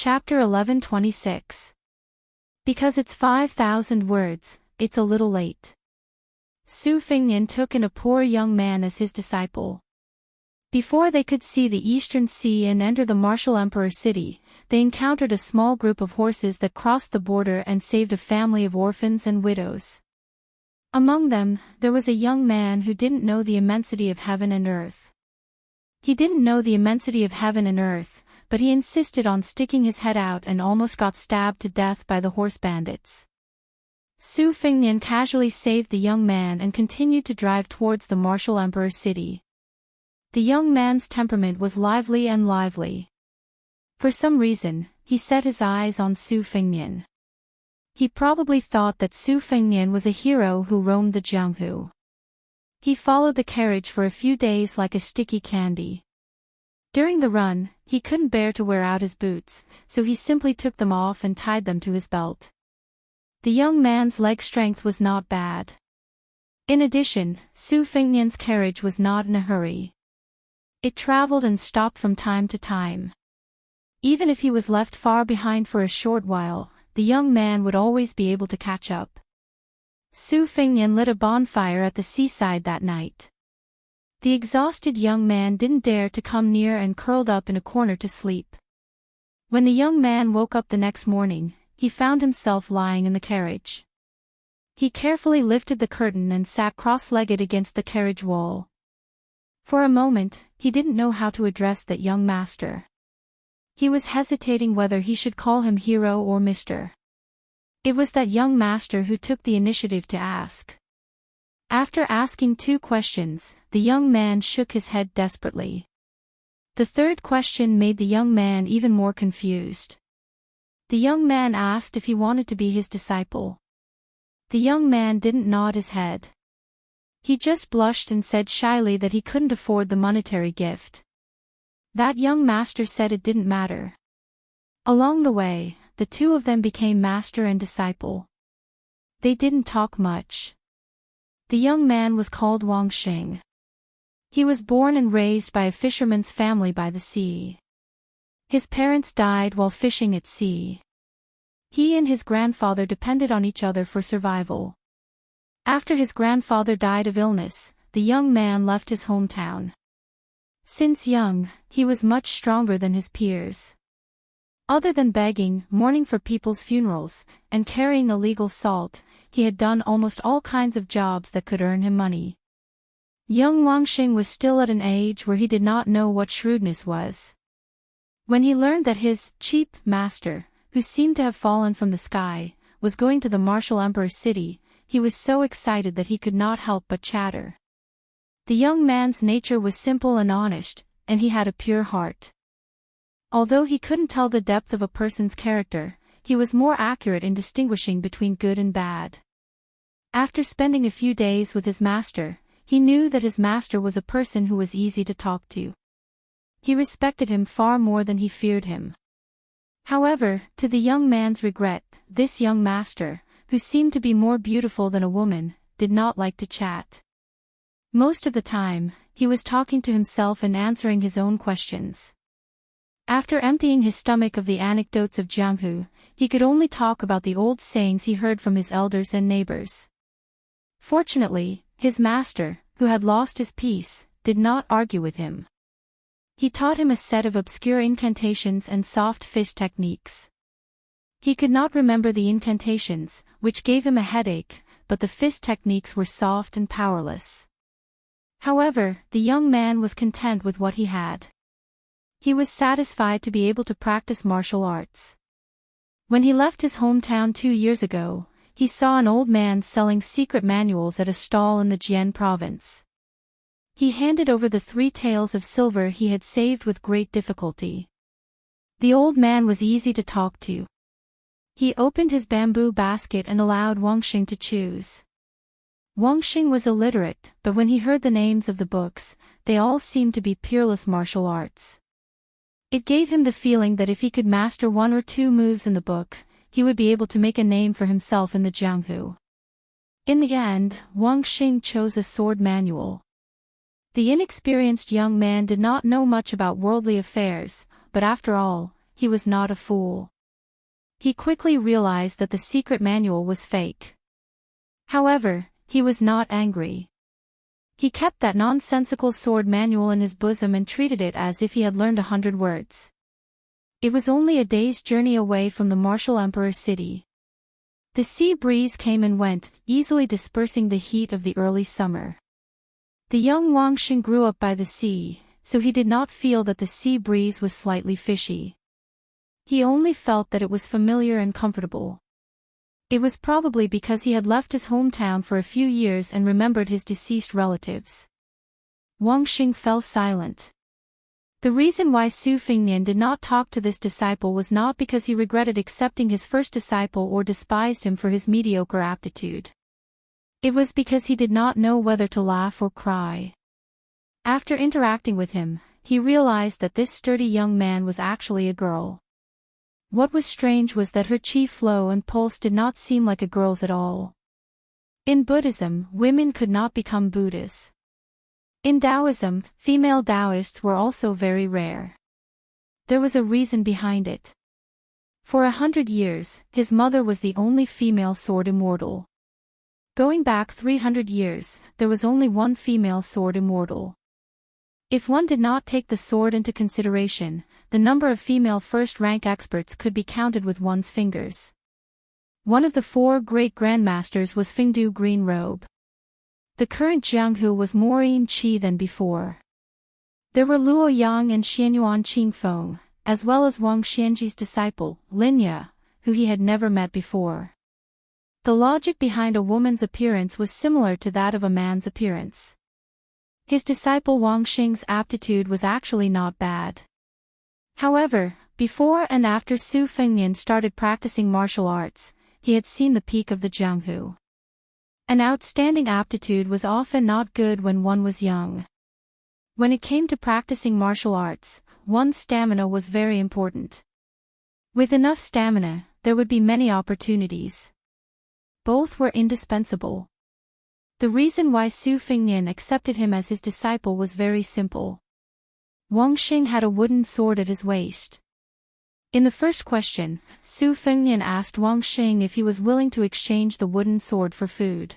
Chapter 11:26. Because it's 5,000 words, it's a little late. Su Fengnian took in a poor young man as his disciple. Before they could see the Eastern Sea and enter the martial emperor city, they encountered a small group of horses that crossed the border and saved a family of orphans and widows. Among them, there was a young man who didn't know the immensity of heaven and earth. He didn't know the immensity of heaven and earth, but he insisted on sticking his head out and almost got stabbed to death by the horse bandits. Su Fengnian casually saved the young man and continued to drive towards the martial emperor city. The young man's temperament was lively. For some reason, he set his eyes on Su Fengnian. He probably thought that Su Fengnian was a hero who roamed the Jianghu. He followed the carriage for a few days like a sticky candy. During the run, he couldn't bear to wear out his boots, so he simply took them off and tied them to his belt. The young man's leg strength was not bad. In addition, Su Fengnian's carriage was not in a hurry. It traveled and stopped from time to time. Even if he was left far behind for a short while, the young man would always be able to catch up. Su Fengnian lit a bonfire at the seaside that night. The exhausted young man didn't dare to come near and curled up in a corner to sleep. When the young man woke up the next morning, he found himself lying in the carriage. He carefully lifted the curtain and sat cross-legged against the carriage wall. For a moment, he didn't know how to address that young master. He was hesitating whether he should call him hero or mister. It was that young master who took the initiative to ask. After asking 2 questions, the young man shook his head desperately. The third question made the young man even more confused. The young man asked if he wanted to be his disciple. The young man didn't nod his head. He just blushed and said shyly that he couldn't afford the monetary gift. That young master said it didn't matter. Along the way, the two of them became master and disciple. They didn't talk much. The young man was called Wuxia. He was born and raised by a fisherman's family by the sea. His parents died while fishing at sea. He and his grandfather depended on each other for survival. After his grandfather died of illness, the young man left his hometown. Since young, he was much stronger than his peers. Other than begging, mourning for people's funerals, and carrying illegal salt, he had done almost all kinds of jobs that could earn him money. Young Wuxia was still at an age where he did not know what shrewdness was. When he learned that his cheap master, who seemed to have fallen from the sky, was going to the martial emperor's city, he was so excited that he could not help but chatter. The young man's nature was simple and honest, and he had a pure heart. Although he couldn't tell the depth of a person's character, he was more accurate in distinguishing between good and bad. After spending a few days with his master, he knew that his master was a person who was easy to talk to. He respected him far more than he feared him. However, to the young man's regret, this young master, who seemed to be more beautiful than a woman, did not like to chat. Most of the time, he was talking to himself and answering his own questions. After emptying his stomach of the anecdotes of Jianghu, he could only talk about the old sayings he heard from his elders and neighbors. Fortunately, his master, who had lost his peace, did not argue with him. He taught him a set of obscure incantations and soft fist techniques. He could not remember the incantations, which gave him a headache, but the fist techniques were soft and powerless. However, the young man was content with what he had. He was satisfied to be able to practice martial arts. When he left his hometown 2 years ago, he saw an old man selling secret manuals at a stall in the Jian province. He handed over the 3 taels of silver he had saved with great difficulty. The old man was easy to talk to. He opened his bamboo basket and allowed Wuxia to choose. Wuxia was illiterate, but when he heard the names of the books, they all seemed to be peerless martial arts. It gave him the feeling that if he could master 1 or 2 moves in the book, he would be able to make a name for himself in the Jianghu. In the end, Wuxia chose a sword manual. The inexperienced young man did not know much about worldly affairs, but after all, he was not a fool. He quickly realized that the secret manual was fake. However, he was not angry. He kept that nonsensical sword manual in his bosom and treated it as if he had learned 100 words. It was only a day's journey away from the martial emperor's city. The sea breeze came and went, easily dispersing the heat of the early summer. The young Wuxia grew up by the sea, so he did not feel that the sea breeze was slightly fishy. He only felt that it was familiar and comfortable. It was probably because he had left his hometown for a few years and remembered his deceased relatives. Wuxia fell silent. The reason why Su Fengnian did not talk to this disciple was not because he regretted accepting his first disciple or despised him for his mediocre aptitude. It was because he did not know whether to laugh or cry. After interacting with him, he realized that this sturdy young man was actually a girl. What was strange was that her chi flow and pulse did not seem like a girl's at all. In Buddhism, women could not become Buddhas. In Taoism, female Taoists were also very rare. There was a reason behind it. For 100 years, his mother was the only female sword immortal. Going back 300 years, there was only one female sword immortal. If one did not take the sword into consideration, the number of female first-rank experts could be counted with one's fingers. One of the 4 great grandmasters was Fengdu Green Robe. The current Jianghu was more Yin Qi than before. There were Luo Yang and Xianyuan Qingfeng, as well as Wang Xianji's disciple, Linya, who he had never met before. The logic behind a woman's appearance was similar to that of a man's appearance. His disciple Wang Xing's aptitude was actually not bad. However, before and after Su Fengnian started practicing martial arts, he had seen the peak of the Jianghu. An outstanding aptitude was often not good when one was young. When it came to practicing martial arts, one's stamina was very important. With enough stamina, there would be many opportunities. Both were indispensable. The reason why Su Fengnian accepted him as his disciple was very simple. Wang Xing had a wooden sword at his waist. In the first question, Su Fengnian asked Wang Xing if he was willing to exchange the wooden sword for food.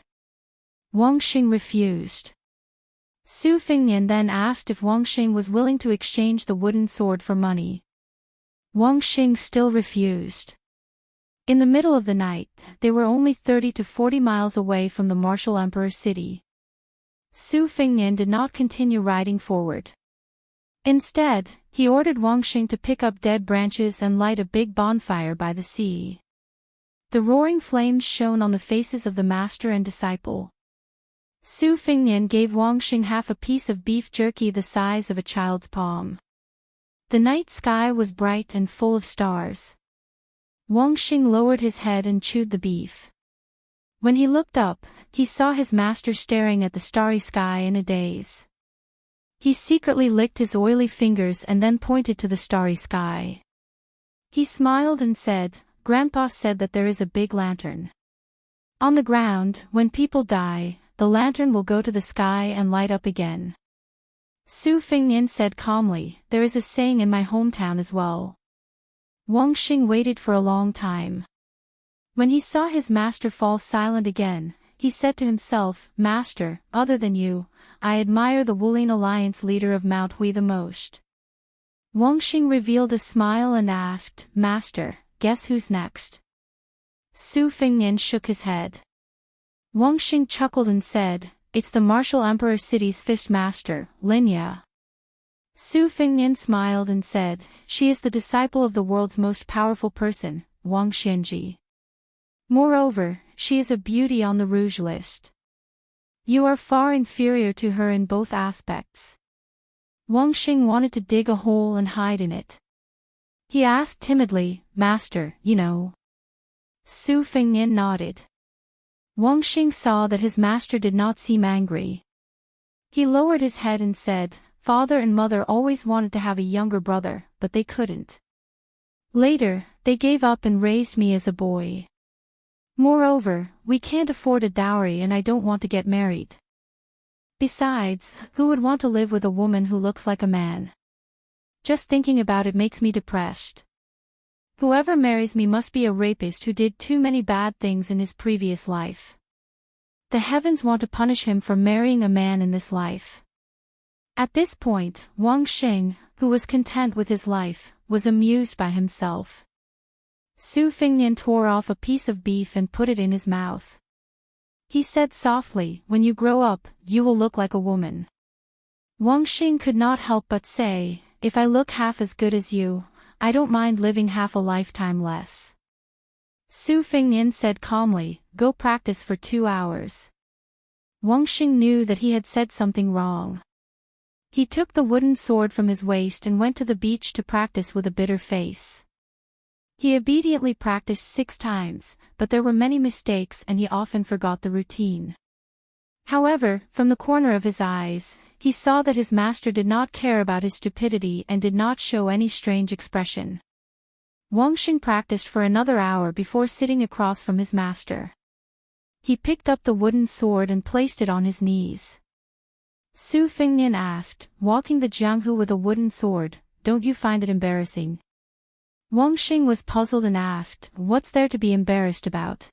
Wang Xing refused. Su Fengnian then asked if Wang Xing was willing to exchange the wooden sword for money. Wang Xing still refused. In the middle of the night, they were only 30 to 40 miles away from the martial emperor's city. Su Fengnian did not continue riding forward. Instead, he ordered Wang Xing to pick up dead branches and light a big bonfire by the sea. The roaring flames shone on the faces of the master and disciple. Su Fengnian gave Wang Xing half a piece of beef jerky the size of a child's palm. The night sky was bright and full of stars. Wang Xing lowered his head and chewed the beef. When he looked up, he saw his master staring at the starry sky in a daze. He secretly licked his oily fingers and then pointed to the starry sky. He smiled and said, "Grandpa said that there is a big lantern. On the ground, when people die, the lantern will go to the sky and light up again." Su Fengnian said calmly, "There is a saying in my hometown as well." Wang Xing waited for a long time. When he saw his master fall silent again, he said to himself, "Master, other than you, I admire the Wulin Alliance leader of Mount Hui the most." Wang Xing revealed a smile and asked, "Master, guess who's next?" Su Fengnian shook his head. Wang Xing chuckled and said, "It's the martial emperor city's fist master, Linya." Su Fengnian smiled and said, "She is the disciple of the world's most powerful person, Wang Xianji. Moreover, she is a beauty on the rouge list. You are far inferior to her in both aspects." Wang Xing wanted to dig a hole and hide in it. He asked timidly, "Master, you know?" Su Fengnian nodded. Wang Xing saw that his master did not seem angry. He lowered his head and said, "Father and mother always wanted to have a younger brother, but they couldn't. Later, they gave up and raised me as a boy. Moreover, we can't afford a dowry and I don't want to get married. Besides, who would want to live with a woman who looks like a man? Just thinking about it makes me depressed." Whoever marries me must be a rapist who did too many bad things in his previous life. The heavens want to punish him for marrying a man in this life. At this point, Wang Xing, who was content with his life, was amused by himself. Su Fingnian tore off a piece of beef and put it in his mouth. He said softly, "When you grow up, you will look like a woman." Wang Xing could not help but say, "If I look half as good as you, I don't mind living half a lifetime less." Su Fingnian said calmly, "Go practice for 2 hours." Wang Xing knew that he had said something wrong. He took the wooden sword from his waist and went to the beach to practice with a bitter face. He obediently practiced 6 times, but there were many mistakes and he often forgot the routine. However, from the corner of his eyes, he saw that his master did not care about his stupidity and did not show any strange expression. Wang Xing practiced for another hour before sitting across from his master. He picked up the wooden sword and placed it on his knees. Su Fingnian asked, "Walking the Jianghu with a wooden sword, don't you find it embarrassing?" Wang Xing was puzzled and asked, "What's there to be embarrassed about?"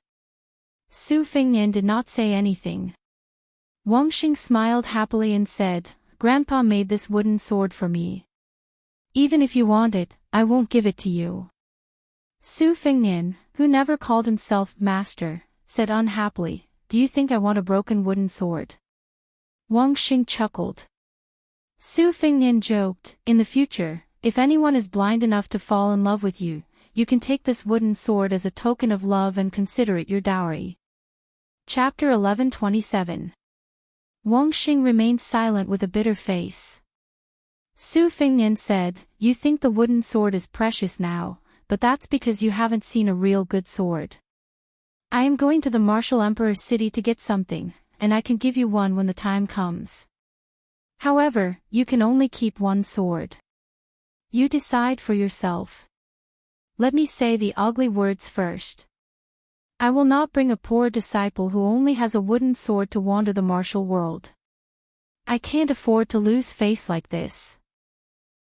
Su Fingnian did not say anything. Wang Xing smiled happily and said, "Grandpa made this wooden sword for me. Even if you want it, I won't give it to you." Su Fingnian, who never called himself master, said unhappily, "Do you think I want a broken wooden sword?" Wang Xing chuckled. Su Fingnian joked, "In the future, if anyone is blind enough to fall in love with you, you can take this wooden sword as a token of love and consider it your dowry." Chapter 11:27. Wang Xing remained silent with a bitter face. Su Fingnian said, "You think the wooden sword is precious now, but that's because you haven't seen a real good sword. I am going to the Martial Emperor's city to get something, and I can give you one when the time comes. However, you can only keep one sword. You decide for yourself. Let me say the ugly words first. I will not bring a poor disciple who only has a wooden sword to wander the martial world. I can't afford to lose face like this.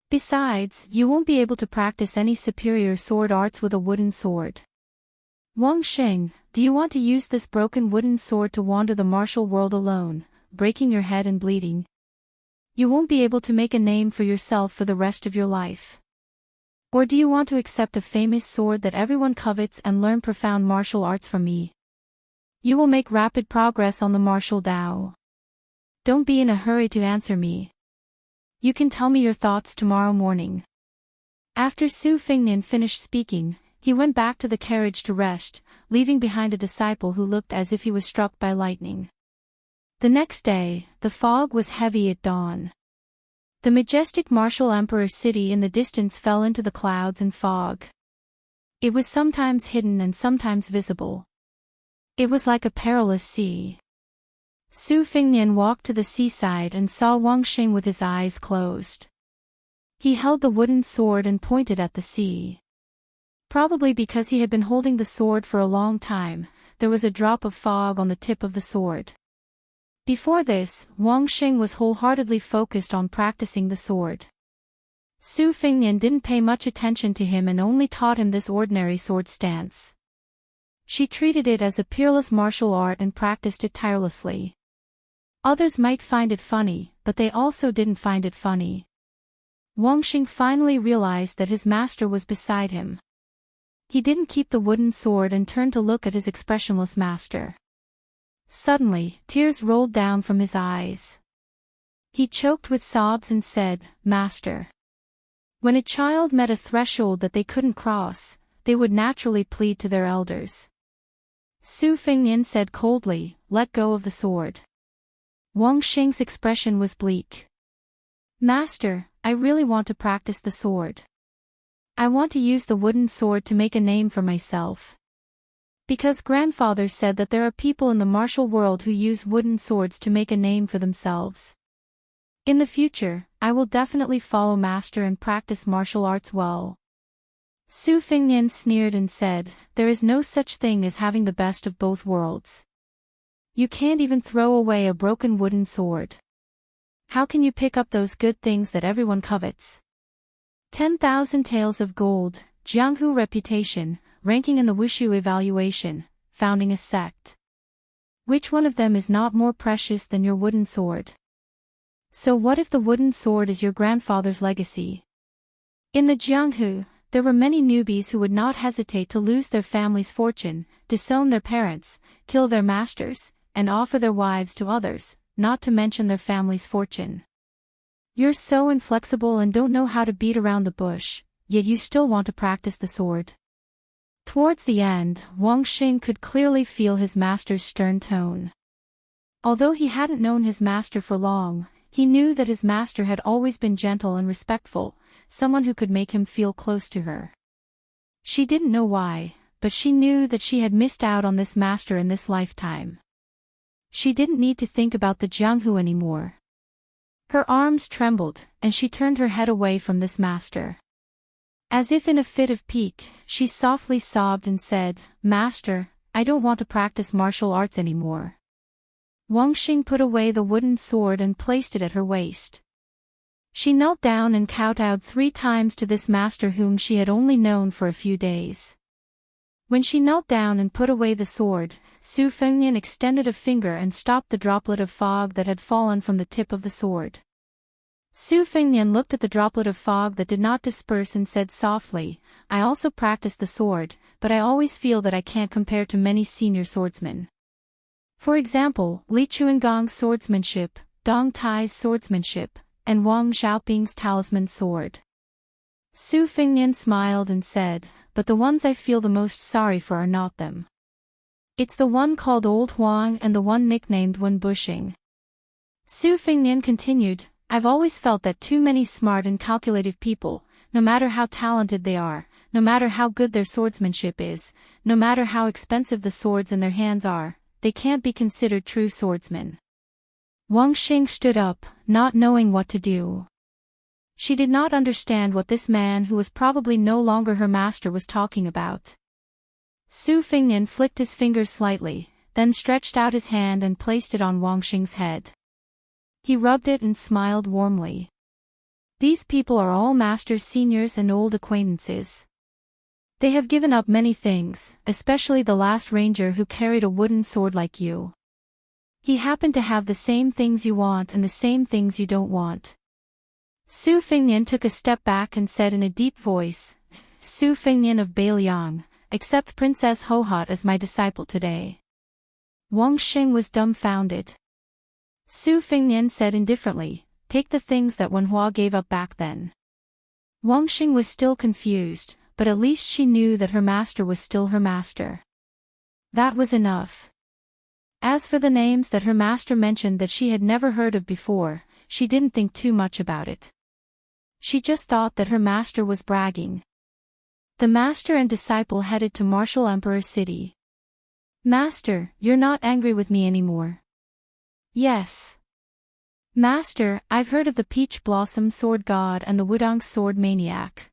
Besides, you won't be able to practice any superior sword arts with a wooden sword. Wang Xing, do you want to use this broken wooden sword to wander the martial world alone, breaking your head and bleeding? You won't be able to make a name for yourself for the rest of your life. Or do you want to accept a famous sword that everyone covets and learn profound martial arts from me? You will make rapid progress on the martial Tao. Don't be in a hurry to answer me. You can tell me your thoughts tomorrow morning." After Su Fingnian finished speaking, he went back to the carriage to rest, leaving behind a disciple who looked as if he was struck by lightning. The next day, the fog was heavy at dawn. The majestic martial emperor's city in the distance fell into the clouds and fog. It was sometimes hidden and sometimes visible. It was like a perilous sea. Su Fingnian walked to the seaside and saw Wang Xing with his eyes closed. He held the wooden sword and pointed at the sea. Probably because he had been holding the sword for a long time, there was a drop of fog on the tip of the sword. Before this, Wang Xing was wholeheartedly focused on practicing the sword. Su Fingnian didn't pay much attention to him and only taught him this ordinary sword stance. She treated it as a peerless martial art and practiced it tirelessly. Others might find it funny, but they also didn't find it funny. Wang Xing finally realized that his master was beside him. He didn't keep the wooden sword and turned to look at his expressionless master. Suddenly, tears rolled down from his eyes. He choked with sobs and said, "Master." When a child met a threshold that they couldn't cross, they would naturally plead to their elders. Su Fingnian said coldly, "Let go of the sword." Wang Xing's expression was bleak. "Master, I really want to practice the sword. I want to use the wooden sword to make a name for myself. Because grandfather said that there are people in the martial world who use wooden swords to make a name for themselves. In the future, I will definitely follow master and practice martial arts well." Su Fingnian sneered and said, "There is no such thing as having the best of both worlds. You can't even throw away a broken wooden sword. How can you pick up those good things that everyone covets? 10,000 taels of gold, Jianghu reputation, ranking in the Wuxia evaluation, founding a sect. Which one of them is not more precious than your wooden sword? So what if the wooden sword is your grandfather's legacy? In the Jianghu, there were many newbies who would not hesitate to lose their family's fortune, disown their parents, kill their masters, and offer their wives to others, not to mention their family's fortune. You're so inflexible and don't know how to beat around the bush, yet you still want to practice the sword. Towards the end, Wang Xing could clearly feel his master's stern tone. Although he hadn't known his master for long, he knew that his master had always been gentle and respectful, someone who could make him feel close to her. She didn't know why, but she knew that she had missed out on this master in this lifetime. She didn't need to think about the Jianghu anymore. Her arms trembled, and she turned her head away from this master. As if in a fit of pique, she softly sobbed and said, "Master, I don't want to practice martial arts anymore." Wang Xing put away the wooden sword and placed it at her waist. She knelt down and kowtowed 3 times to this master whom she had only known for a few days. When she knelt down and put away the sword, Su Fengnian extended a finger and stopped the droplet of fog that had fallen from the tip of the sword. Su Fengnian looked at the droplet of fog that did not disperse and said softly, "I also practice the sword, but I always feel that I can't compare to many senior swordsmen. For example, Li Chuangong's swordsmanship, Dong Tai's swordsmanship, and Wang Xiaoping's talisman sword." Su Fengnian smiled and said, "But the ones I feel the most sorry for are not them. It's the one called Old Huang and the one nicknamed Wen Bushing." Su Fengnian continued, "I've always felt that too many smart and calculative people, no matter how talented they are, no matter how good their swordsmanship is, no matter how expensive the swords in their hands are, they can't be considered true swordsmen." Wang Xing stood up, not knowing what to do. She did not understand what this man who was probably no longer her master was talking about. Su Fengnian flicked his fingers slightly, then stretched out his hand and placed it on Wang Xing's head. He rubbed it and smiled warmly. "These people are all masters, seniors and old acquaintances. They have given up many things, especially the last ranger who carried a wooden sword like you. He happened to have the same things you want and the same things you don't want." Su Fengnian took a step back and said in a deep voice, "Su Fengnian of Beiliang, accept Princess Hohot as my disciple today." Wang Xing was dumbfounded. Su Fengnian said indifferently, "Take the things that Wenhua gave up back then." Wang Xing was still confused, but at least she knew that her master was still her master. That was enough. As for the names that her master mentioned that she had never heard of before, she didn't think too much about it. She just thought that her master was bragging. The master and disciple headed to Martial Emperor City. "Master, you're not angry with me anymore?" "Yes. Master, I've heard of the Peach Blossom Sword God and the Wudong Sword Maniac.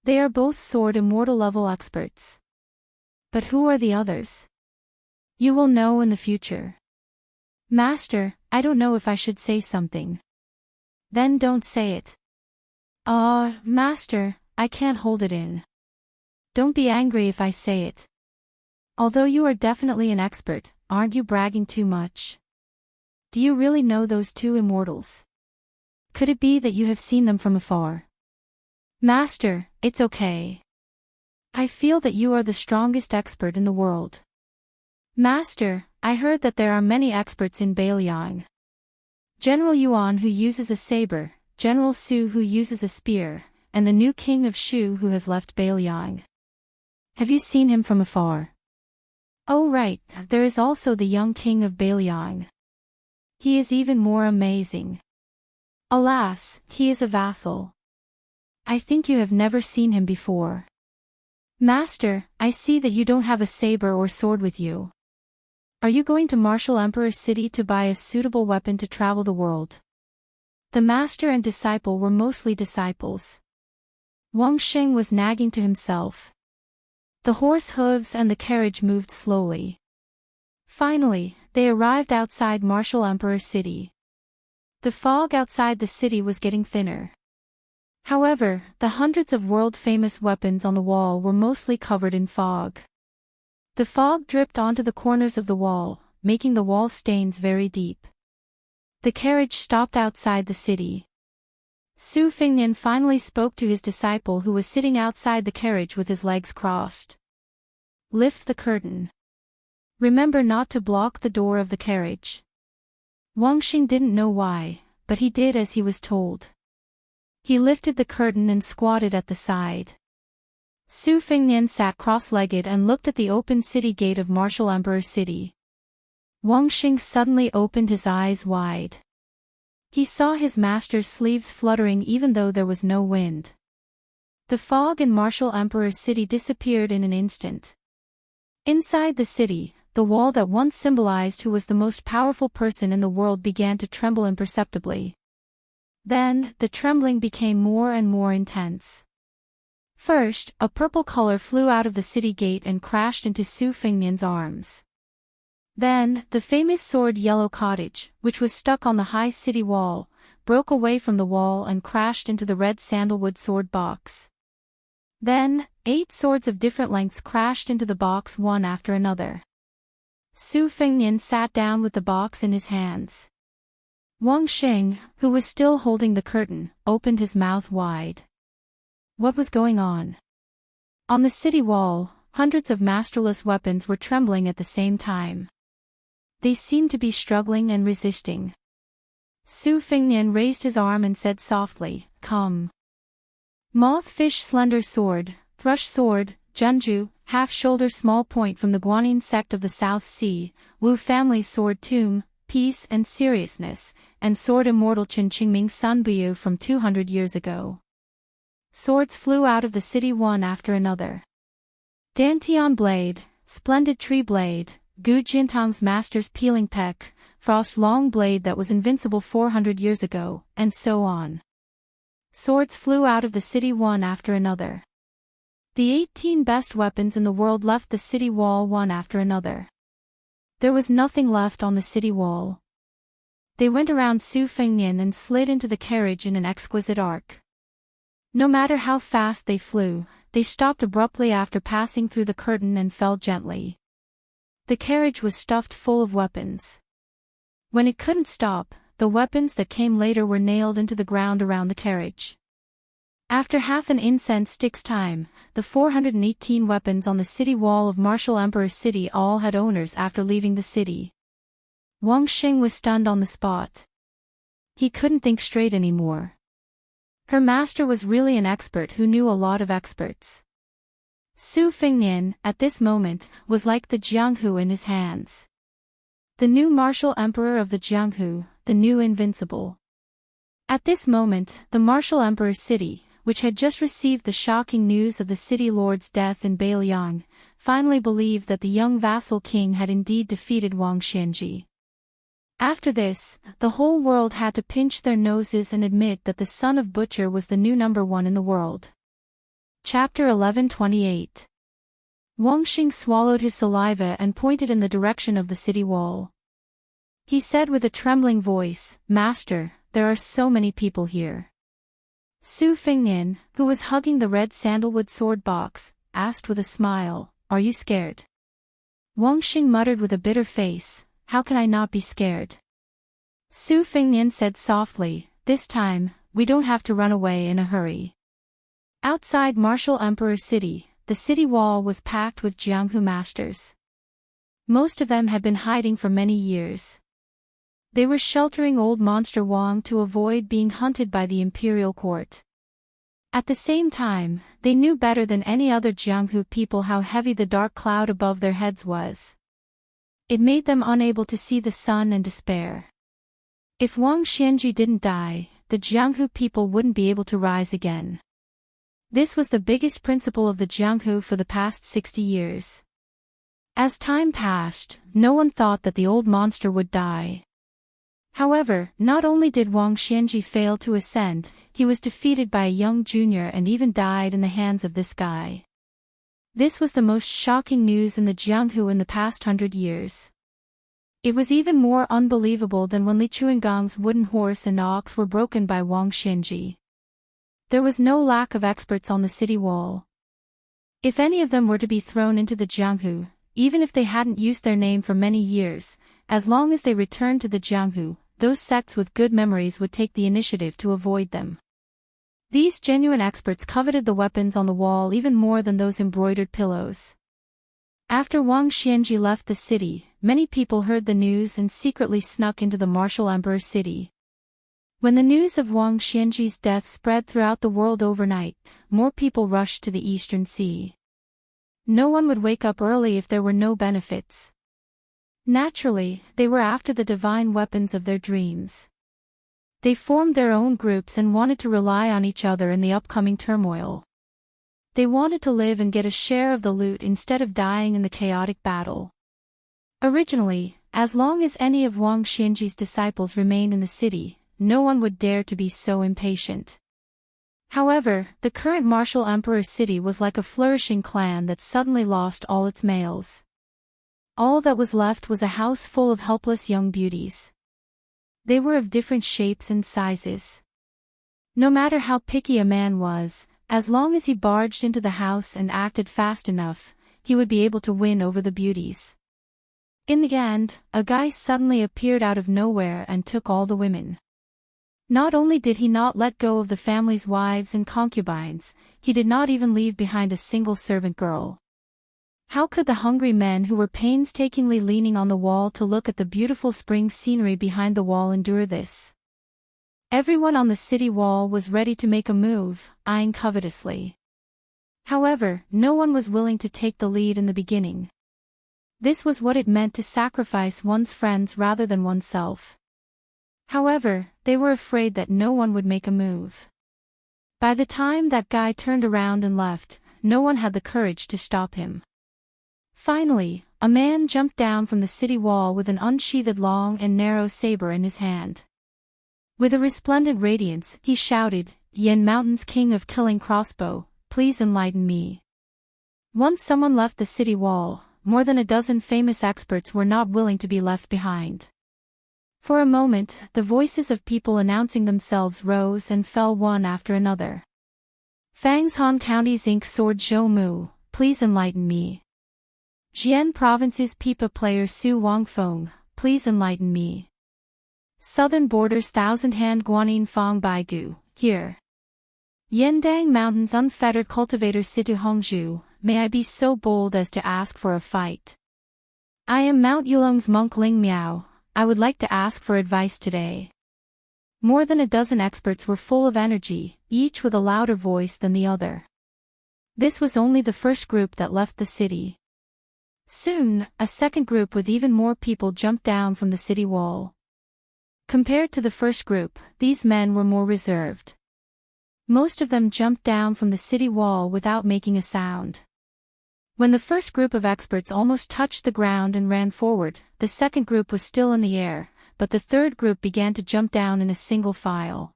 They are both sword immortal level experts. But who are the others? You will know in the future." "Master, I don't know if I should say something." "Then don't say it." Master, I can't hold it in." "Don't be angry if I say it. Although you are definitely an expert, aren't you bragging too much? Do you really know those 2 immortals? Could it be that you have seen them from afar?" "Master, it's okay. I feel that you are the strongest expert in the world." "Master, I heard that there are many experts in Beiliang. General Yuan who uses a saber, General Su who uses a spear, and the new king of Shu who has left Beiliang. Have you seen him from afar?" "Oh right, there is also the young king of Beiliang. He is even more amazing. Alas, he is a vassal. I think you have never seen him before." "Master, I see that you don't have a saber or sword with you. Are you going to Martial Emperor City to buy a suitable weapon to travel the world?" The master and disciple were mostly disciples. Wang Xing was nagging to himself. The horse hooves and the carriage moved slowly. Finally, they arrived outside Martial Emperor City. The fog outside the city was getting thinner. However, the hundreds of world-famous weapons on the wall were mostly covered in fog. The fog dripped onto the corners of the wall, making the wall stains very deep. The carriage stopped outside the city. Su Fengnian finally spoke to his disciple who was sitting outside the carriage with his legs crossed. Lift the curtain. Remember not to block the door of the carriage. Wang Xing didn't know why, but he did as he was told. He lifted the curtain and squatted at the side. Su Fengnian sat cross-legged and looked at the open city gate of Martial Emperor City. Wang Xing suddenly opened his eyes wide. He saw his master's sleeves fluttering even though there was no wind. The fog in Martial Emperor City disappeared in an instant. Inside the city, the wall that once symbolized who was the most powerful person in the world began to tremble imperceptibly. Then, the trembling became more and more intense. First, a purple color flew out of the city gate and crashed into Su Fengnian's arms. Then, the famous sword Yellow Cottage, which was stuck on the high city wall, broke away from the wall and crashed into the red sandalwood sword box. Then, 8 swords of different lengths crashed into the box one after another. Su Fengnian sat down with the box in his hands. Wang Xing, who was still holding the curtain, opened his mouth wide. What was going on? On the city wall, hundreds of masterless weapons were trembling at the same time. They seemed to be struggling and resisting. Su Fengnian raised his arm and said softly, "Come." Moth-fish slender sword, thrush sword, Junju, half-shoulder small point from the Guanyin sect of the South Sea, Wu family's sword tomb, peace and seriousness, and sword Immortal Qin Qingming Sunbuyu from 200 years ago. Swords flew out of the city one after another. Dantian blade, splendid tree blade, Gu Jintang's master's peeling peck, frost long blade that was invincible 400 years ago, and so on. Swords flew out of the city one after another. The 18 best weapons in the world left the city wall one after another. There was nothing left on the city wall. They went around Su Fengnian and slid into the carriage in an exquisite arc. No matter how fast they flew, they stopped abruptly after passing through the curtain and fell gently. The carriage was stuffed full of weapons. When it couldn't stop, the weapons that came later were nailed into the ground around the carriage. After half an incense stick's time, the 418 weapons on the city wall of Martial Emperor City all had owners after leaving the city. Wang Xing was stunned on the spot. He couldn't think straight anymore. Her master was really an expert who knew a lot of experts. Su Fengnian, at this moment, was like the Jianghu in his hands. The new martial emperor of the Jianghu, the new invincible. At this moment, the Martial Emperor City, which had just received the shocking news of the city lord's death in Beiliang, finally believed that the young vassal king had indeed defeated Wang Xianji. After this, the whole world had to pinch their noses and admit that the son of Butcher was the new #1 in the world. Chapter 11:28. Wang Xing swallowed his saliva and pointed in the direction of the city wall. He said with a trembling voice, "Master, there are so many people here." Su Fengnian, who was hugging the red sandalwood sword box, asked with a smile, "Are you scared?" Wang Xing muttered with a bitter face, "How can I not be scared?" Su Fengnian said softly, "This time, we don't have to run away in a hurry." Outside Martial Emperor City, the city wall was packed with Jianghu masters. Most of them had been hiding for many years. They were sheltering old monster Wang to avoid being hunted by the imperial court. At the same time, they knew better than any other Jianghu people how heavy the dark cloud above their heads was. It made them unable to see the sun and despair. If Wang Xianji didn't die, the Jianghu people wouldn't be able to rise again. This was the biggest principle of the Jianghu for the past 60 years. As time passed, no one thought that the old monster would die. However, not only did Wang Xianji fail to ascend, he was defeated by a young junior and even died in the hands of this guy. This was the most shocking news in the Jianghu in the past 100 years. It was even more unbelievable than when Li Chuangong's wooden horse and ox were broken by Wang Xianji. There was no lack of experts on the city wall. If any of them were to be thrown into the Jianghu, even if they hadn't used their name for many years, as long as they returned to the Jianghu, those sects with good memories would take the initiative to avoid them. These genuine experts coveted the weapons on the wall even more than those embroidered pillows. After Wang Xianji left the city, many people heard the news and secretly snuck into the martial emperor's city. When the news of Wang Xianji's death spread throughout the world overnight, more people rushed to the Eastern Sea. No one would wake up early if there were no benefits. Naturally, they were after the divine weapons of their dreams. They formed their own groups and wanted to rely on each other in the upcoming turmoil. They wanted to live and get a share of the loot instead of dying in the chaotic battle. Originally, as long as any of Wang Xianji's disciples remained in the city, no one would dare to be so impatient. However, the current martial emperor's city was like a flourishing clan that suddenly lost all its males. All that was left was a house full of helpless young beauties. They were of different shapes and sizes. No matter how picky a man was, as long as he barged into the house and acted fast enough, he would be able to win over the beauties. In the end, a guy suddenly appeared out of nowhere and took all the women. Not only did he not let go of the family's wives and concubines, he did not even leave behind a single servant girl. How could the hungry men who were painstakingly leaning on the wall to look at the beautiful spring scenery behind the wall endure this? Everyone on the city wall was ready to make a move, eyeing covetously. However, no one was willing to take the lead in the beginning. This was what it meant to sacrifice one's friends rather than oneself. However, they were afraid that no one would make a move. By the time that guy turned around and left, no one had the courage to stop him. Finally, a man jumped down from the city wall with an unsheathed long and narrow saber in his hand. With a resplendent radiance, he shouted, "Yen Mountain's king of killing crossbow, please enlighten me." Once someone left the city wall, more than a dozen famous experts were not willing to be left behind. For a moment, the voices of people announcing themselves rose and fell one after another. Fangshan County's Inc. Sword Zhou Mu, please enlighten me. Jian Province's pipa player Su Wangfeng, please enlighten me. Southern Borders Thousand Hand Guanyin Fang Baigu, here. Yendang Mountain's unfettered cultivator Situ Hongzhu, may I be so bold as to ask for a fight. I am Mount Yulong's monk Ling Miao, I would like to ask for advice today. More than a dozen experts were full of energy, each with a louder voice than the other. This was only the first group that left the city. Soon, a second group with even more people jumped down from the city wall. Compared to the first group, these men were more reserved. Most of them jumped down from the city wall without making a sound. When the first group of experts almost touched the ground and ran forward, the second group was still in the air, but the third group began to jump down in a single file.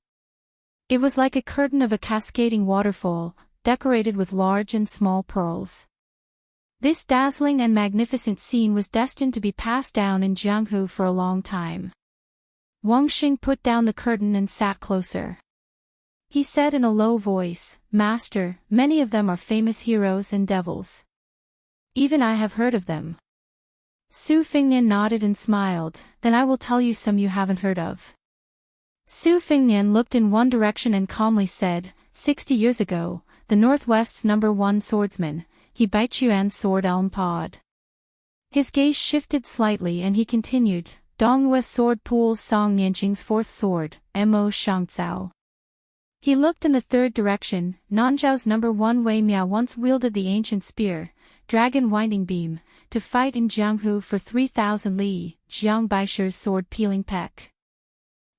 It was like a curtain of a cascading waterfall, decorated with large and small pearls. This dazzling and magnificent scene was destined to be passed down in Jianghu for a long time. Wang Xing put down the curtain and sat closer. He said in a low voice, "Master, many of them are famous heroes and devils. Even I have heard of them." Su Fingnian nodded and smiled, "Then I will tell you some you haven't heard of." Su Fingnian looked in one direction and calmly said, 60 years ago, the Northwest's #1 swordsman, he Baichuan's sword Elm Pod. His gaze shifted slightly and he continued, Dongyue's sword Pool's Song Nianqing's fourth sword, Mo Shangcao. He looked in the third direction, Nanzhao's #1 Wei Miao once wielded the ancient spear, Dragon Winding Beam, to fight in Jianghu for 3,000 li, Jiang Baishi's sword Peeling Peck.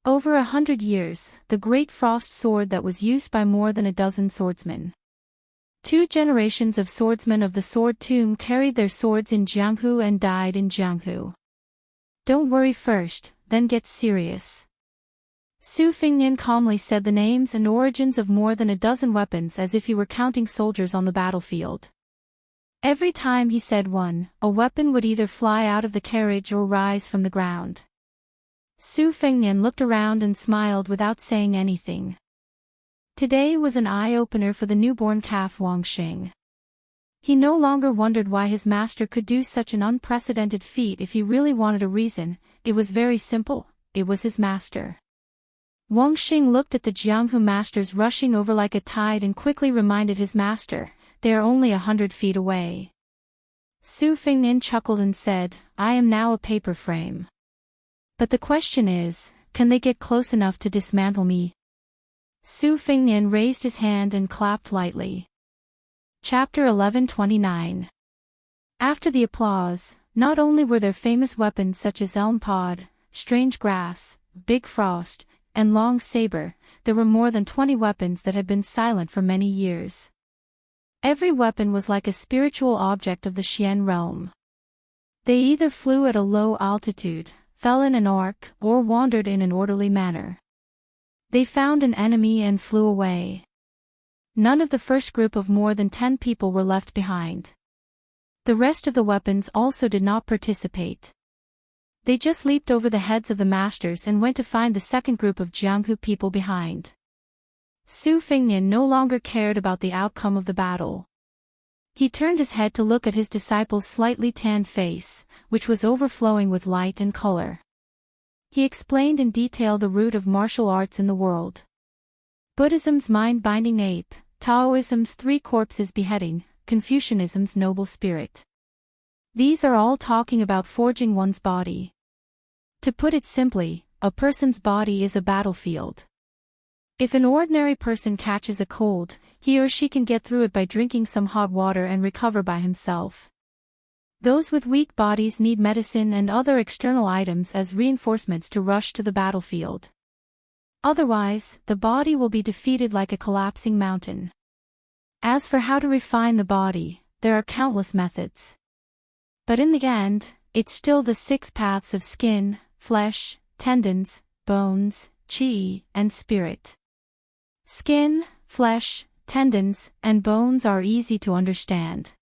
Over 100 years, the great frost sword that was used by more than a dozen swordsmen. 2 generations of swordsmen of the Sword Tomb carried their swords in Jianghu and died in Jianghu. Don't worry first, then get serious. Su Fingnian calmly said the names and origins of more than a dozen weapons as if he were counting soldiers on the battlefield. Every time he said one, a weapon would either fly out of the carriage or rise from the ground. Su Fingnian looked around and smiled without saying anything. Today was an eye-opener for the newborn calf Wuxia. He no longer wondered why his master could do such an unprecedented feat. If he really wanted a reason, it was very simple: it was his master. Wuxia looked at the Jianghu masters rushing over like a tide and quickly reminded his master, "They are only 100 feet away." Su Fengnian chuckled and said, "I am now a paper frame. But the question is, can they get close enough to dismantle me?" Su Fengnian raised his hand and clapped lightly. Chapter 1129. After the applause, not only were there famous weapons such as elm pod, strange grass, big frost, and long saber, there were more than 20 weapons that had been silent for many years. Every weapon was like a spiritual object of the Xian realm. They either flew at a low altitude, fell in an arc, or wandered in an orderly manner. They found an enemy and flew away. None of the first group of more than 10 people were left behind. The rest of the weapons also did not participate. They just leaped over the heads of the masters and went to find the second group of Jianghu people behind. Su Fengnian no longer cared about the outcome of the battle. He turned his head to look at his disciple's slightly tanned face, which was overflowing with light and color. He explained in detail the root of martial arts in the world. Buddhism's mind-binding ape, Taoism's 3 corpses beheading, Confucianism's noble spirit. These are all talking about forging one's body. To put it simply, a person's body is a battlefield. If an ordinary person catches a cold, he or she can get through it by drinking some hot water and recover by himself. Those with weak bodies need medicine and other external items as reinforcements to rush to the battlefield. Otherwise, the body will be defeated like a collapsing mountain. As for how to refine the body, there are countless methods. But in the end, it's still the 6 paths of skin, flesh, tendons, bones, qi, and spirit. Skin, flesh, tendons, and bones are easy to understand.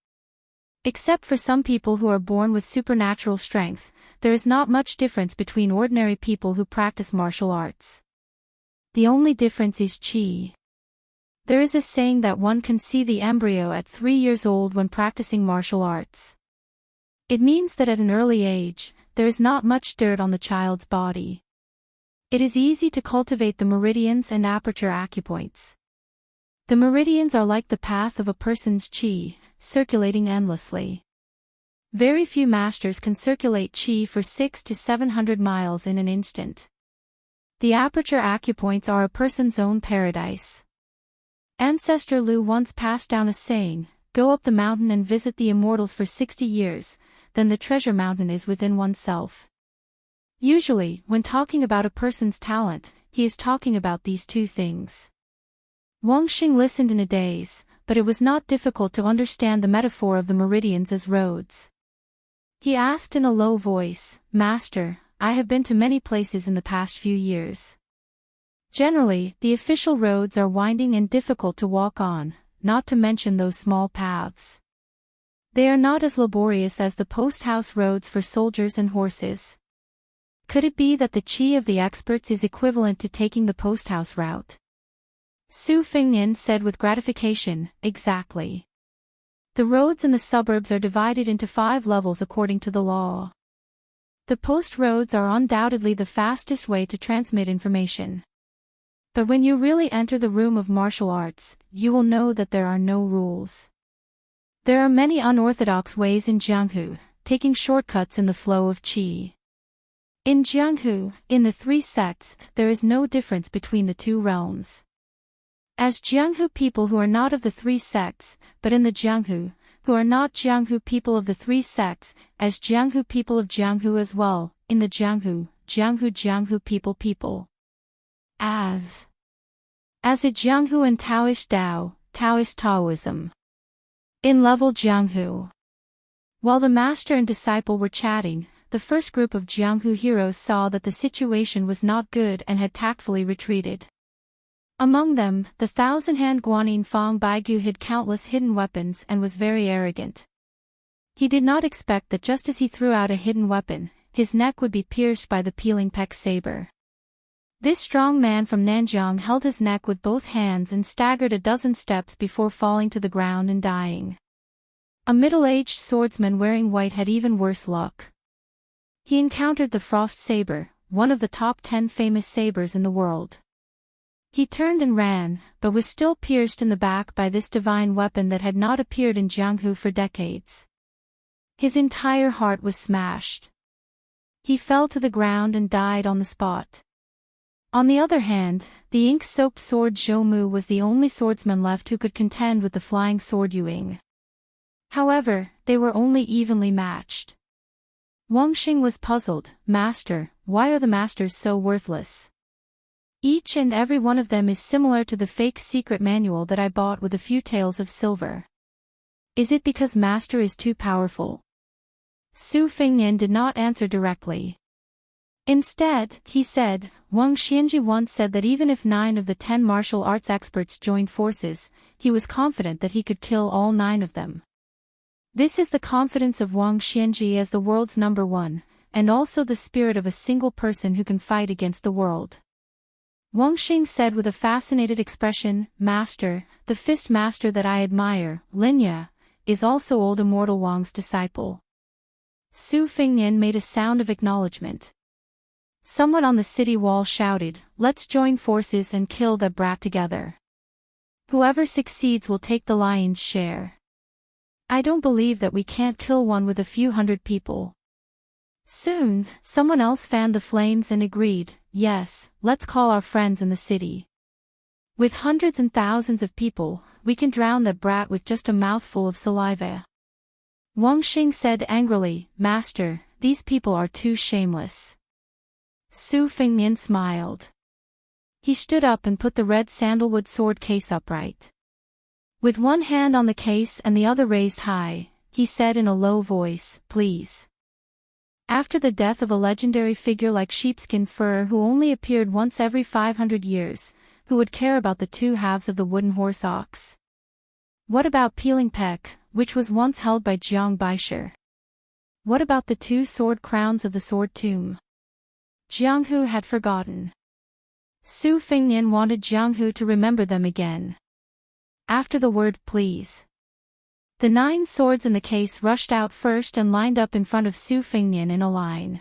Except for some people who are born with supernatural strength, there is not much difference between ordinary people who practice martial arts. The only difference is qi. There is a saying that one can see the embryo at 3 years old when practicing martial arts. It means that at an early age, there is not much dirt on the child's body. It is easy to cultivate the meridians and aperture acupoints. The meridians are like the path of a person's qi, circulating endlessly. Very few masters can circulate qi for 600 to 700 miles in an instant. The aperture acupoints are a person's own paradise. Ancestor Lu once passed down a saying, "Go up the mountain and visit the immortals for 60 years, then the treasure mountain is within oneself." Usually, when talking about a person's talent, he is talking about these 2 things. Wuxia listened in a daze, but it was not difficult to understand the metaphor of the meridians as roads. He asked in a low voice, "Master, I have been to many places in the past few years. Generally, the official roads are winding and difficult to walk on, not to mention those small paths. They are not as laborious as the post-house roads for soldiers and horses. Could it be that the qi of the experts is equivalent to taking the post-house route?" Su Fengnian said with gratification, "Exactly. The roads in the suburbs are divided into 5 levels according to the law. The post roads are undoubtedly the fastest way to transmit information. But when you really enter the room of martial arts, you will know that there are no rules. There are many unorthodox ways in Jianghu, taking shortcuts in the flow of qi. In Jianghu, in the 3 sects, there is no difference between the 2 realms. As Jianghu people who are not of the 3 sects, but in the Jianghu, who are not Jianghu people of the 3 sects, as Jianghu people of Jianghu as well, in the Jianghu people. As a Jianghu and Taoist Tao, Taoist Taoism. In level Jianghu. While the master and disciple were chatting, the first group of Jianghu heroes saw that the situation was not good and had tactfully retreated. Among them, the 1,000-hand Guanyin Fang Baigu hid countless hidden weapons and was very arrogant. He did not expect that just as he threw out a hidden weapon, his neck would be pierced by the peeling Pek saber. This strong man from Nanjiang held his neck with both hands and staggered a dozen steps before falling to the ground and dying. A middle-aged swordsman wearing white had even worse luck. He encountered the Frost Saber, one of the top 10 famous sabers in the world. He turned and ran, but was still pierced in the back by this divine weapon that had not appeared in Jianghu for decades. His entire heart was smashed. He fell to the ground and died on the spot. On the other hand, the ink-soaked sword Zhou Mu was the only swordsman left who could contend with the flying sword Yuing. However, they were only evenly matched. Wang Xing was puzzled. Master, why are the masters so worthless? Each and every one of them is similar to the fake secret manual that I bought with a few taels of silver. Is it because master is too powerful? Su Fengnian did not answer directly. Instead, he said, Wang Xianji once said that even if 9 of the 10 martial arts experts joined forces, he was confident that he could kill all 9 of them. This is the confidence of Wang Xianji as the world's number 1, and also the spirit of a single person who can fight against the world. Wang Xing said with a fascinated expression, Master, the fist master that I admire, Linya, is also old Immortal Wang's disciple. Su Fengnian made a sound of acknowledgement. Someone on the city wall shouted, Let's join forces and kill that brat together. Whoever succeeds will take the lion's share. I don't believe that we can't kill one with a few hundred people. Soon, someone else fanned the flames and agreed, Yes, let's call our friends in the city. With hundreds and thousands of people, we can drown that brat with just a mouthful of saliva. Wang Xing said angrily, Master, these people are too shameless. Su Fengnian smiled. He stood up and put the red sandalwood sword case upright. With one hand on the case and the other raised high, he said in a low voice, Please. After the death of a legendary figure like Sheepskin Fur who only appeared once every 500 years, who would care about the 2 halves of the wooden horse ox? What about Peeling Peck, which was once held by Jiang Baisher? What about the 2 sword crowns of the sword tomb? Jianghu had forgotten. Su Fengnian wanted Jianghu to remember them again. After the word please. The 9 swords in the case rushed out first and lined up in front of Su Fengnian in a line.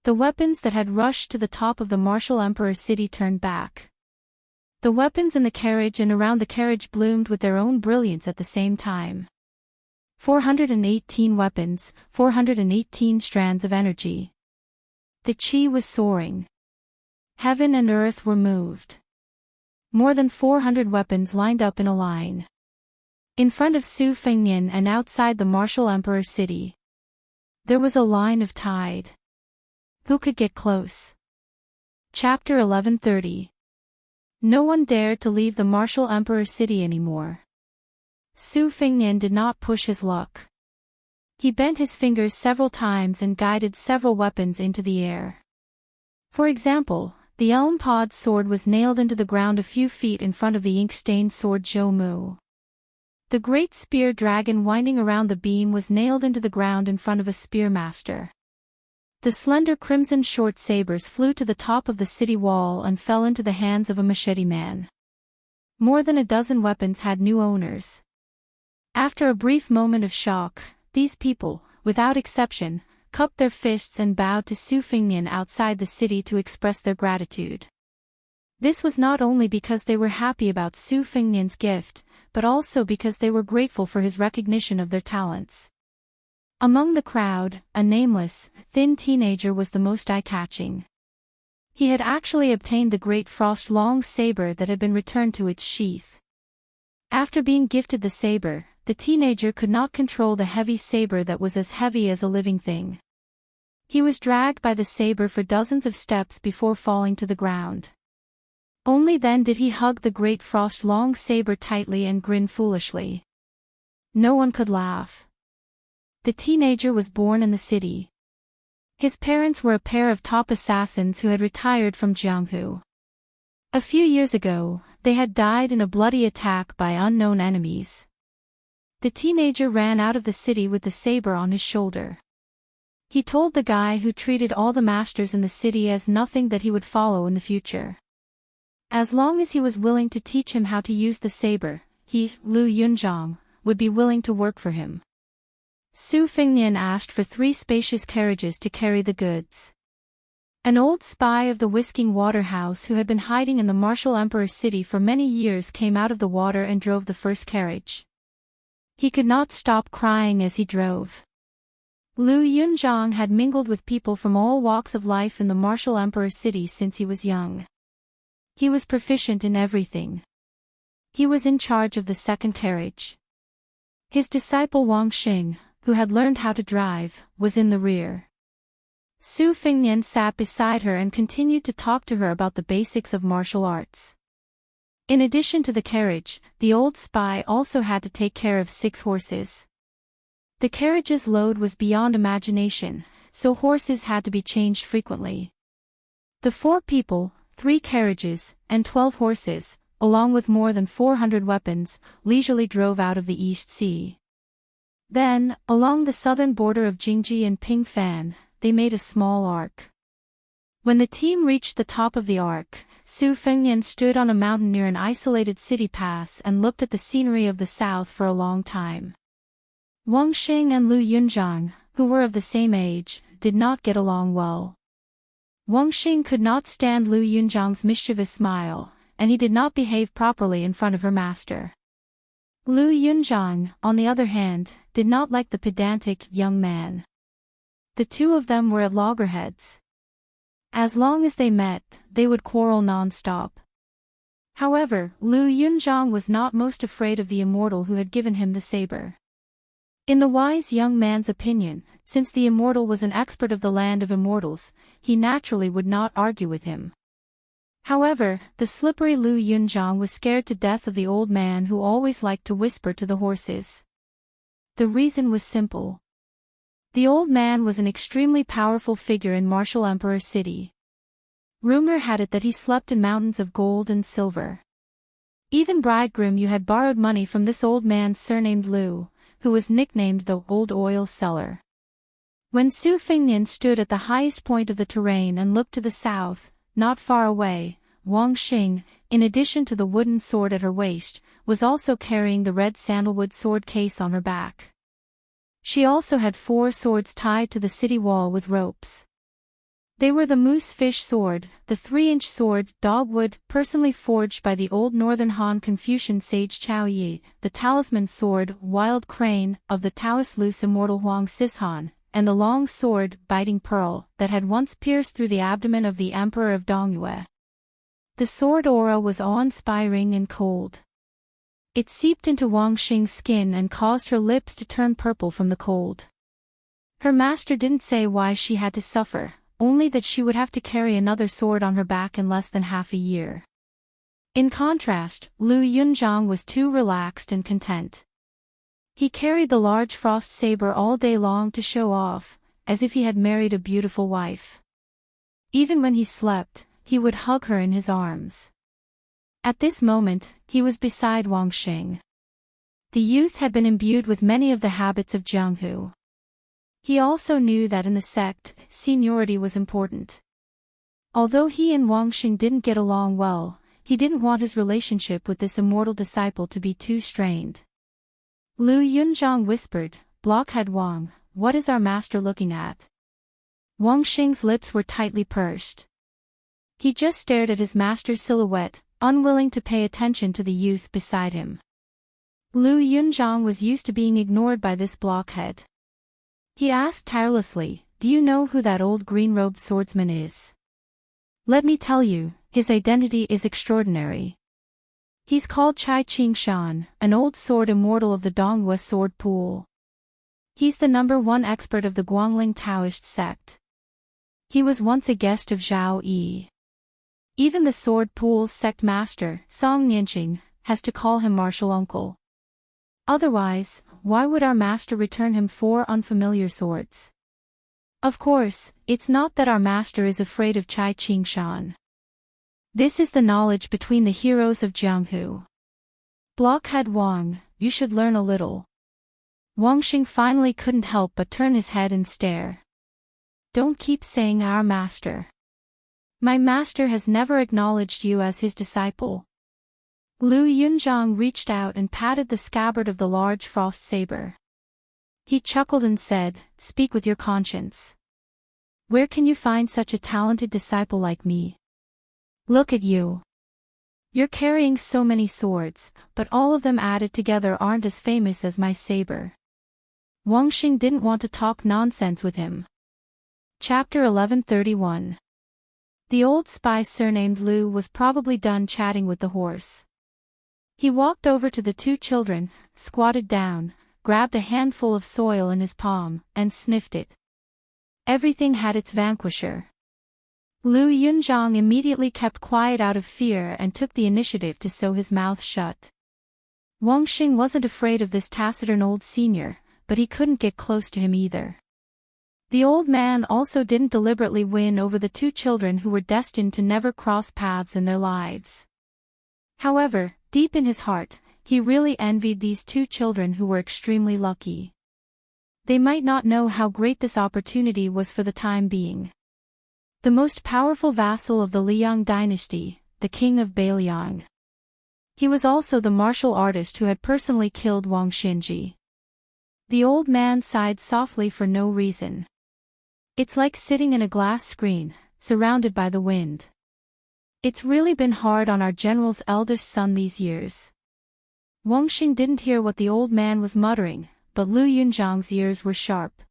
The weapons that had rushed to the top of the martial emperor city turned back. The weapons in the carriage and around the carriage bloomed with their own brilliance at the same time. 418 weapons, 418 strands of energy. The chi was soaring. Heaven and earth were moved. More than 400 weapons lined up in a line. In front of Su Fengnian and outside the martial emperor city. There was a line of tide. Who could get close? Chapter 1130. No one dared to leave the martial emperor city anymore. Su Fengnian did not push his luck. He bent his fingers several times and guided several weapons into the air. For example, the elm pod sword was nailed into the ground a few feet in front of the ink-stained sword Zhou Mu. The great spear dragon winding around the beam was nailed into the ground in front of a spearmaster. The slender crimson short sabers flew to the top of the city wall and fell into the hands of a machete man. More than a dozen weapons had new owners. After a brief moment of shock, these people, without exception, cupped their fists and bowed to Su Fengnian outside the city to express their gratitude. This was not only because they were happy about Su Fengnian's gift, but also because they were grateful for his recognition of their talents. Among the crowd, a nameless, thin teenager was the most eye-catching. He had actually obtained the Great Frost long saber that had been returned to its sheath. After being gifted the saber, the teenager could not control the heavy saber that was as heavy as a living thing. He was dragged by the saber for dozens of steps before falling to the ground. Only then did he hug the Great Frost long saber tightly and grin foolishly. No one could laugh. The teenager was born in the city. His parents were a pair of top assassins who had retired from Jianghu. A few years ago, they had died in a bloody attack by unknown enemies. The teenager ran out of the city with the saber on his shoulder. He told the guy who treated all the masters in the city as nothing that he would follow in the future. As long as he was willing to teach him how to use the saber, he, Lu Yunzhang, would be willing to work for him. Su Fengnian asked for 3 spacious carriages to carry the goods. An old spy of the Whisking Water House who had been hiding in the martial emperor's city for many years came out of the water and drove the first carriage. He could not stop crying as he drove. Lu Yunzhang had mingled with people from all walks of life in the martial emperor's city since he was young. He was proficient in everything. He was in charge of the second carriage. His disciple Wang Xing, who had learned how to drive, was in the rear. Su Fengnian sat beside her and continued to talk to her about the basics of martial arts. In addition to the carriage, the old spy also had to take care of 6 horses. The carriage's load was beyond imagination, so horses had to be changed frequently. The 4 people, 3 carriages, and 12 horses, along with more than 400 weapons, leisurely drove out of the East Sea. Then, along the southern border of Jingji and Pingfan, they made a small arc. When the team reached the top of the arc, Su Fengnian stood on a mountain near an isolated city pass and looked at the scenery of the south for a long time. Wang Xing and Lu Yunzhang, who were of the same age, did not get along well. Wang Xing could not stand Lu Yunzhang's mischievous smile, and he did not behave properly in front of her master. Lu Yunzhang, on the other hand, did not like the pedantic young man. The 2 of them were at loggerheads. As long as they met, they would quarrel non-stop. However, Lu Yunzhang was not most afraid of the immortal who had given him the saber. In the wise young man's opinion, since the immortal was an expert of the land of immortals, he naturally would not argue with him. However, the slippery Lu Yunzhang was scared to death of the old man who always liked to whisper to the horses. The reason was simple. The old man was an extremely powerful figure in Martial Emperor City. Rumor had it that he slept in mountains of gold and silver. Even bridegroom Yu had borrowed money from this old man surnamed Lu, who was nicknamed the Old Oil Seller. When Su Fengnian stood at the highest point of the terrain and looked to the south, not far away, Wang Xing, in addition to the wooden sword at her waist, was also carrying the red sandalwood sword case on her back. She also had 4 swords tied to the city wall with ropes. They were the moose fish sword, the 3-inch sword, dogwood, personally forged by the old northern Han Confucian sage Chao Yi, the talisman sword, wild crane, of the Taoist loose immortal Huang Sishan, and the long sword, biting pearl, that had once pierced through the abdomen of the emperor of Dongyue. The sword aura was awe-inspiring and cold. It seeped into Wang Xing's skin and caused her lips to turn purple from the cold. Her master didn't say why she had to suffer, only that she would have to carry another sword on her back in less than half a year. In contrast, Lu Yunzhang was too relaxed and content. He carried the large frost saber all day long to show off, as if he had married a beautiful wife. Even when he slept, he would hug her in his arms. At this moment, he was beside Wang Xing. The youth had been imbued with many of the habits of Jianghu. He also knew that in the sect, seniority was important. Although he and Wang Xing didn't get along well, he didn't want his relationship with this immortal disciple to be too strained. Lu Yunzhang whispered, "Blockhead Wang, what is our master looking at?" Wang Xing's lips were tightly pursed. He just stared at his master's silhouette, unwilling to pay attention to the youth beside him. Lu Yunzhang was used to being ignored by this blockhead. He asked tirelessly, "Do you know who that old green-robed swordsman is?" "Let me tell you, his identity is extraordinary. He's called Chai Qingshan, an old sword immortal of the Donghua sword pool. He's the #1 expert of the Guangling Taoist sect. He was once a guest of Zhao Yi. Even the sword pool's sect master, Song Nianqing, has to call him martial uncle. Otherwise, why would our master return him 4 unfamiliar swords? Of course, it's not that our master is afraid of Chai Qingshan. This is the knowledge between the heroes of Jianghu. Blockhead Wang, you should learn a little." Wang Xing finally couldn't help but turn his head and stare. Don't keep saying our master. My master has never acknowledged you as his disciple. Lu Yunzhang reached out and patted the scabbard of the large frost saber. He chuckled and said, "Speak with your conscience. Where can you find such a talented disciple like me? Look at you. You're carrying so many swords, but all of them added together aren't as famous as my saber." Wang Xing didn't want to talk nonsense with him. Chapter 1131. The old spy surnamed Lu was probably done chatting with the horse. He walked over to the two children, squatted down, grabbed a handful of soil in his palm, and sniffed it. Everything had its vanquisher. Lu Yunzhang immediately kept quiet out of fear and took the initiative to sew his mouth shut. Wang Xing wasn't afraid of this taciturn old senior, but he couldn't get close to him either. The old man also didn't deliberately win over the two children who were destined to never cross paths in their lives. However, deep in his heart, he really envied these two children who were extremely lucky. They might not know how great this opportunity was for the time being. The most powerful vassal of the Liang dynasty, the king of Beiliang. He was also the martial artist who had personally killed Wang Xinji. The old man sighed softly for no reason. It's like sitting in a glass screen, surrounded by the wind. It's really been hard on our general's eldest son these years. Wang Xing didn't hear what the old man was muttering, but Lu Yunzhang's ears were sharp.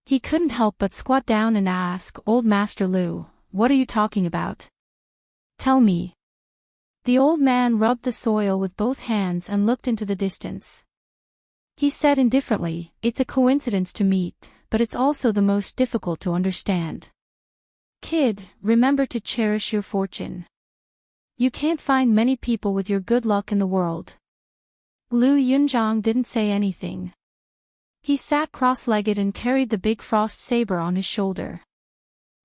He couldn't help but squat down and ask, "Old Master Lu, what are you talking about? Tell me." The old man rubbed the soil with both hands and looked into the distance. He said indifferently, "It's a coincidence to meet, but it's also the most difficult to understand. Kid, remember to cherish your fortune. You can't find many people with your good luck in the world." Lu Yunzhang didn't say anything. He sat cross-legged and carried the big frost saber on his shoulder.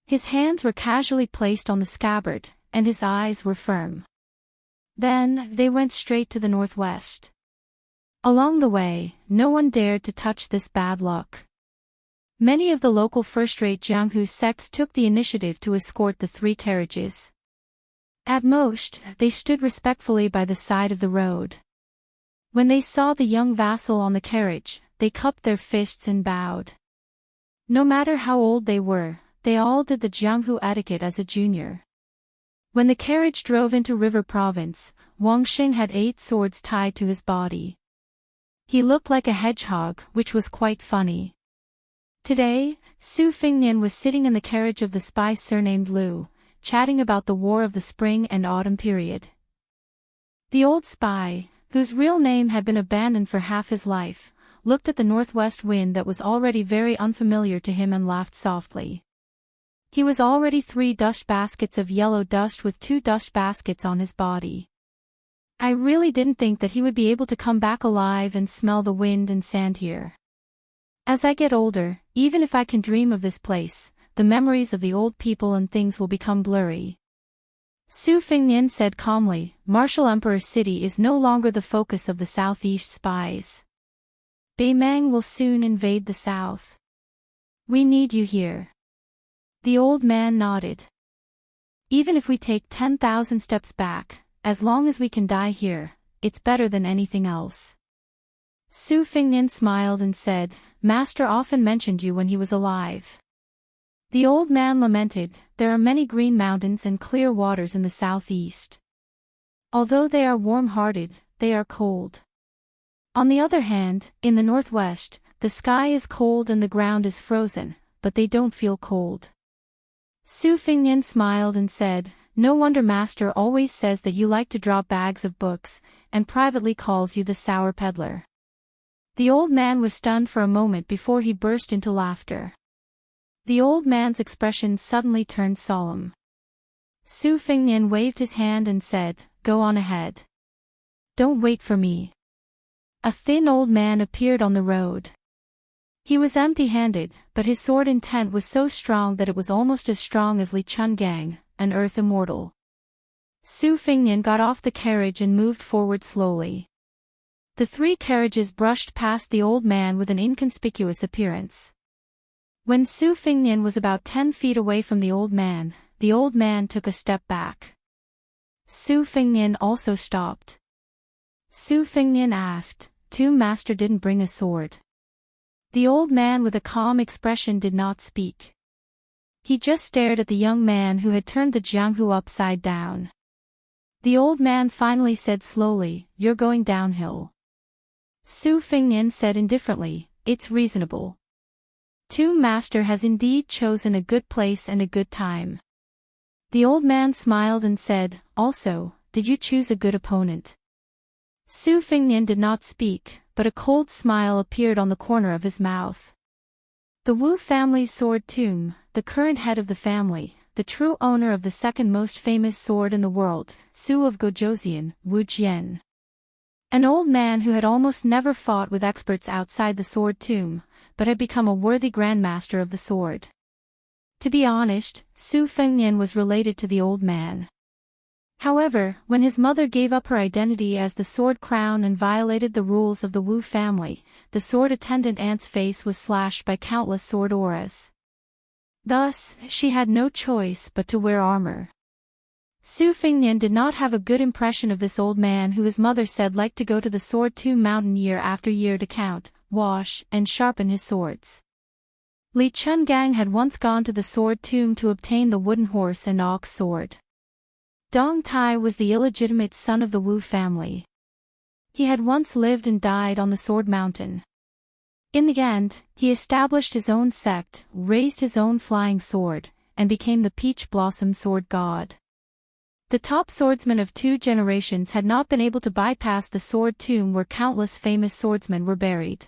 His hands were casually placed on the scabbard, and his eyes were firm. Then, they went straight to the northwest. Along the way, no one dared to touch this bad luck. Many of the local first-rate Jianghu sects took the initiative to escort the three carriages. At most, they stood respectfully by the side of the road. When they saw the young vassal on the carriage, they cupped their fists and bowed. No matter how old they were, they all did the Jianghu etiquette as a junior. When the carriage drove into River Province, Wang Xing had 8 swords tied to his body. He looked like a hedgehog, which was quite funny. Today, Su Fingnian was sitting in the carriage of the spy surnamed Lu, chatting about the war of the spring and autumn period. The old spy, whose real name had been abandoned for half his life, looked at the northwest wind that was already very unfamiliar to him and laughed softly. He was already 3 dust baskets of yellow dust with 2 dust baskets on his body. I really didn't think that he would be able to come back alive and smell the wind and sand here. As I get older, even if I can dream of this place, the memories of the old people and things will become blurry. Su Fingnian said calmly, "Martial Emperor City is no longer the focus of the southeast spies. Beimang will soon invade the south. We need you here." The old man nodded. "Even if we take 10,000 steps back, as long as we can die here, it's better than anything else." Su Fingnian smiled and said, "Master often mentioned you when he was alive." The old man lamented, "There are many green mountains and clear waters in the southeast. Although they are warm-hearted, they are cold. On the other hand, in the northwest, the sky is cold and the ground is frozen, but they don't feel cold." Su Fingnian smiled and said, "No wonder Master always says that you like to drop bags of books, and privately calls you the sour peddler." The old man was stunned for a moment before he burst into laughter. The old man's expression suddenly turned solemn. Su Fingnian waved his hand and said, "Go on ahead. Don't wait for me." A thin old man appeared on the road. He was empty-handed, but his sword intent was so strong that it was almost as strong as Li Chungang, an earth immortal. Su Fingnian got off the carriage and moved forward slowly. The 3 carriages brushed past the old man with an inconspicuous appearance. When Su Fingnian was about 10 feet away from the old man took a step back. Su Fingnian also stopped. Su Fingnian asked, "Tomb Master didn't bring a sword?" The old man with a calm expression did not speak. He just stared at the young man who had turned the Jianghu upside down. The old man finally said slowly, "You're going downhill." Su Fingnian said indifferently, "It's reasonable. Tomb Master has indeed chosen a good place and a good time." The old man smiled and said, "Also, did you choose a good opponent?" Su Fingnian did not speak, but a cold smile appeared on the corner of his mouth. The Wu family's sword tomb, the current head of the family, the true owner of the second most famous sword in the world, Su of Gojoseon, Wu Jian. An old man who had almost never fought with experts outside the sword tomb, but had become a worthy grandmaster of the sword. To be honest, Su Fengnian was related to the old man. However, when his mother gave up her identity as the Sword Crown and violated the rules of the Wu family, the sword attendant aunt's face was slashed by countless sword auras. Thus, she had no choice but to wear armor. Su Fingnian did not have a good impression of this old man who his mother said liked to go to the Sword Tomb Mountain year after year to count, wash, and sharpen his swords. Li Chungang had once gone to the Sword Tomb to obtain the wooden horse and ox sword. Dong Tai was the illegitimate son of the Wu family. He had once lived and died on the Sword Mountain. In the end, he established his own sect, raised his own flying sword, and became the Peach Blossom Sword God. The top swordsmen of 2 generations had not been able to bypass the sword tomb where countless famous swordsmen were buried.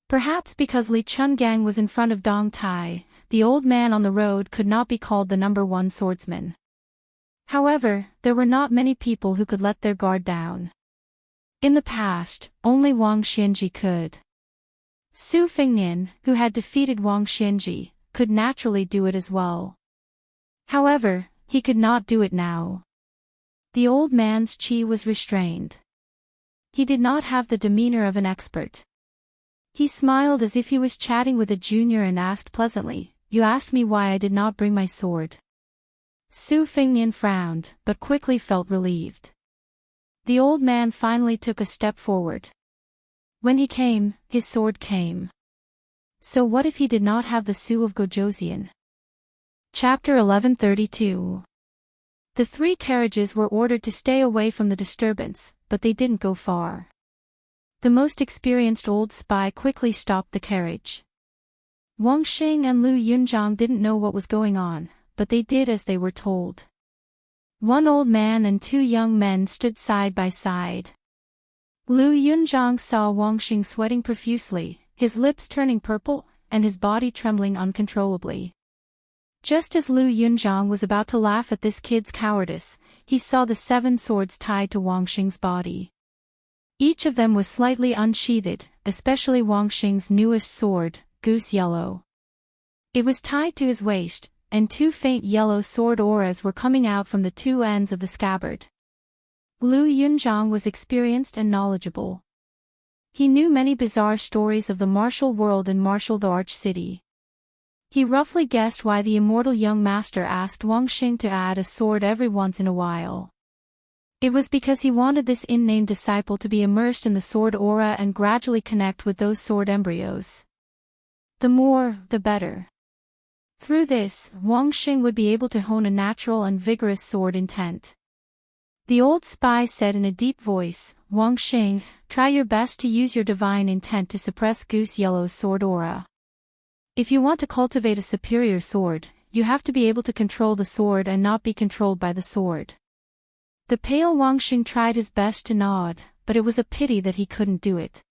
Perhaps because Li Chungang was in front of Dong Tai, the old man on the road could not be called the #1 swordsman. However, there were not many people who could let their guard down. In the past, only Wang Xianji could. Su Fingnian, who had defeated Wang Xianji, could naturally do it as well. However, he could not do it now. The old man's qi was restrained. He did not have the demeanor of an expert. He smiled as if he was chatting with a junior and asked pleasantly, "You asked me why I did not bring my sword." Su Fingnian frowned, but quickly felt relieved. The old man finally took a step forward. When he came, his sword came. So what if he did not have the Su of Gojoseon? Chapter 1132. The 3 carriages were ordered to stay away from the disturbance, but they didn't go far. The most experienced old spy quickly stopped the carriage. Wang Xing and Lu Yunzhang didn't know what was going on, but they did as they were told. One old man and 2 young men stood side by side. Lu Yunzhang saw Wang Xing sweating profusely, his lips turning purple, and his body trembling uncontrollably. Just as Lu Yunzhang was about to laugh at this kid's cowardice, he saw the 7 swords tied to Wang Xing's body. Each of them was slightly unsheathed, especially Wang Xing's newest sword, Goose Yellow. It was tied to his waist, and 2 faint yellow sword auras were coming out from the 2 ends of the scabbard. Lu Yunzhang was experienced and knowledgeable. He knew many bizarre stories of the martial world and Martial the Arch City. He roughly guessed why the immortal young master asked Wang Xing to add a sword every once in a while. It was because he wanted this unnamed disciple to be immersed in the sword aura and gradually connect with those sword embryos. The more, the better. Through this, Wang Xing would be able to hone a natural and vigorous sword intent. The old spy said in a deep voice, "Wang Xing, try your best to use your divine intent to suppress Goose Yellow's sword aura. If you want to cultivate a superior sword, you have to be able to control the sword and not be controlled by the sword." The pale Wang Xing tried his best to nod, but it was a pity that he couldn't do it.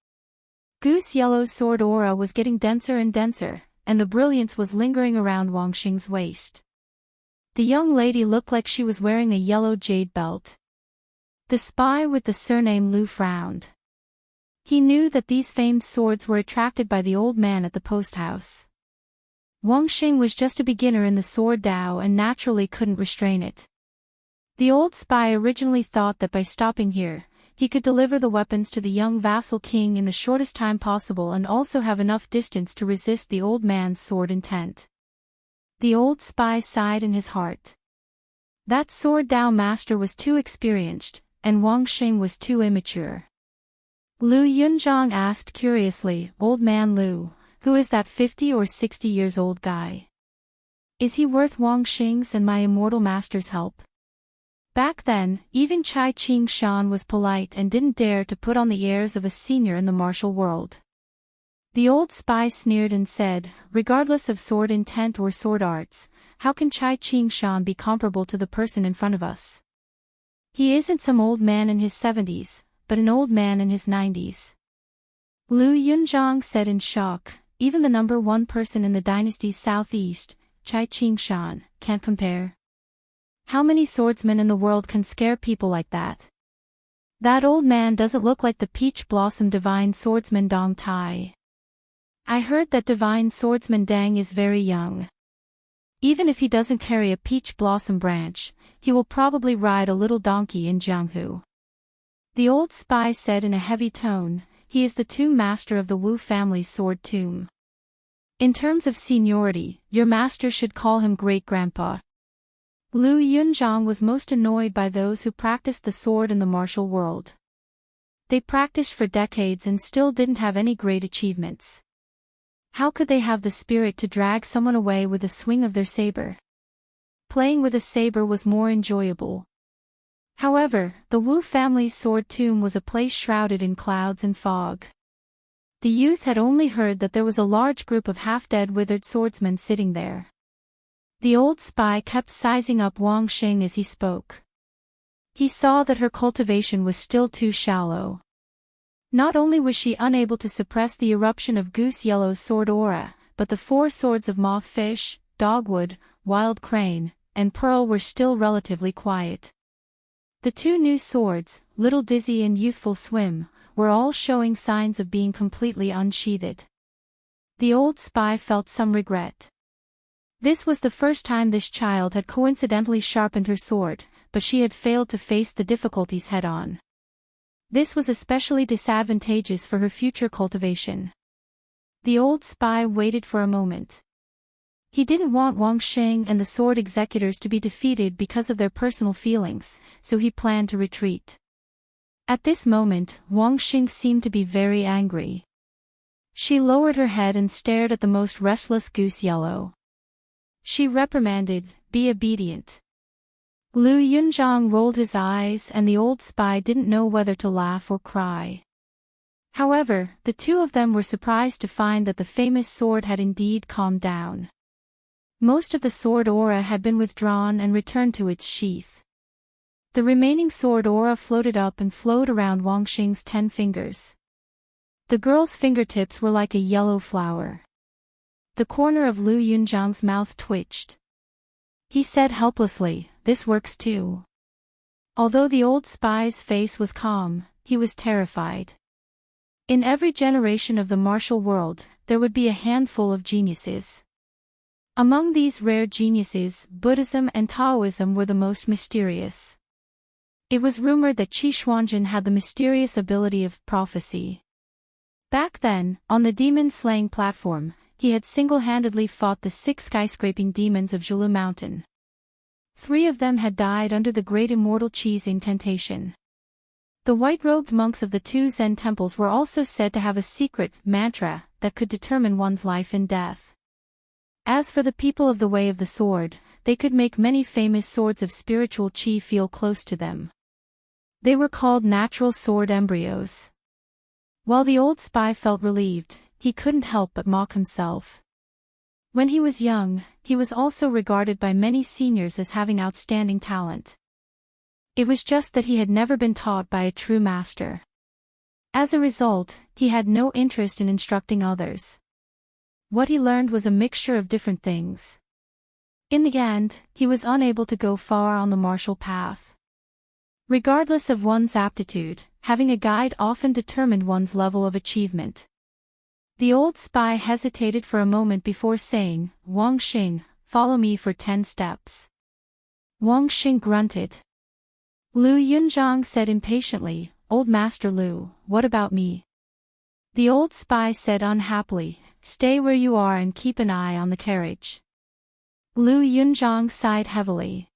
Goose Yellow's sword aura was getting denser and denser, and the brilliance was lingering around Wang Xing's waist. The young lady looked like she was wearing a yellow jade belt. The spy with the surname Lu frowned. He knew that these famed swords were attracted by the old man at the post house. Wang Xing was just a beginner in the sword Dao and naturally couldn't restrain it. The old spy originally thought that by stopping here, he could deliver the weapons to the young vassal king in the shortest time possible and also have enough distance to resist the old man's sword intent. The old spy sighed in his heart. That sword Dao master was too experienced, and Wang Xing was too immature. Lu Yunzhang asked curiously, "Old man Lu, who is that 50 or 60 years old guy? Is he worth Wang Xing's and my immortal master's help?" Back then, even Chai Ching Shan was polite and didn't dare to put on the airs of a senior in the martial world. The old spy sneered and said, "Regardless of sword intent or sword arts, how can Chai Ching Shan be comparable to the person in front of us? He isn't some old man in his 70s, but an old man in his 90s. Lu Yunzhang said in shock, "Even the number one person in the dynasty's southeast, Chai Ching Shan, can't compare. How many swordsmen in the world can scare people like that? That old man doesn't look like the peach blossom divine swordsman Dong Tai. I heard that divine swordsman Dang is very young. Even if he doesn't carry a peach blossom branch, he will probably ride a little donkey in Jianghu." The old spy said in a heavy tone, "He is the tomb master of the Wu family's sword tomb. In terms of seniority, your master should call him great-grandpa." Lu Yunzhang was most annoyed by those who practiced the sword in the martial world. They practiced for decades and still didn't have any great achievements. How could they have the spirit to drag someone away with a swing of their saber? Playing with a saber was more enjoyable. However, the Wu family's sword tomb was a place shrouded in clouds and fog. The youth had only heard that there was a large group of half-dead withered swordsmen sitting there. The old spy kept sizing up Wang Xing as he spoke. He saw that her cultivation was still too shallow. Not only was she unable to suppress the eruption of Goose Yellow's sword aura, but the four swords of Moth Fish, Dogwood, Wild Crane, and Pearl were still relatively quiet. The two new swords, Little Dizzy and Youthful Swim, were all showing signs of being completely unsheathed. The old spy felt some regret. This was the first time this child had coincidentally sharpened her sword, but she had failed to face the difficulties head-on. This was especially disadvantageous for her future cultivation. The old spy waited for a moment. He didn't want Wang Xing and the sword executors to be defeated because of their personal feelings, so he planned to retreat. At this moment, Wang Xing seemed to be very angry. She lowered her head and stared at the most restless Goose Yellow. She reprimanded, "Be obedient." Lu Yunzhang rolled his eyes and the old spy didn't know whether to laugh or cry. However, the two of them were surprised to find that the famous sword had indeed calmed down. Most of the sword aura had been withdrawn and returned to its sheath. The remaining sword aura floated up and flowed around Wang Xing's 10 fingers. The girl's fingertips were like a yellow flower. The corner of Lu Yunzhang's mouth twitched. He said helplessly, "This works too." Although the old spy's face was calm, he was terrified. In every generation of the martial world, there would be a handful of geniuses. Among these rare geniuses, Buddhism and Taoism were the most mysterious. It was rumored that Qi Xuanjun had the mysterious ability of prophecy. Back then, on the demon-slaying platform, he had single-handedly fought the 6 skyscraping demons of Zhulu Mountain. 3 of them had died under the great Immortal Qi's incantation. The white-robed monks of the 2 Zen temples were also said to have a secret mantra that could determine one's life and death. As for the people of the Way of the Sword, they could make many famous swords of spiritual Qi feel close to them. They were called natural sword embryos. While the old spy felt relieved, he couldn't help but mock himself. When he was young, he was also regarded by many seniors as having outstanding talent. It was just that he had never been taught by a true master. As a result, he had no interest in instructing others. What he learned was a mixture of different things. In the end, he was unable to go far on the martial path. Regardless of one's aptitude, having a guide often determined one's level of achievement. The old spy hesitated for a moment before saying, "Wang Xing, follow me for 10 steps." Wang Xing grunted. Lu Yunzhang said impatiently, "Old Master Lu, what about me?" The old spy said unhappily, "Stay where you are and keep an eye on the carriage." Lu Yunzhang sighed heavily.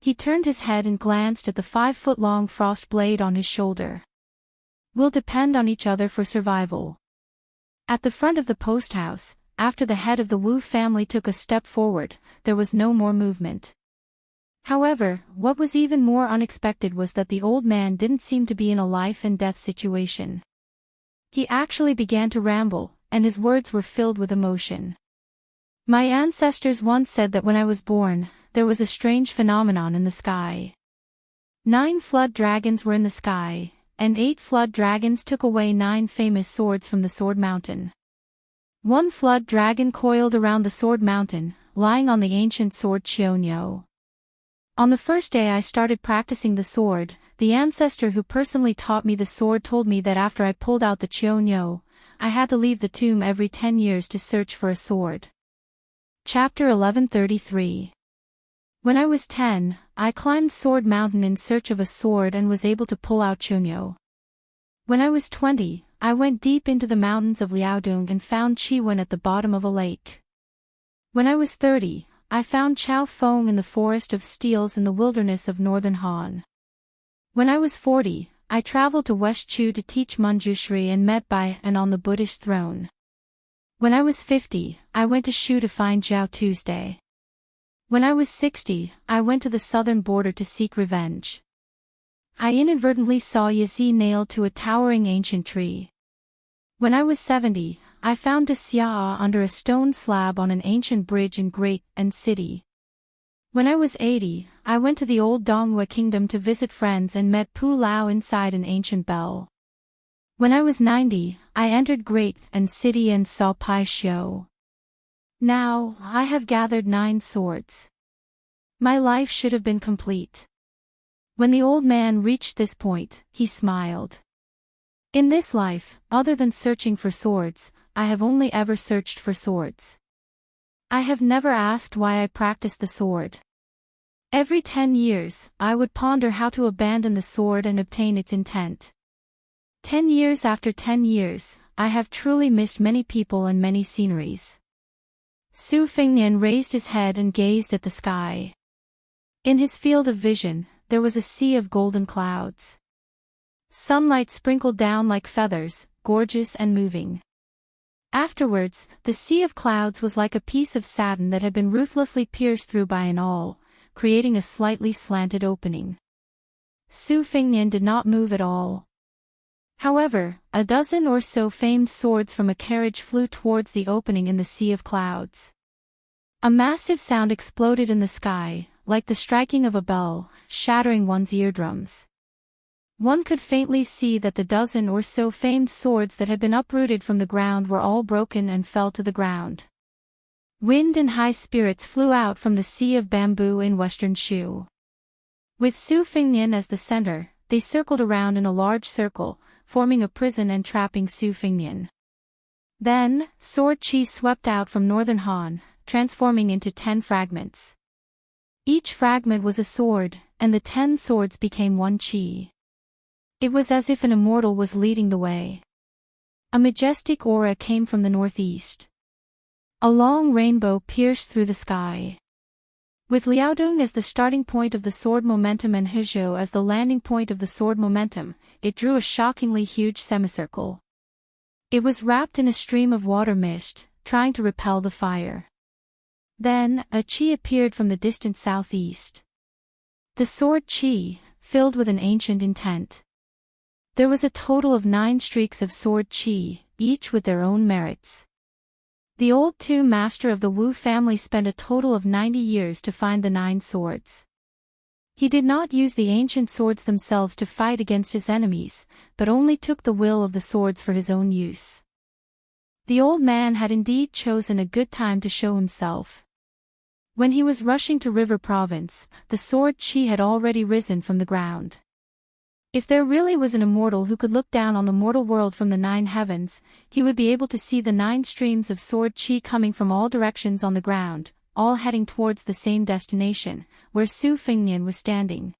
He turned his head and glanced at the 5-foot-long frost blade on his shoulder. "We'll depend on each other for survival." At the front of the post house, after the head of the Wu family took a step forward, there was no more movement. However, what was even more unexpected was that the old man didn't seem to be in a life-and-death situation. He actually began to ramble, and his words were filled with emotion. "My ancestors once said that when I was born, there was a strange phenomenon in the sky. 9 flood dragons were in the sky, and 8 flood dragons took away 9 famous swords from the Sword Mountain. 1 flood dragon coiled around the Sword Mountain, lying on the ancient sword Qionyou. On the first day I started practicing the sword, the ancestor who personally taught me the sword told me that after I pulled out the Qionyou, I had to leave the tomb every 10 years to search for a sword." Chapter 1133. When I was 10, I climbed Sword Mountain in search of a sword and was able to pull out Qionyou. When I was 20, I went deep into the mountains of Liaodong and found Qiwen at the bottom of a lake. When I was 30, I found Chao Feng in the forest of steels in the wilderness of northern Han. When I was 40, I traveled to West Chu to teach Manjushri and met Bai and on the Buddhist throne. When I was 50, I went to Shu to find Jiao Tuesday. When I was 60, I went to the southern border to seek revenge. I inadvertently saw Yazi nailed to a towering ancient tree. When I was 70, I found De Xia under a stone slab on an ancient bridge in Great An City. When I was 80, I went to the old Donghua kingdom to visit friends and met Pu Lao inside an ancient bell. When I was 90, I entered Great An City and saw Pai Xiu. Now, I have gathered 9 swords. My life should have been complete. When the old man reached this point, he smiled. "In this life, other than searching for swords, I have only ever searched for swords. I have never asked why I practiced the sword. Every 10 years, I would ponder how to abandon the sword and obtain its intent. 10 years after 10 years, I have truly missed many people and many sceneries." Su Fengnian raised his head and gazed at the sky. In his field of vision, there was a sea of golden clouds. Sunlight sprinkled down like feathers, gorgeous and moving. Afterwards, the sea of clouds was like a piece of satin that had been ruthlessly pierced through by an awl, creating a slightly slanted opening. Su Fengnian did not move at all. However, a dozen or so famed swords from a carriage flew towards the opening in the sea of clouds. A massive sound exploded in the sky, like the striking of a bell, shattering one's eardrums. One could faintly see that the dozen or so famed swords that had been uprooted from the ground were all broken and fell to the ground. Wind and high spirits flew out from the sea of bamboo in western Shu. With Su Fengnian as the center, they circled around in a large circle, forming a prison and trapping Su Fengnian. Then, sword qi swept out from northern Han, transforming into 10 fragments. Each fragment was a sword, and the 10 swords became 1 qi. It was as if an immortal was leading the way. A majestic aura came from the northeast. A long rainbow pierced through the sky. With Liaodong as the starting point of the sword momentum and Hezhou as the landing point of the sword momentum, it drew a shockingly huge semicircle. It was wrapped in a stream of water mist, trying to repel the fire. Then, a qi appeared from the distant southeast. The sword qi, filled with an ancient intent. There was a total of 9 streaks of sword qi, each with their own merits. The old tomb master of the Wu family spent a total of 90 years to find the 9 swords. He did not use the ancient swords themselves to fight against his enemies, but only took the will of the swords for his own use. The old man had indeed chosen a good time to show himself. When he was rushing to River Province, the sword qi had already risen from the ground. If there really was an immortal who could look down on the mortal world from the 9 heavens, he would be able to see the 9 streams of sword qi coming from all directions on the ground, all heading towards the same destination, where Su Fengnian was standing.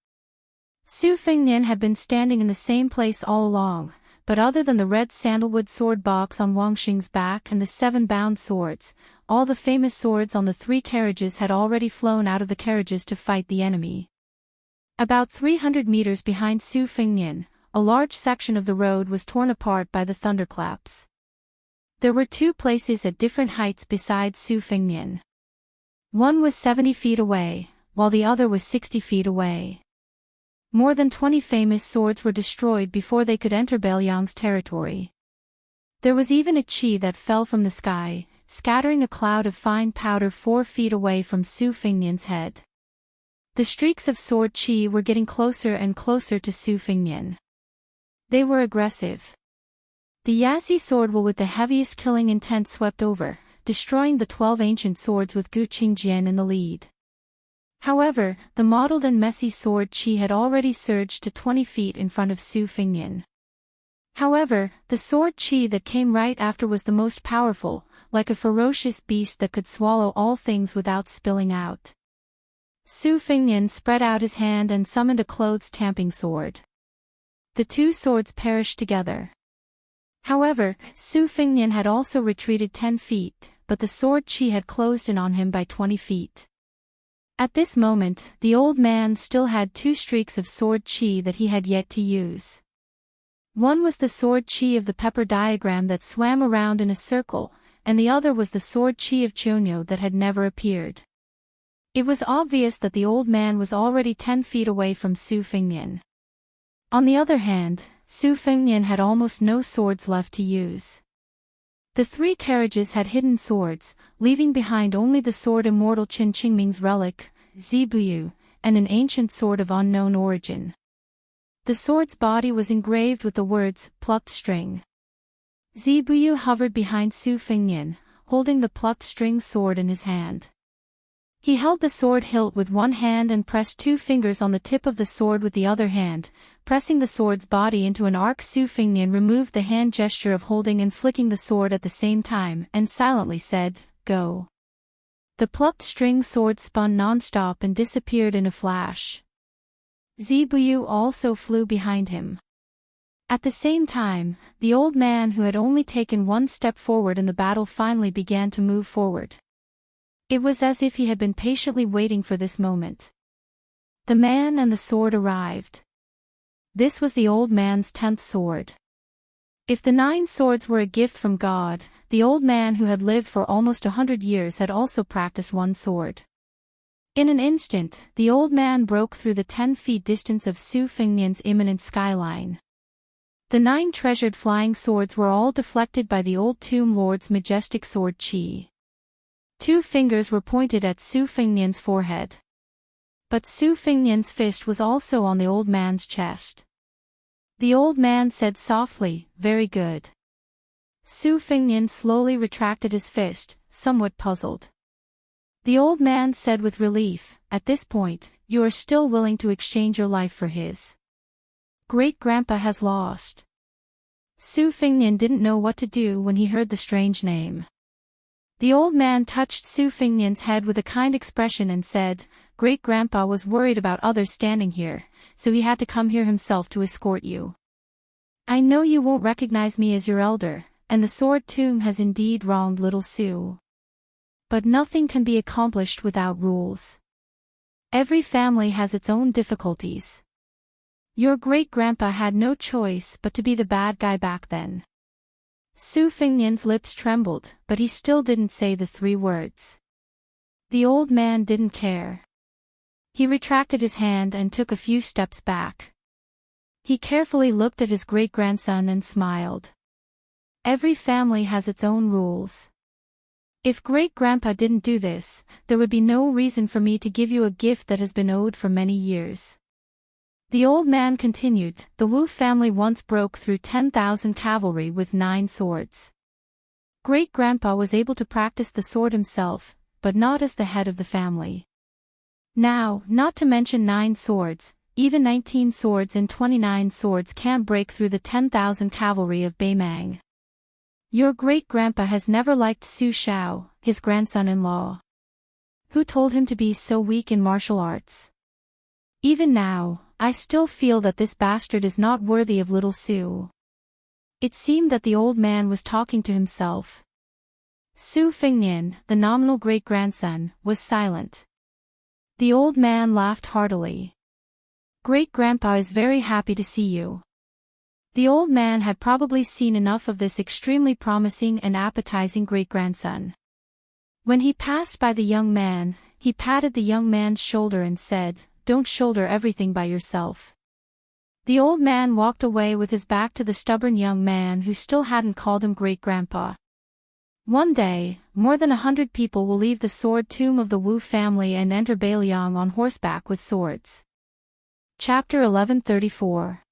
Su Fengnian had been standing in the same place all along, but other than the red sandalwood sword box on Wang Xing's back and the 7 bound swords, all the famous swords on the 3 carriages had already flown out of the carriages to fight the enemy. About 300 meters behind Su Fengnian, a large section of the road was torn apart by the thunderclaps. There were 2 places at different heights besides Su Fengnian. One was 70 feet away, while the other was 60 feet away. More than 20 famous swords were destroyed before they could enter Beiliang's territory. There was even a qi that fell from the sky, scattering a cloud of fine powder 4 feet away from Su Fengnian's head. The streaks of sword qi were getting closer and closer to Su Fengnian. They were aggressive. The Yazi sword will with the heaviest killing intent swept over, destroying the 12 ancient swords with Gu Qingjian in the lead. However, the mottled and messy sword qi had already surged to 20 feet in front of Su Fengnian. However, the sword qi that came right after was the most powerful, like a ferocious beast that could swallow all things without spilling out. Su Fengnian spread out his hand and summoned a clothes-tamping sword. The 2 swords perished together. However, Su Fengnian had also retreated 10 feet, but the sword qi had closed in on him by 20 feet. At this moment, the old man still had 2 streaks of sword qi that he had yet to use. One was the sword qi of the pepper diagram that swam around in a circle, and the other was the sword qi of Chonyo that had never appeared. It was obvious that the old man was already 10 feet away from Su Fengnian. On the other hand, Su Fengnian had almost no swords left to use. The 3 carriages had hidden swords, leaving behind only the sword Immortal Qin Qingming's relic, Zibuyu, and an ancient sword of unknown origin. The sword's body was engraved with the words, plucked string. Zibuyu hovered behind Su Fengnian, holding the plucked string sword in his hand. He held the sword hilt with one hand and pressed 2 fingers on the tip of the sword with the other hand, pressing the sword's body into an arc. Su Fengnian removed the hand gesture of holding and flicking the sword at the same time and silently said, "Go." The plucked string sword spun non-stop and disappeared in a flash. Zibuyu also flew behind him. At the same time, the old man who had only taken 1 step forward in the battle finally began to move forward. It was as if he had been patiently waiting for this moment. The man and the sword arrived. This was the old man's 10th sword. If the 9 swords were a gift from God, the old man who had lived for almost 100 years had also practiced 1 sword. In an instant, the old man broke through the 10 feet distance of Su Fengnian's imminent skyline. The 9 treasured flying swords were all deflected by the old tomb lord's majestic sword qi. 2 fingers were pointed at Su Fengnian's forehead. But Su Fengnian's fist was also on the old man's chest. The old man said softly, "Very good." Su Fengnian slowly retracted his fist, somewhat puzzled. The old man said with relief, "At this point, you are still willing to exchange your life for his. Great-grandpa has lost." Su Fengnian didn't know what to do when he heard the strange name. The old man touched Su Fengnian's head with a kind expression and said, "Great-grandpa was worried about others standing here, so he had to come here himself to escort you. I know you won't recognize me as your elder, and the sword tomb has indeed wronged little Su. But nothing can be accomplished without rules. Every family has its own difficulties. Your great-grandpa had no choice but to be the bad guy back then." Su Fengnian's lips trembled, but he still didn't say the 3 words. The old man didn't care. He retracted his hand and took a few steps back. He carefully looked at his great-grandson and smiled. Every family has its own rules. If great-grandpa didn't do this, there would be no reason for me to give you a gift that has been owed for many years. The old man continued, "The Wu family once broke through 10,000 cavalry with 9 swords. Great-grandpa was able to practice the sword himself, but not as the head of the family. Now, not to mention 9 swords, even 19 swords and 29 swords can't break through the 10,000 cavalry of Beimang. Your great-grandpa has never liked Su Shao, his grandson-in-law. Who told him to be so weak in martial arts? Even now, I still feel that this bastard is not worthy of little Su." It seemed that the old man was talking to himself. Su Fengnian, the nominal great-grandson, was silent. The old man laughed heartily. "Great-grandpa is very happy to see you." The old man had probably seen enough of this extremely promising and appetizing great-grandson. When he passed by the young man, he patted the young man's shoulder and said, "Don't shoulder everything by yourself." The old man walked away with his back to the stubborn young man who still hadn't called him great-grandpa. One day, more than 100 people will leave the sword tomb of the Wu family and enter Beiliang on horseback with swords. Chapter 1134.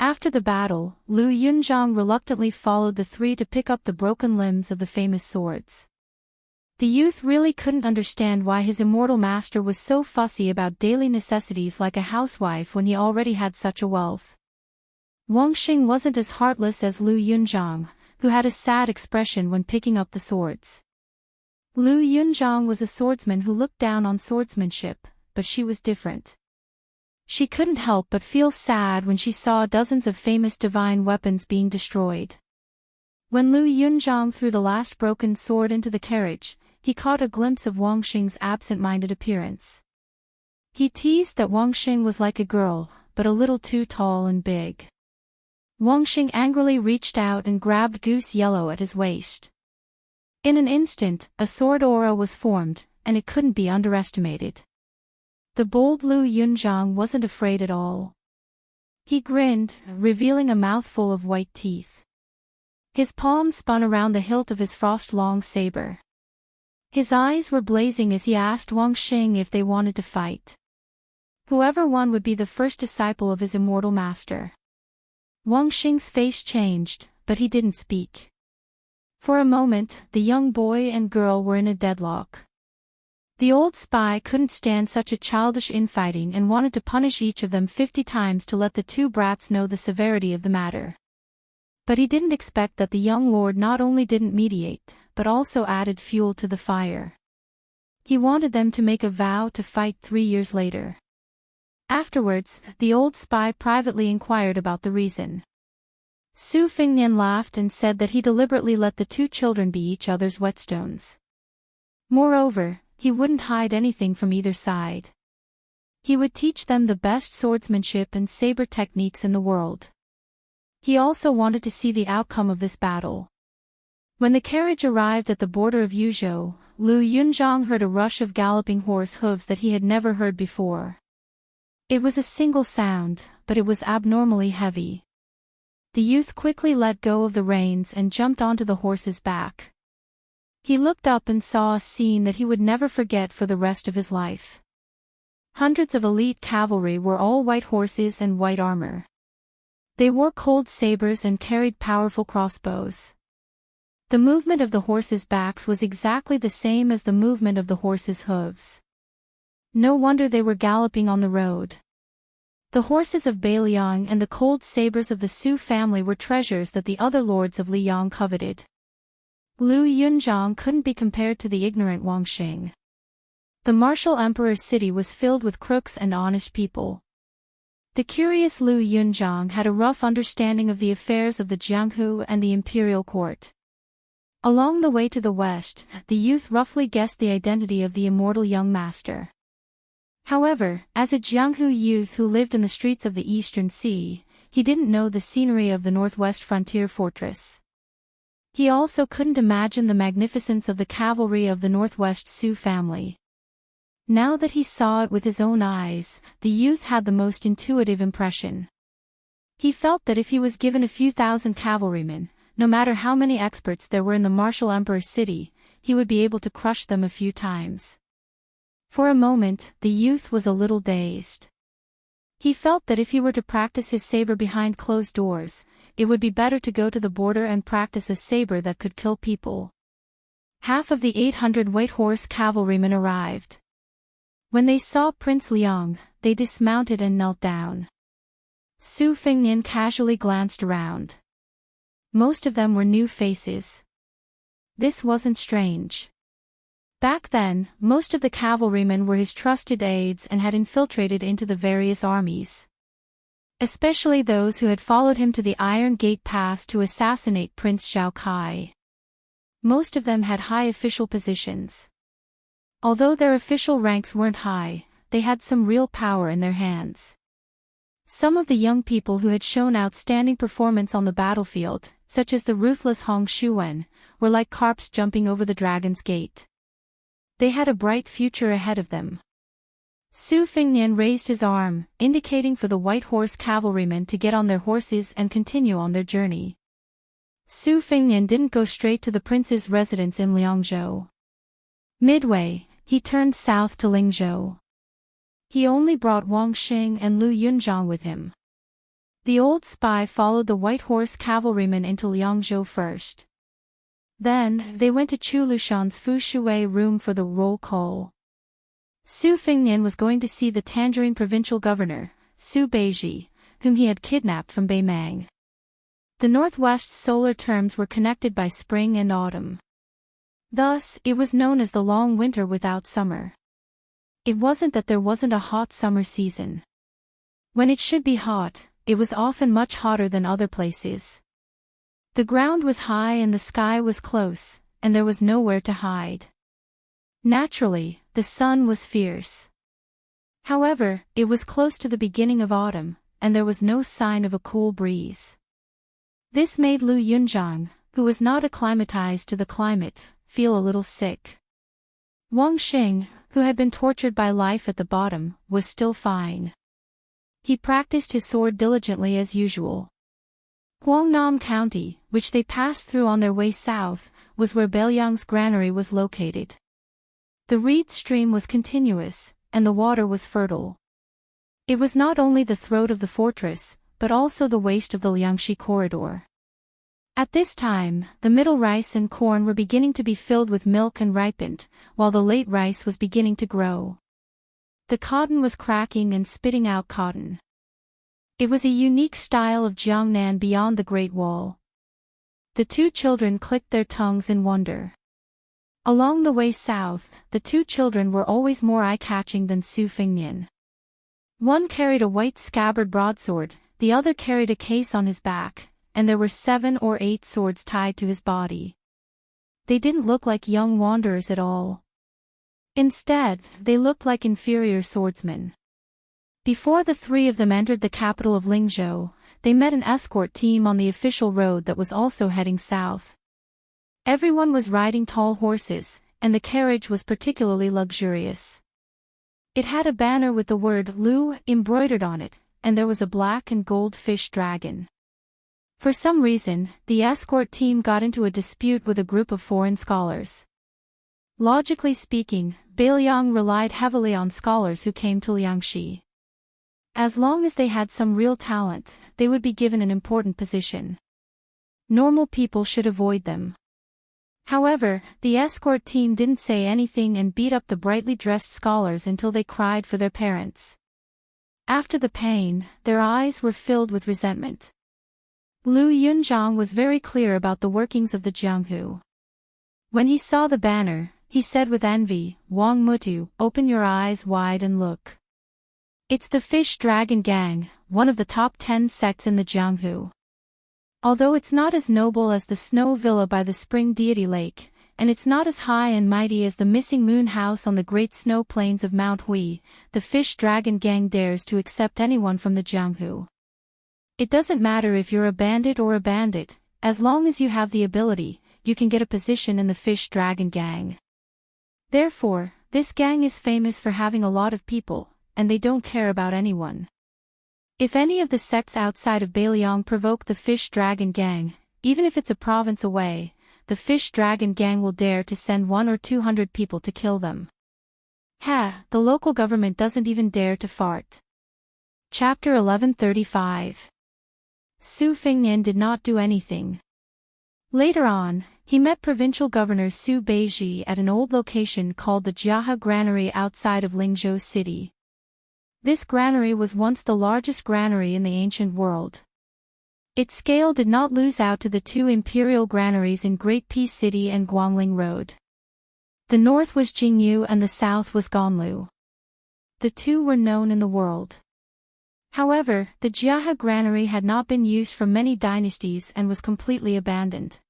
After the battle, Lu Yunzhang reluctantly followed the three to pick up the broken limbs of the famous swords. The youth really couldn't understand why his immortal master was so fussy about daily necessities like a housewife when he already had such a wealth. Wang Xing wasn't as heartless as Lu Yunzhang, who had a sad expression when picking up the swords. Lu Yunzhang was a swordsman who looked down on swordsmanship, but she was different. She couldn't help but feel sad when she saw dozens of famous divine weapons being destroyed. When Lu Yunzhang threw the last broken sword into the carriage, he caught a glimpse of Wang Xing's absent-minded appearance. He teased that Wang Xing was like a girl, but a little too tall and big. Wang Xing angrily reached out and grabbed Goose Yellow at his waist. In an instant, a sword aura was formed, and it couldn't be underestimated. The bold Lu Yunzhang wasn't afraid at all. He grinned, revealing a mouthful of white teeth. His palm spun around the hilt of his frost-long saber. His eyes were blazing as he asked Wang Xing if they wanted to fight. Whoever won would be the first disciple of his immortal master. Wang Xing's face changed, but he didn't speak. For a moment, the young boy and girl were in a deadlock. The old spy couldn't stand such a childish infighting and wanted to punish each of them 50 times to let the two brats know the severity of the matter. But he didn't expect that the young lord not only didn't mediate, but also added fuel to the fire. He wanted them to make a vow to fight 3 years later. Afterwards, the old spy privately inquired about the reason. Su Fengnian laughed and said that he deliberately let the two children be each other's whetstones. Moreover, he wouldn't hide anything from either side. He would teach them the best swordsmanship and saber techniques in the world. He also wanted to see the outcome of this battle. When the carriage arrived at the border of Yuzhou, Lu Yunzhang heard a rush of galloping horse hooves that he had never heard before. It was a single sound, but it was abnormally heavy. The youth quickly let go of the reins and jumped onto the horse's back. He looked up and saw a scene that he would never forget for the rest of his life. Hundreds of elite cavalry were all white horses and white armor. They wore cold sabers and carried powerful crossbows. The movement of the horses' backs was exactly the same as the movement of the horses' hooves. No wonder they were galloping on the road. The horses of Beiliang and the cold sabers of the Su family were treasures that the other lords of Liyang coveted. Lu Yunzhang couldn't be compared to the ignorant Wang Xing. The martial emperor's city was filled with crooks and honest people. The curious Lu Yunzhang had a rough understanding of the affairs of the Jianghu and the imperial court. Along the way to the west, the youth roughly guessed the identity of the immortal young master. However, as a Jianghu youth who lived in the streets of the Eastern Sea, he didn't know the scenery of the northwest frontier fortress. He also couldn't imagine the magnificence of the cavalry of the Northwest Su family. Now that he saw it with his own eyes, the youth had the most intuitive impression. He felt that if he was given a few thousand cavalrymen, no matter how many experts there were in the martial emperor's city, he would be able to crush them a few times. For a moment, the youth was a little dazed. He felt that if he were to practice his saber behind closed doors, it would be better to go to the border and practice a saber that could kill people. Half of the 800 white horse cavalrymen arrived. When they saw Prince Liang, they dismounted and knelt down. Su Fengnian casually glanced around. Most of them were new faces. This wasn't strange. Back then, most of the cavalrymen were his trusted aides and had infiltrated into the various armies. Especially those who had followed him to the Iron Gate Pass to assassinate Prince Zhao Kai. Most of them had high official positions. Although their official ranks weren't high, they had some real power in their hands. Some of the young people who had shown outstanding performance on the battlefield, such as the ruthless Hong Xuan, were like carps jumping over the Dragon's Gate. They had a bright future ahead of them. Su Fengnian raised his arm, indicating for the White Horse cavalrymen to get on their horses and continue on their journey. Su Fengnian didn't go straight to the prince's residence in Liangzhou. Midway, he turned south to Lingzhou. He only brought Wang Xing and Lu Yunzhang with him. The old spy followed the White Horse cavalrymen into Liangzhou first. Then, they went to Chu Lushan's Fu Shui room for the roll call. Su Fengnian was going to see the Tangerine provincial governor, Su Beiji, whom he had kidnapped from Beimang. The Northwest's solar terms were connected by spring and autumn. Thus, it was known as the long winter without summer. It wasn't that there wasn't a hot summer season. When it should be hot, it was often much hotter than other places. The ground was high and the sky was close, and there was nowhere to hide. Naturally, the sun was fierce. However, it was close to the beginning of autumn, and there was no sign of a cool breeze. This made Lu Yunzhang, who was not acclimatized to the climate, feel a little sick. Wang Xing, who had been tortured by life at the bottom, was still fine. He practiced his sword diligently as usual. Guangnam County, which they passed through on their way south, was where Beiliang's granary was located. The reed stream was continuous, and the water was fertile. It was not only the throat of the fortress, but also the waist of the Liangxi corridor. At this time, the middle rice and corn were beginning to be filled with milk and ripened, while the late rice was beginning to grow. The cotton was cracking and spitting out cotton. It was a unique style of Jiangnan beyond the Great Wall. The two children clicked their tongues in wonder. Along the way south, the two children were always more eye-catching than Su Fengnian. One carried a white scabbard broadsword, the other carried a case on his back, and there were 7 or 8 swords tied to his body. They didn't look like young wanderers at all. Instead, they looked like inferior swordsmen. Before the three of them entered the capital of Lingzhou, they met an escort team on the official road that was also heading south. Everyone was riding tall horses, and the carriage was particularly luxurious. It had a banner with the word Lu embroidered on it, and there was a black and gold fish dragon. For some reason, the escort team got into a dispute with a group of foreign scholars. Logically speaking, Beiliang relied heavily on scholars who came to Liangxi. As long as they had some real talent, they would be given an important position. Normal people should avoid them. However, the escort team didn't say anything and beat up the brightly dressed scholars until they cried for their parents. After the pain, their eyes were filled with resentment. Lu Yunzhang was very clear about the workings of the Jianghu. When he saw the banner, he said with envy, "Wang Mutu, open your eyes wide and look. It's the Fish Dragon Gang, one of the top 10 sects in the Jianghu. Although it's not as noble as the Snow Villa by the Spring Deity Lake, and it's not as high and mighty as the Missing Moon House on the great snow plains of Mount Hui, the Fish Dragon Gang dares to accept anyone from the Jianghu. It doesn't matter if you're a bandit or a bandit, as long as you have the ability, you can get a position in the Fish Dragon Gang. Therefore, this gang is famous for having a lot of people, and they don't care about anyone. If any of the sects outside of Beiliang provoke the Fish Dragon Gang, even if it's a province away, the Fish Dragon Gang will dare to send 100 or 200 people to kill them. The local government doesn't even dare to fart." Chapter 1135. Su Fengnian did not do anything. Later on, he met Provincial Governor Su Beiji at an old location called the Jiahe Granary outside of Lingzhou City. This granary was once the largest granary in the ancient world. Its scale did not lose out to the two imperial granaries in Great Peace City and Guangling Road. The north was Jingyu and the south was Ganlu. The two were known in the world. However, the Jiahe granary had not been used for many dynasties and was completely abandoned.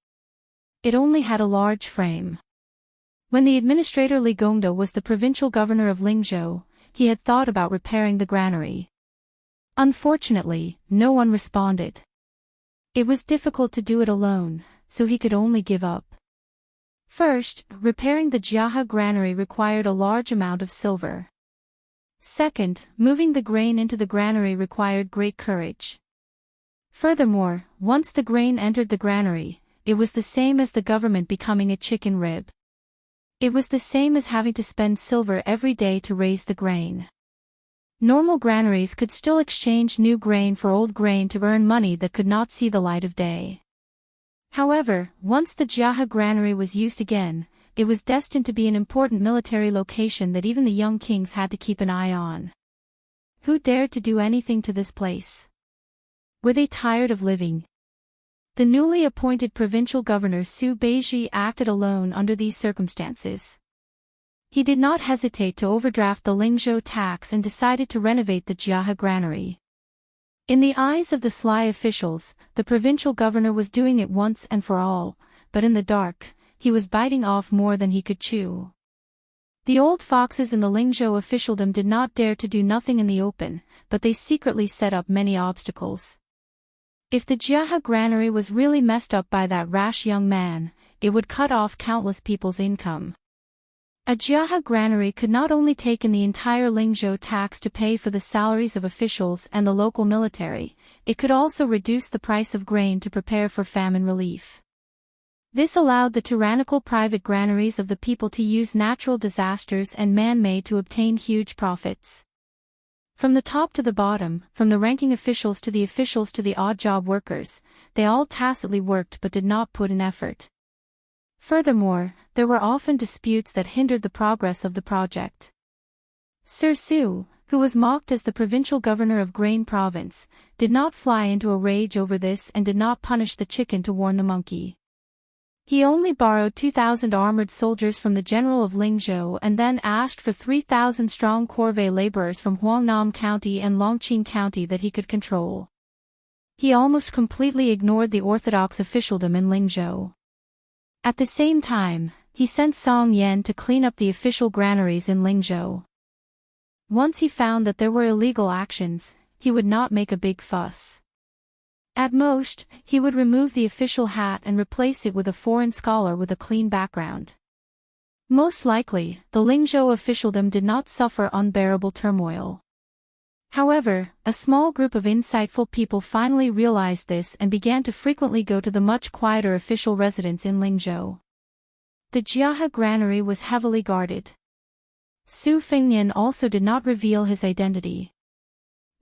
It only had a large frame. When the administrator Li Gongda was the provincial governor of Lingzhou, he had thought about repairing the granary. Unfortunately, no one responded. It was difficult to do it alone, so he could only give up. First, repairing the Jiahe granary required a large amount of silver. Second, moving the grain into the granary required great courage. Furthermore, once the grain entered the granary, it was the same as the government becoming a chicken rib. It was the same as having to spend silver every day to raise the grain. Normal granaries could still exchange new grain for old grain to earn money that could not see the light of day. However, once the Jiahe granary was used again, it was destined to be an important military location that even the young kings had to keep an eye on. Who dared to do anything to this place? Were they tired of living? The newly appointed provincial governor Su Beiji acted alone under these circumstances. He did not hesitate to overdraft the Lingzhou tax and decided to renovate the Jiahe granary. In the eyes of the sly officials, the provincial governor was doing it once and for all, but in the dark, he was biting off more than he could chew. The old foxes in the Lingzhou officialdom did not dare to do nothing in the open, but they secretly set up many obstacles. If the Jiahe granary was really messed up by that rash young man, it would cut off countless people's income. A Jiahe granary could not only take in the entire Lingzhou tax to pay for the salaries of officials and the local military, it could also reduce the price of grain to prepare for famine relief. This allowed the tyrannical private granaries of the people to use natural disasters and man-made to obtain huge profits. From the top to the bottom, from the ranking officials to the odd job workers, they all tacitly worked but did not put in effort. Furthermore, there were often disputes that hindered the progress of the project. Sir Su, who was mocked as the provincial governor of Grain Province, did not fly into a rage over this and did not punish the chicken to warn the monkey. He only borrowed 2,000 armored soldiers from the general of Lingzhou and then asked for 3,000 strong corvée laborers from Huangnam County and Longqing County that he could control. He almost completely ignored the orthodox officialdom in Lingzhou. At the same time, he sent Song Yan to clean up the official granaries in Lingzhou. Once he found that there were illegal actions, he would not make a big fuss. At most, he would remove the official hat and replace it with a foreign scholar with a clean background. Most likely, the Lingzhou officialdom did not suffer unbearable turmoil. However, a small group of insightful people finally realized this and began to frequently go to the much quieter official residence in Lingzhou. The Jiahe granary was heavily guarded. Su Fengnian also did not reveal his identity.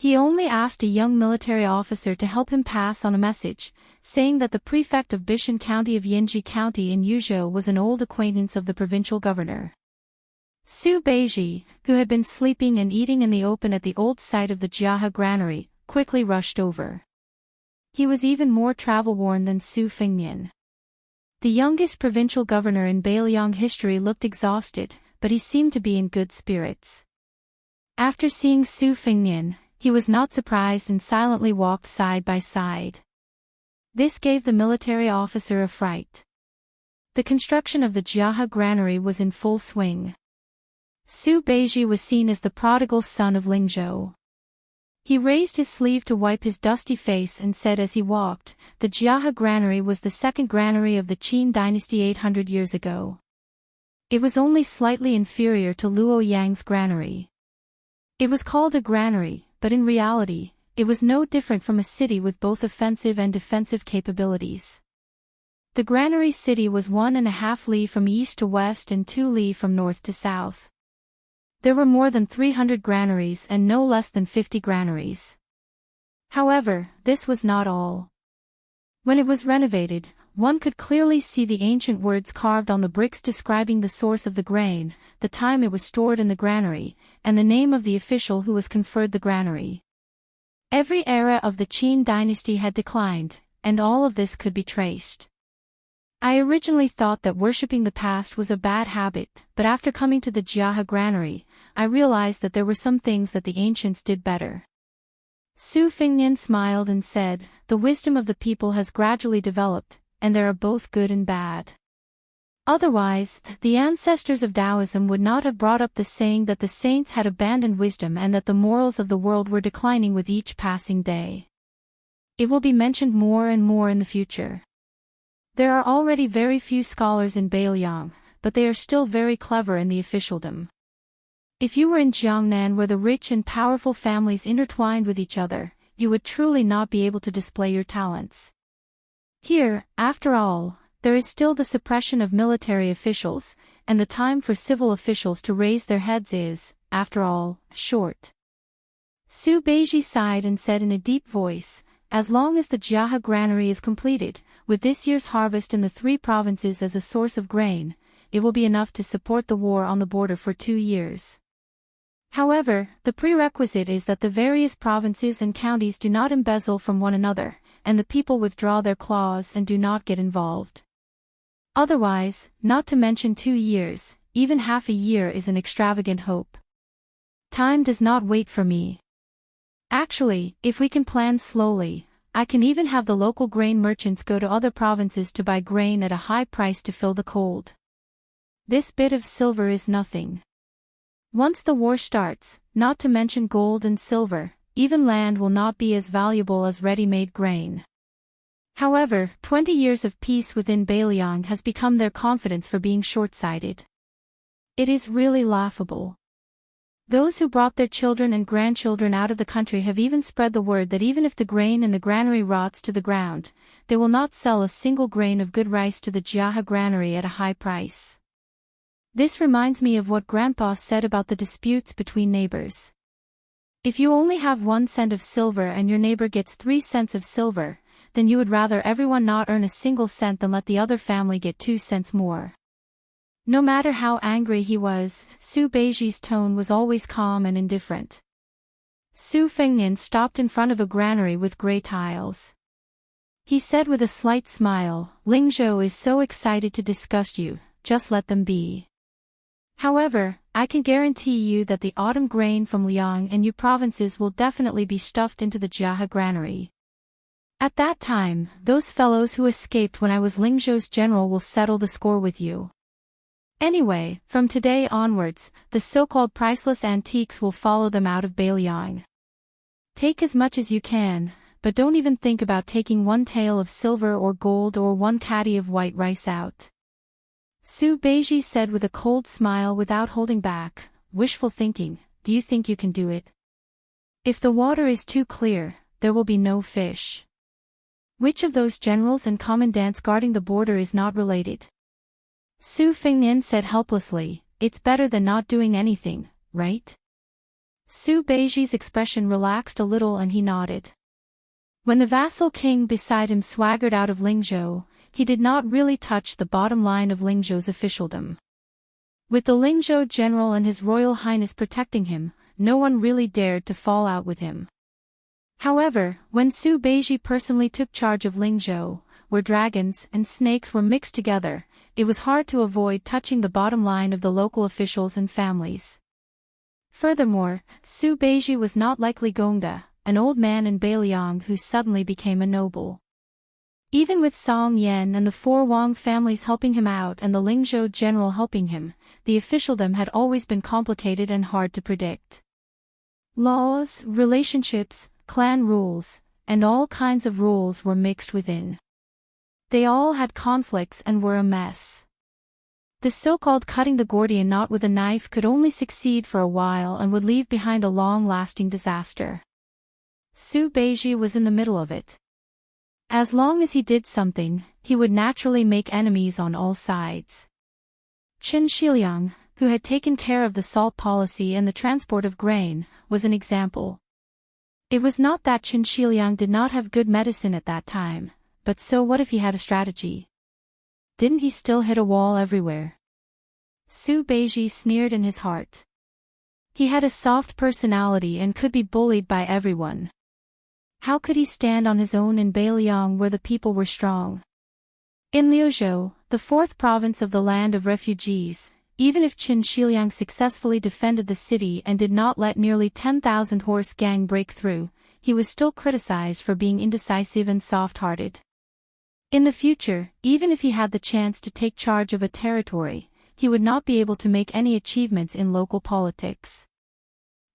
He only asked a young military officer to help him pass on a message, saying that the prefect of Bishan County of Yinji County in Yuzhou was an old acquaintance of the provincial governor. Su Beiji, who had been sleeping and eating in the open at the old site of the Jiahe granary, quickly rushed over. He was even more travel-worn than Su Fengnian. The youngest provincial governor in Beiliang history looked exhausted, but he seemed to be in good spirits. After seeing Su Fengnian, he was not surprised and silently walked side by side. This gave the military officer a fright. The construction of the Jiahe granary was in full swing. Su Beiji was seen as the prodigal son of Lingzhou. He raised his sleeve to wipe his dusty face and said as he walked, the Jiahe granary was the second granary of the Qin dynasty 800 years ago. It was only slightly inferior to Luo Yang's granary. It was called a granary, but in reality, it was no different from a city with both offensive and defensive capabilities. The granary city was 1.5 li from east to west and 2 li from north to south. There were more than 300 granaries and no less than 50 granaries. However, this was not all. When it was renovated, one could clearly see the ancient words carved on the bricks describing the source of the grain, the time it was stored in the granary, and the name of the official who was conferred the granary. Every era of the Qin dynasty had declined, and all of this could be traced. I originally thought that worshipping the past was a bad habit, but after coming to the Jiahe granary, I realized that there were some things that the ancients did better. Su Fengnian smiled and said, the wisdom of the people has gradually developed, and there are both good and bad. Otherwise, the ancestors of Taoism would not have brought up the saying that the saints had abandoned wisdom and that the morals of the world were declining with each passing day. It will be mentioned more and more in the future. There are already very few scholars in Beiliang, but they are still very clever in the officialdom. If you were in Jiangnan where the rich and powerful families intertwined with each other, you would truly not be able to display your talents. Here, after all, there is still the suppression of military officials, and the time for civil officials to raise their heads is, after all, short. Su Beiji sighed and said in a deep voice, as long as the Jiahe granary is completed, with this year's harvest in the 3 provinces as a source of grain, it will be enough to support the war on the border for 2 years. However, the prerequisite is that the various provinces and counties do not embezzle from one another, and the people withdraw their claws and do not get involved. Otherwise, not to mention 2 years, even half a year is an extravagant hope. Time does not wait for me. Actually, if we can plan slowly, I can even have the local grain merchants go to other provinces to buy grain at a high price to fill the cold. This bit of silver is nothing. Once the war starts, not to mention gold and silver, even land will not be as valuable as ready-made grain. However, 20 years of peace within Beiliang has become their confidence for being short-sighted. It is really laughable. Those who brought their children and grandchildren out of the country have even spread the word that even if the grain in the granary rots to the ground, they will not sell a single grain of good rice to the Jiahe granary at a high price. This reminds me of what Grandpa said about the disputes between neighbors. If you only have 1 cent of silver and your neighbor gets 3 cents of silver, then you would rather everyone not earn a single cent than let the other family get 2 cents more. No matter how angry he was, Su Beiji's tone was always calm and indifferent. Su Fengnian stopped in front of a granary with gray tiles. He said with a slight smile, Lingzhou is so excited to discuss you, just let them be. However, I can guarantee you that the autumn grain from Liang and Yu provinces will definitely be stuffed into the Jiahe granary. At that time, those fellows who escaped when I was Lingzhou's general will settle the score with you. Anyway, from today onwards, the so-called priceless antiques will follow them out of Beiliang. Take as much as you can, but don't even think about taking 1 tael of silver or gold or 1 caddy of white rice out. Su Beiji said with a cold smile without holding back, wishful thinking, do you think you can do it? If the water is too clear, there will be no fish. Which of those generals and commandants guarding the border is not related? Su Fengnian said helplessly, it's better than not doing anything, right? Su Beiji's expression relaxed a little and he nodded. When the vassal king beside him swaggered out of Lingzhou, he did not really touch the bottom line of Lingzhou's officialdom. With the Lingzhou general and his royal highness protecting him, no one really dared to fall out with him. However, when Su Beiji personally took charge of Lingzhou, where dragons and snakes were mixed together, it was hard to avoid touching the bottom line of the local officials and families. Furthermore, Su Beiji was not like Li Gongda, an old man in Beiliang who suddenly became a noble. Even with Song Yan and the 4 Wang families helping him out and the Lingzhou general helping him, the officialdom had always been complicated and hard to predict. Laws, relationships, clan rules, and all kinds of rules were mixed within. They all had conflicts and were a mess. The so-called cutting the Gordian knot with a knife could only succeed for a while and would leave behind a long-lasting disaster. Su Beiji was in the middle of it. As long as he did something, he would naturally make enemies on all sides. Qin Shiliang, who had taken care of the salt policy and the transport of grain, was an example. It was not that Qin Shiliang did not have good medicine at that time, but so what if he had a strategy? Didn't he still hit a wall everywhere? Su Beiji sneered in his heart. He had a soft personality and could be bullied by everyone. How could he stand on his own in Beiliang where the people were strong? In Liuzhou, the fourth province of the land of refugees, even if Qin Shiliang successfully defended the city and did not let nearly 10,000 horse gang break through, he was still criticized for being indecisive and soft-hearted. In the future, even if he had the chance to take charge of a territory, he would not be able to make any achievements in local politics.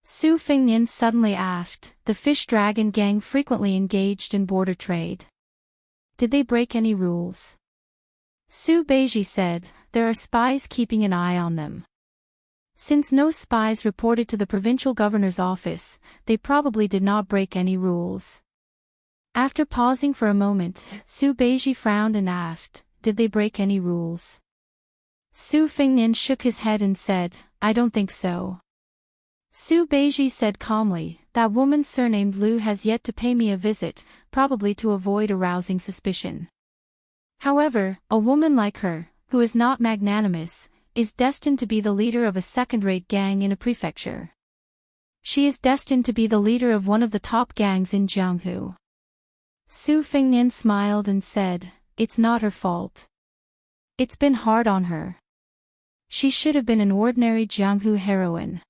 Su Fengnian suddenly asked, the fish dragon gang frequently engaged in border trade. Did they break any rules? Su Beiji said, there are spies keeping an eye on them. Since no spies reported to the provincial governor's office, they probably did not break any rules. After pausing for a moment, Su Beiji frowned and asked, did they break any rules? Su Fengnian shook his head and said, I don't think so. Su Beiji said calmly, that woman surnamed Lu has yet to pay me a visit, probably to avoid arousing suspicion. However, a woman like her, who is not magnanimous, is destined to be the leader of a second-rate gang in a prefecture. She is destined to be the leader of one of the top gangs in Jianghu. Su Fengnian smiled and said, it's not her fault. It's been hard on her. She should have been an ordinary Jianghu heroine.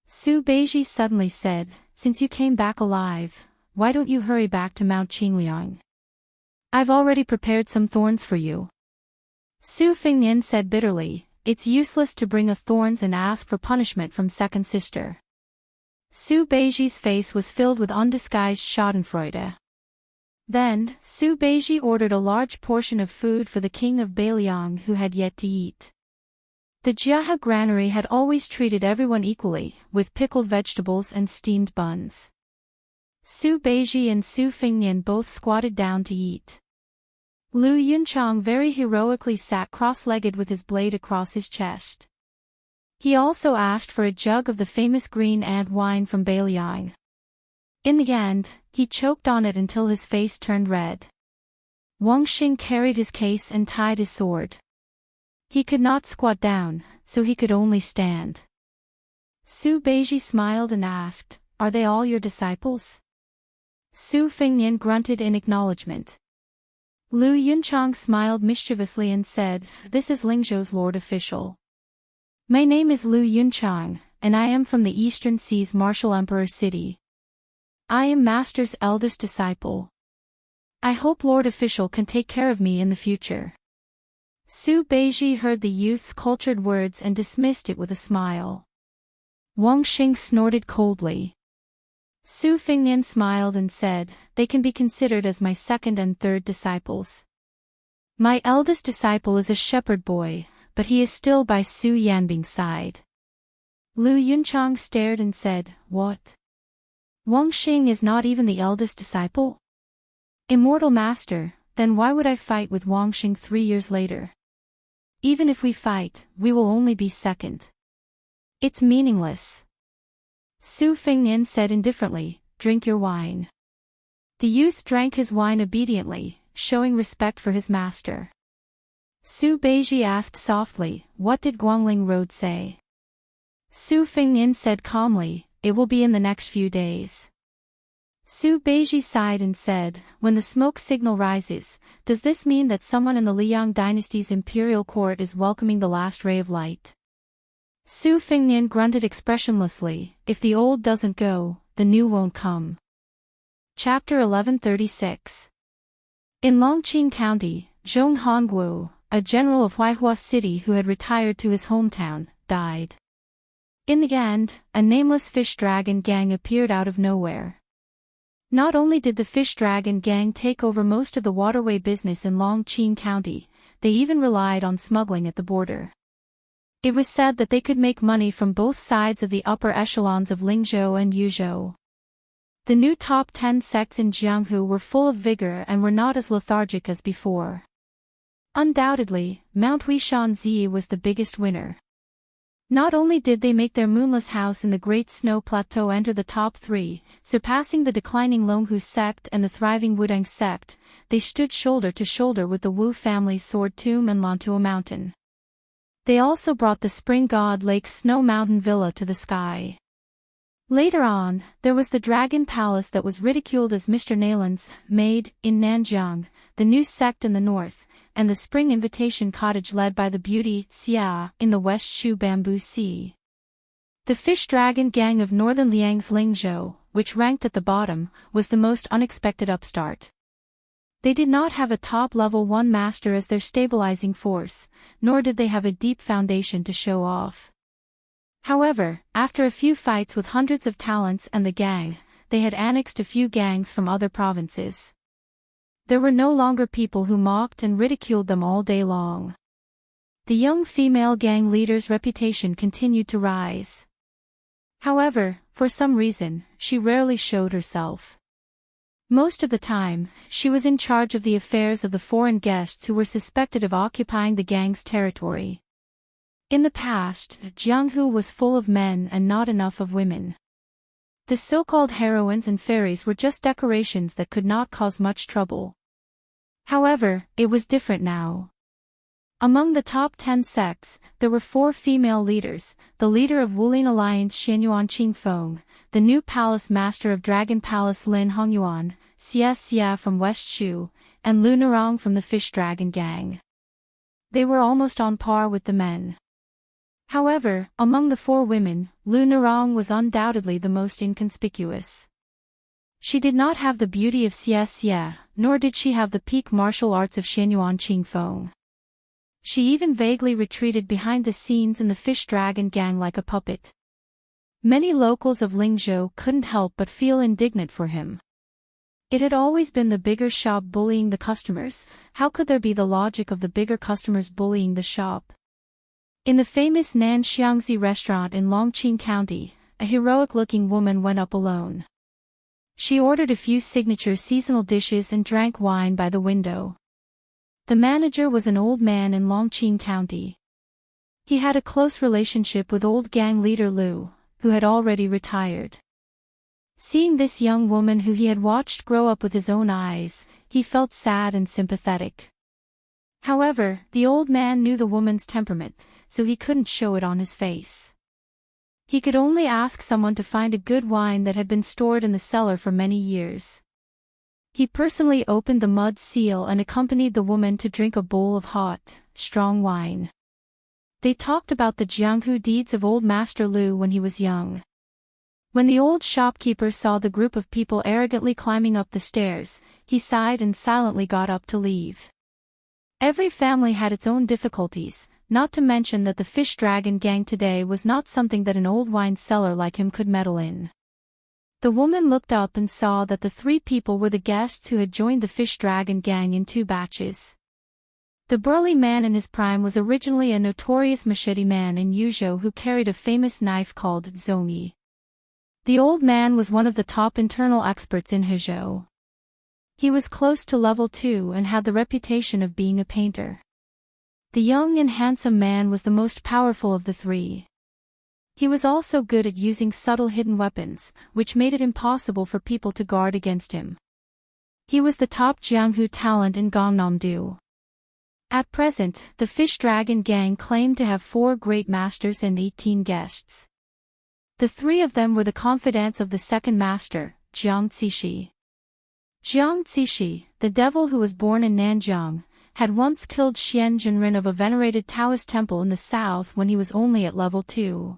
Su Beiji suddenly said, since you came back alive, why don't you hurry back to Mount Qingliang? I've already prepared some thorns for you. Su Fengnian said bitterly, it's useless to bring us thorns and ask for punishment from second sister. Su Beiji's face was filled with undisguised schadenfreude. Then, Su Beiji ordered a large portion of food for the king of Beiliang who had yet to eat. The Jiahe granary had always treated everyone equally, with pickled vegetables and steamed buns. Su Beiji and Su Fengnian both squatted down to eat. Lu Yunchang very heroically sat cross-legged with his blade across his chest. He also asked for a jug of the famous green ant wine from Beiliang. In the end, he choked on it until his face turned red. Wang Xing carried his case and tied his sword. He could not squat down, so he could only stand. Su Beiji smiled and asked, are they all your disciples? Su Fengnian grunted in acknowledgement. Lu Yunchang smiled mischievously and said, this is Lingzhou's lord official. My name is Lu Yunchang, and I am from the Eastern Sea's martial emperor city. I am master's eldest disciple. I hope lord official can take care of me in the future. Su Beiji heard the youth's cultured words and dismissed it with a smile. Wang Xing snorted coldly. Su Fengnian smiled and said, they can be considered as my second and third disciples. My eldest disciple is a shepherd boy, but he is still by Su Yanbing's side. Lu Yunchang stared and said, what? Wang Xing is not even the eldest disciple? Immortal master, then why would I fight with Wang Xing 3 years later? Even if we fight, we will only be second. It's meaningless. Su Fengnian said indifferently, drink your wine. The youth drank his wine obediently, showing respect for his master. Su Beiji asked softly, what did Guangling Road say? Su Fengnian said calmly, it will be in the next few days. Su Beiji sighed and said, when the smoke signal rises, does this mean that someone in the Liang dynasty's imperial court is welcoming the last ray of light? Su Fengnian grunted expressionlessly, if the old doesn't go, the new won't come. Chapter 1136. In Longqing County, Zhong Hongguo, a general of Huaihua City who had retired to his hometown, died. In the end, a nameless fish dragon gang appeared out of nowhere. Not only did the fish dragon gang take over most of the waterway business in Longqing County, they even relied on smuggling at the border. It was said that they could make money from both sides of the upper echelons of Lingzhou and Yuzhou. The new top 10 sects in Jianghu were full of vigor and were not as lethargic as before. Undoubtedly, Mount Huishanzi was the biggest winner. Not only did they make their moonless house in the Great Snow Plateau enter the top 3, surpassing the declining Longhu sect and the thriving Wudang sect, they stood shoulder to shoulder with the Wu family's sword tomb and Lantua Mountain. They also brought the spring god Lake's Snow Mountain Villa to the sky. Later on, there was the Dragon Palace that was ridiculed as Mr. Nalan's maid in Nanjiang, the new sect in the north, and the Spring Invitation Cottage led by the beauty Xia in the West Shu Bamboo Sea. The fish dragon gang of northern Liang's Lingzhou, which ranked at the bottom, was the most unexpected upstart. They did not have a top-level 1 master as their stabilizing force, nor did they have a deep foundation to show off. However, after a few fights with hundreds of talents and the gang, they had annexed a few gangs from other provinces. There were no longer people who mocked and ridiculed them all day long. The young female gang leader's reputation continued to rise. However, for some reason, she rarely showed herself. Most of the time, she was in charge of the affairs of the foreign guests who were suspected of occupying the gang's territory. In the past, Jianghu was full of men and not enough of women. The so-called heroines and fairies were just decorations that could not cause much trouble. However, it was different now. Among the top 10 sects, there were 4 female leaders, the leader of Wulin Alliance Xianyuan Qingfeng, the new palace master of Dragon Palace Lin Hongyuan, Xia from West Shu, and Lu Narong from the Fish Dragon Gang. They were almost on par with the men. However, among the 4 women, Lu Narong was undoubtedly the most inconspicuous. She did not have the beauty of Xia, nor did she have the peak martial arts of Xianyuan Qingfeng. She even vaguely retreated behind the scenes in the Fish Dragon Gang like a puppet. Many locals of Lingzhou couldn't help but feel indignant for him. It had always been the bigger shop bullying the customers. How could there be the logic of the bigger customers bullying the shop? In the famous Nanxiangzi restaurant in Longqing County, a heroic-looking woman went up alone. She ordered a few signature seasonal dishes and drank wine by the window. The manager was an old man in Longqing County. He had a close relationship with old gang leader Lu, who had already retired. Seeing this young woman who he had watched grow up with his own eyes, he felt sad and sympathetic. However, the old man knew the woman's temperament, so he couldn't show it on his face. He could only ask someone to find a good wine that had been stored in the cellar for many years. He personally opened the mud seal and accompanied the woman to drink a bowl of hot, strong wine. They talked about the Jianghu deeds of old Master Lu when he was young. When the old shopkeeper saw the group of people arrogantly climbing up the stairs, he sighed and silently got up to leave. Every family had its own difficulties, not to mention that the Fish Dragon Gang today was not something that an old wine cellar like him could meddle in. The woman looked up and saw that the 3 people were the guests who had joined the Fish Dragon Gang in 2 batches. The burly man in his prime was originally a notorious machete man in Yuzhou who carried a famous knife called zongi. The old man was one of the top internal experts in Hezhou. He was close to level 2 and had the reputation of being a painter. The young and handsome man was the most powerful of the 3. He was also good at using subtle hidden weapons, which made it impossible for people to guard against him. He was the top Jianghu talent in Gangnam-do. At present, the Fish Dragon Gang claimed to have 4 great masters and 18 guests. The 3 of them were the confidants of the second master, Jiang Zishi. Jiang Zishi, the devil who was born in Nanjiang, had once killed Xian Jinren of a venerated Taoist temple in the south when he was only at level 2.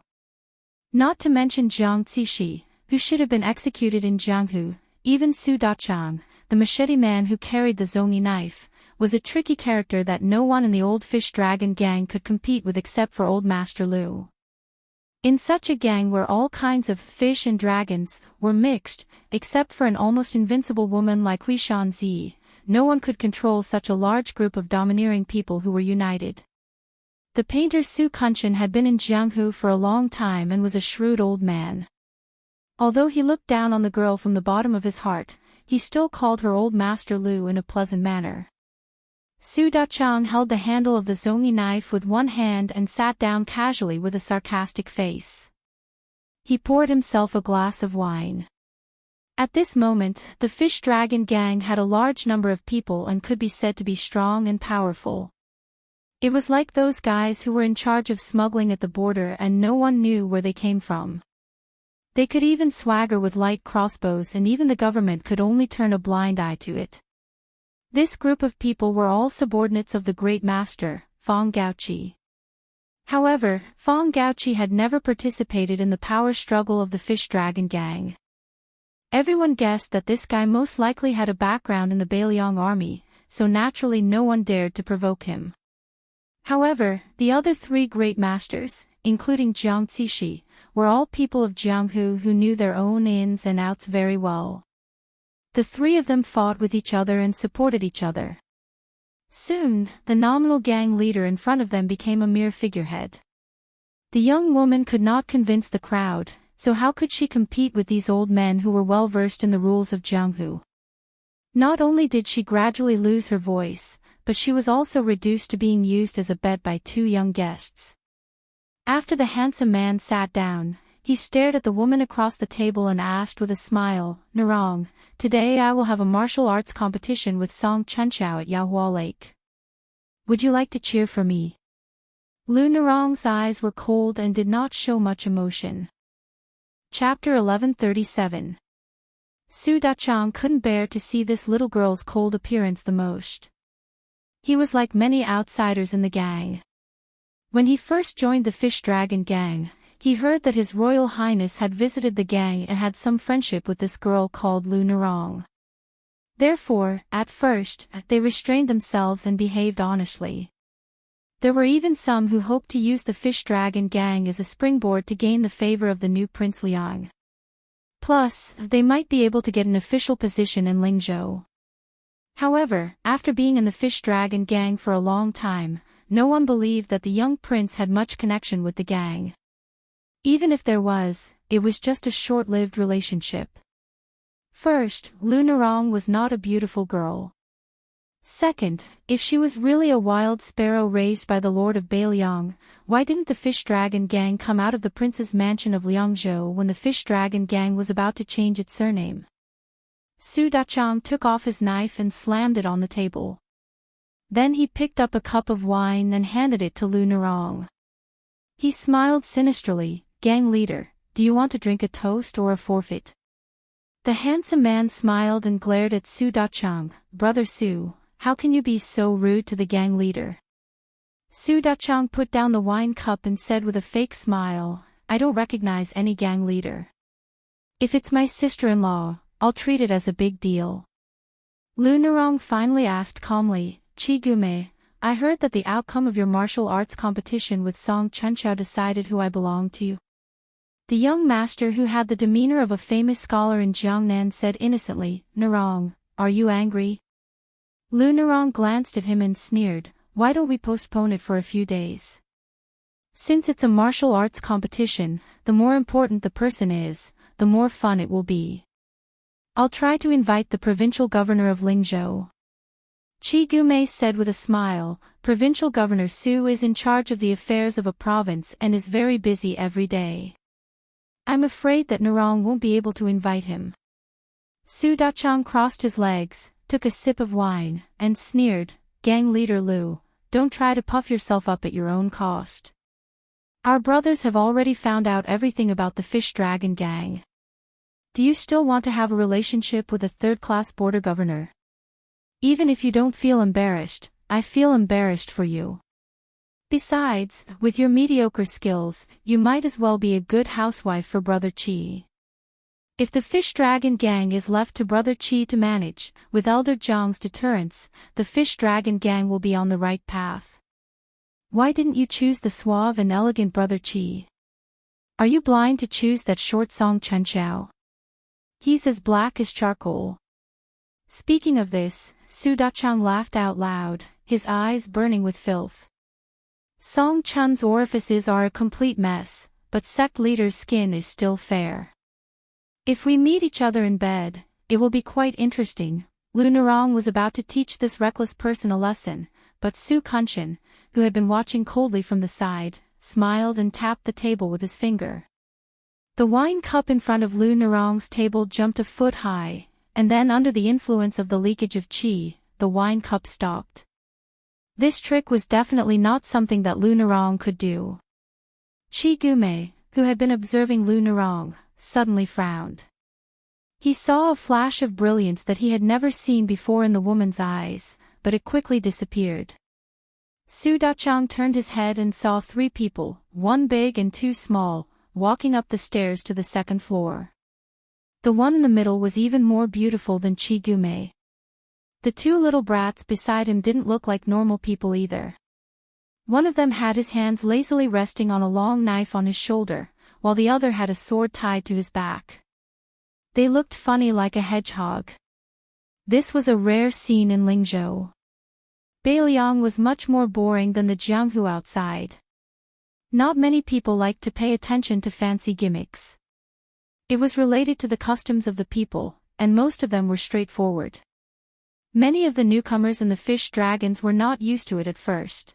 Not to mention Jiang Zishi, who should have been executed in Jianghu. Even Su Dachang, the machete man who carried the zongi knife, was a tricky character that no one in the old Fish Dragon Gang could compete with except for old Master Lu. In such a gang where all kinds of fish and dragons were mixed, except for an almost invincible woman like Hui Shanzi, no one could control such a large group of domineering people who were united. The painter Su Kunshan had been in Jianghu for a long time and was a shrewd old man. Although he looked down on the girl from the bottom of his heart, he still called her old Master Lu in a pleasant manner. Su Dachang held the handle of the zongi knife with one hand and sat down casually with a sarcastic face. He poured himself a glass of wine. At this moment, the Fish Dragon Gang had a large number of people and could be said to be strong and powerful. It was like those guys who were in charge of smuggling at the border and no one knew where they came from. They could even swagger with light crossbows, and even the government could only turn a blind eye to it. This group of people were all subordinates of the Great Master, Feng Gaoqi. However, Feng Gaoqi had never participated in the power struggle of the Fish Dragon Gang. Everyone guessed that this guy most likely had a background in the Beiliang army, so naturally no one dared to provoke him. However, the other three great masters, including Jiang Zishi, were all people of Jianghu who knew their own ins and outs very well. The three of them fought with each other and supported each other. Soon, the nominal gang leader in front of them became a mere figurehead. The young woman could not convince the crowd, so how could she compete with these old men who were well versed in the rules of Jianghu? Not only did she gradually lose her voice, but she was also reduced to being used as a bet by two young guests. After the handsome man sat down, he stared at the woman across the table and asked with a smile, "Narong, today I will have a martial arts competition with Song Chunchao at Yaohua Lake. Would you like to cheer for me?" Lu Narong's eyes were cold and did not show much emotion. Chapter 1137. Su Dachang couldn't bear to see this little girl's cold appearance the most. He was like many outsiders in the gang. When he first joined the Fish Dragon Gang, he heard that His Royal Highness had visited the gang and had some friendship with this girl called Lu Narong. Therefore, at first, they restrained themselves and behaved honestly. There were even some who hoped to use the Fish Dragon Gang as a springboard to gain the favor of the new Prince Liang. Plus, they might be able to get an official position in Lingzhou. However, after being in the Fish Dragon Gang for a long time, no one believed that the young prince had much connection with the gang. Even if there was, it was just a short-lived relationship. First, Lu Narong was not a beautiful girl. Second, if she was really a wild sparrow raised by the Lord of Beiliang, why didn't the Fish Dragon Gang come out of the prince's mansion of Liangzhou when the Fish Dragon Gang was about to change its surname? Su Dachang took off his knife and slammed it on the table. Then he picked up a cup of wine and handed it to Lu Narong. He smiled sinisterly. "Gang leader, do you want to drink a toast or a forfeit?" The handsome man smiled and glared at Su Dachang. "Brother Su, how can you be so rude to the gang leader?" Su Dachang put down the wine cup and said with a fake smile, "I don't recognize any gang leader. If it's my sister-in-law, I'll treat it as a big deal." Lu Narong finally asked calmly, "Chi Gume, I heard that the outcome of your martial arts competition with Song Chunchao decided who I belong to." The young master who had the demeanor of a famous scholar in Jiangnan said innocently, "Narong, are you angry?" Lu Narong glanced at him and sneered, "Why don't we postpone it for a few days? Since it's a martial arts competition, the more important the person is, the more fun it will be. I'll try to invite the provincial governor of Lingzhou." Chi Gume said with a smile, "Provincial Governor Su is in charge of the affairs of a province and is very busy every day. I'm afraid that Narong won't be able to invite him." Su Dachang crossed his legs, took a sip of wine, and sneered, "Gang leader Lu, don't try to puff yourself up at your own cost. Our brothers have already found out everything about the Fish Dragon Gang. Do you still want to have a relationship with a third-class border governor? Even if you don't feel embarrassed, I feel embarrassed for you. Besides, with your mediocre skills, you might as well be a good housewife for Brother Qi. If the Fish Dragon Gang is left to Brother Qi to manage, with Elder Zhang's deterrence, the Fish Dragon Gang will be on the right path. Why didn't you choose the suave and elegant Brother Qi? Are you blind to choose that short Song Chunchao? He's as black as charcoal." Speaking of this, Su Dachang laughed out loud, his eyes burning with filth. "Song Chun's orifices are a complete mess, but sect leader's skin is still fair. If we meet each other in bed, it will be quite interesting." Lu Narong was about to teach this reckless person a lesson, but Su Kunshan, who had been watching coldly from the side, smiled and tapped the table with his finger. The wine cup in front of Lu Narong's table jumped a foot high, and then under the influence of the leakage of qi, the wine cup stopped. This trick was definitely not something that Lu Narong could do. Chi Gume, who had been observing Lu Narong, suddenly frowned. He saw a flash of brilliance that he had never seen before in the woman's eyes, but it quickly disappeared. Su Dachang turned his head and saw 3 people, 1 big and 2 small, walking up the stairs to the 2nd floor. The one in the middle was even more beautiful than Chi Gume. The 2 little brats beside him didn't look like normal people either. One of them had his hands lazily resting on a long knife on his shoulder, while the other had a sword tied to his back. They looked funny like a hedgehog. This was a rare scene in Lingzhou. Beiliang was much more boring than the Jianghu outside. Not many people liked to pay attention to fancy gimmicks. It was related to the customs of the people, and most of them were straightforward. Many of the newcomers and the fish dragons were not used to it at first.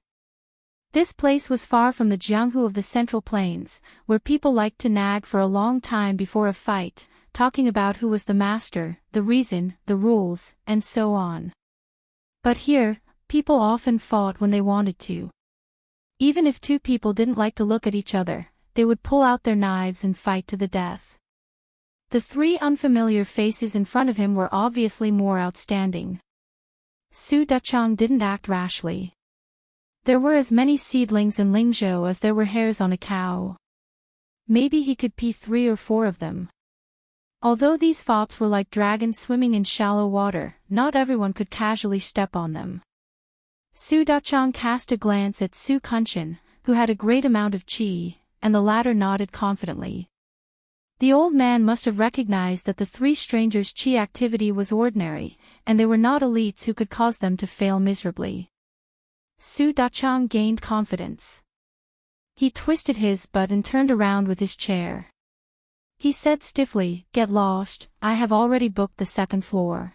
This place was far from the Jianghu of the Central Plains, where people liked to nag for a long time before a fight, talking about who was the master, the reason, the rules, and so on. But here, people often fought when they wanted to. Even if 2 people didn't like to look at each other, they would pull out their knives and fight to the death. The 3 unfamiliar faces in front of him were obviously more outstanding. Su Dachang didn't act rashly. There were as many seedlings in Lingzhou as there were hairs on a cow. Maybe he could pee 3 or 4 of them. Although these fops were like dragons swimming in shallow water, not everyone could casually step on them. Su Dachang cast a glance at Su Kunshan, who had a great amount of qi, and the latter nodded confidently. The old man must have recognized that the 3 strangers' qi activity was ordinary, and they were not elites who could cause them to fail miserably. Su Dachang gained confidence. He twisted his butt and turned around with his chair. He said stiffly, "Get lost, I have already booked the 2nd floor."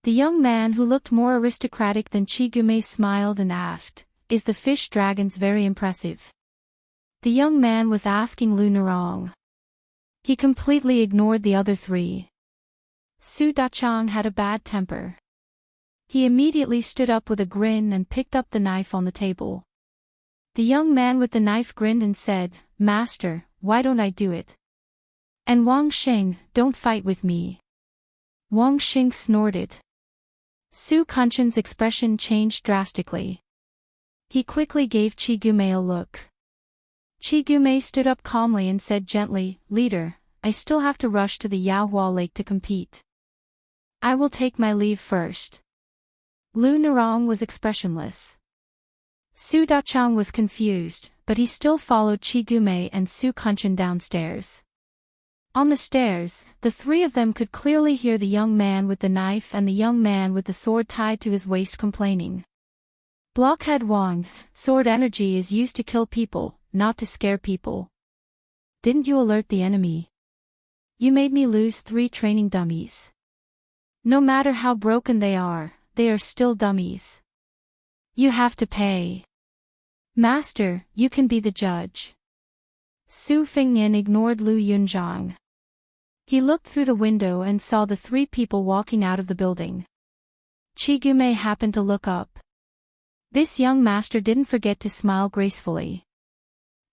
The young man who looked more aristocratic than Chigume smiled and asked, "Is the fish dragons very impressive?" The young man was asking Lu Nerong. He completely ignored the other 3. Su Dachang had a bad temper. He immediately stood up with a grin and picked up the knife on the table. The young man with the knife grinned and said, "Master, why don't I do it? And Wang Xing, don't fight with me." Wang Xing snorted. Su Kunshan's expression changed drastically. He quickly gave Chigume a look. Chigume stood up calmly and said gently, "Leader, I still have to rush to the Yaohua Lake to compete. I will take my leave first." Lu Nerong was expressionless. Su Dachang was confused, but he still followed Chigume and Su Kunshan downstairs. On the stairs, the 3 of them could clearly hear the young man with the knife and the young man with the sword tied to his waist complaining. "Blockhead Wang, sword energy is used to kill people, not to scare people. Didn't you alert the enemy? You made me lose 3 training dummies. No matter how broken they are still dummies. You have to pay. Master, you can be the judge." Su Fengnian ignored Lu Yunzhang. He looked through the window and saw the 3 people walking out of the building. Chigume happened to look up. This young master didn't forget to smile gracefully.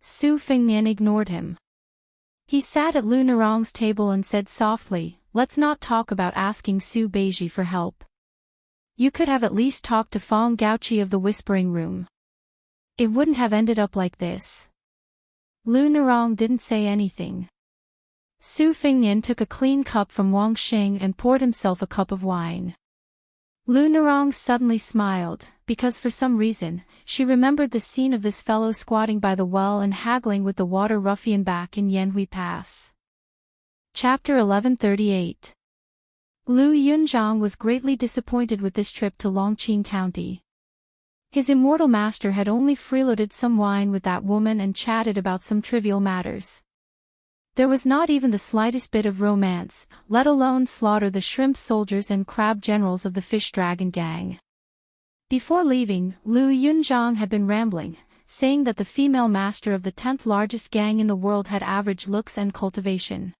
Su Fengnian ignored him. He sat at Lu Nerong's table and said softly, "Let's not talk about asking Su Beiji for help. You could have at least talked to Fong Gaoqi of the Whispering Room. It wouldn't have ended up like this." Lu Nerong didn't say anything. Su Fengnian took a clean cup from Wang Xing and poured himself a cup of wine. Lu Nerong suddenly smiled, because for some reason, she remembered the scene of this fellow squatting by the well and haggling with the water ruffian back in Yanhui Pass. Chapter 1138. Lu Yunzhang was greatly disappointed with this trip to Longqing County. His immortal master had only freeloaded some wine with that woman and chatted about some trivial matters. There was not even the slightest bit of romance, let alone slaughter the shrimp soldiers and crab generals of the fish dragon gang. Before leaving, Lu Yunzhang had been rambling, saying that the female master of the 10th largest gang in the world had average looks and cultivation.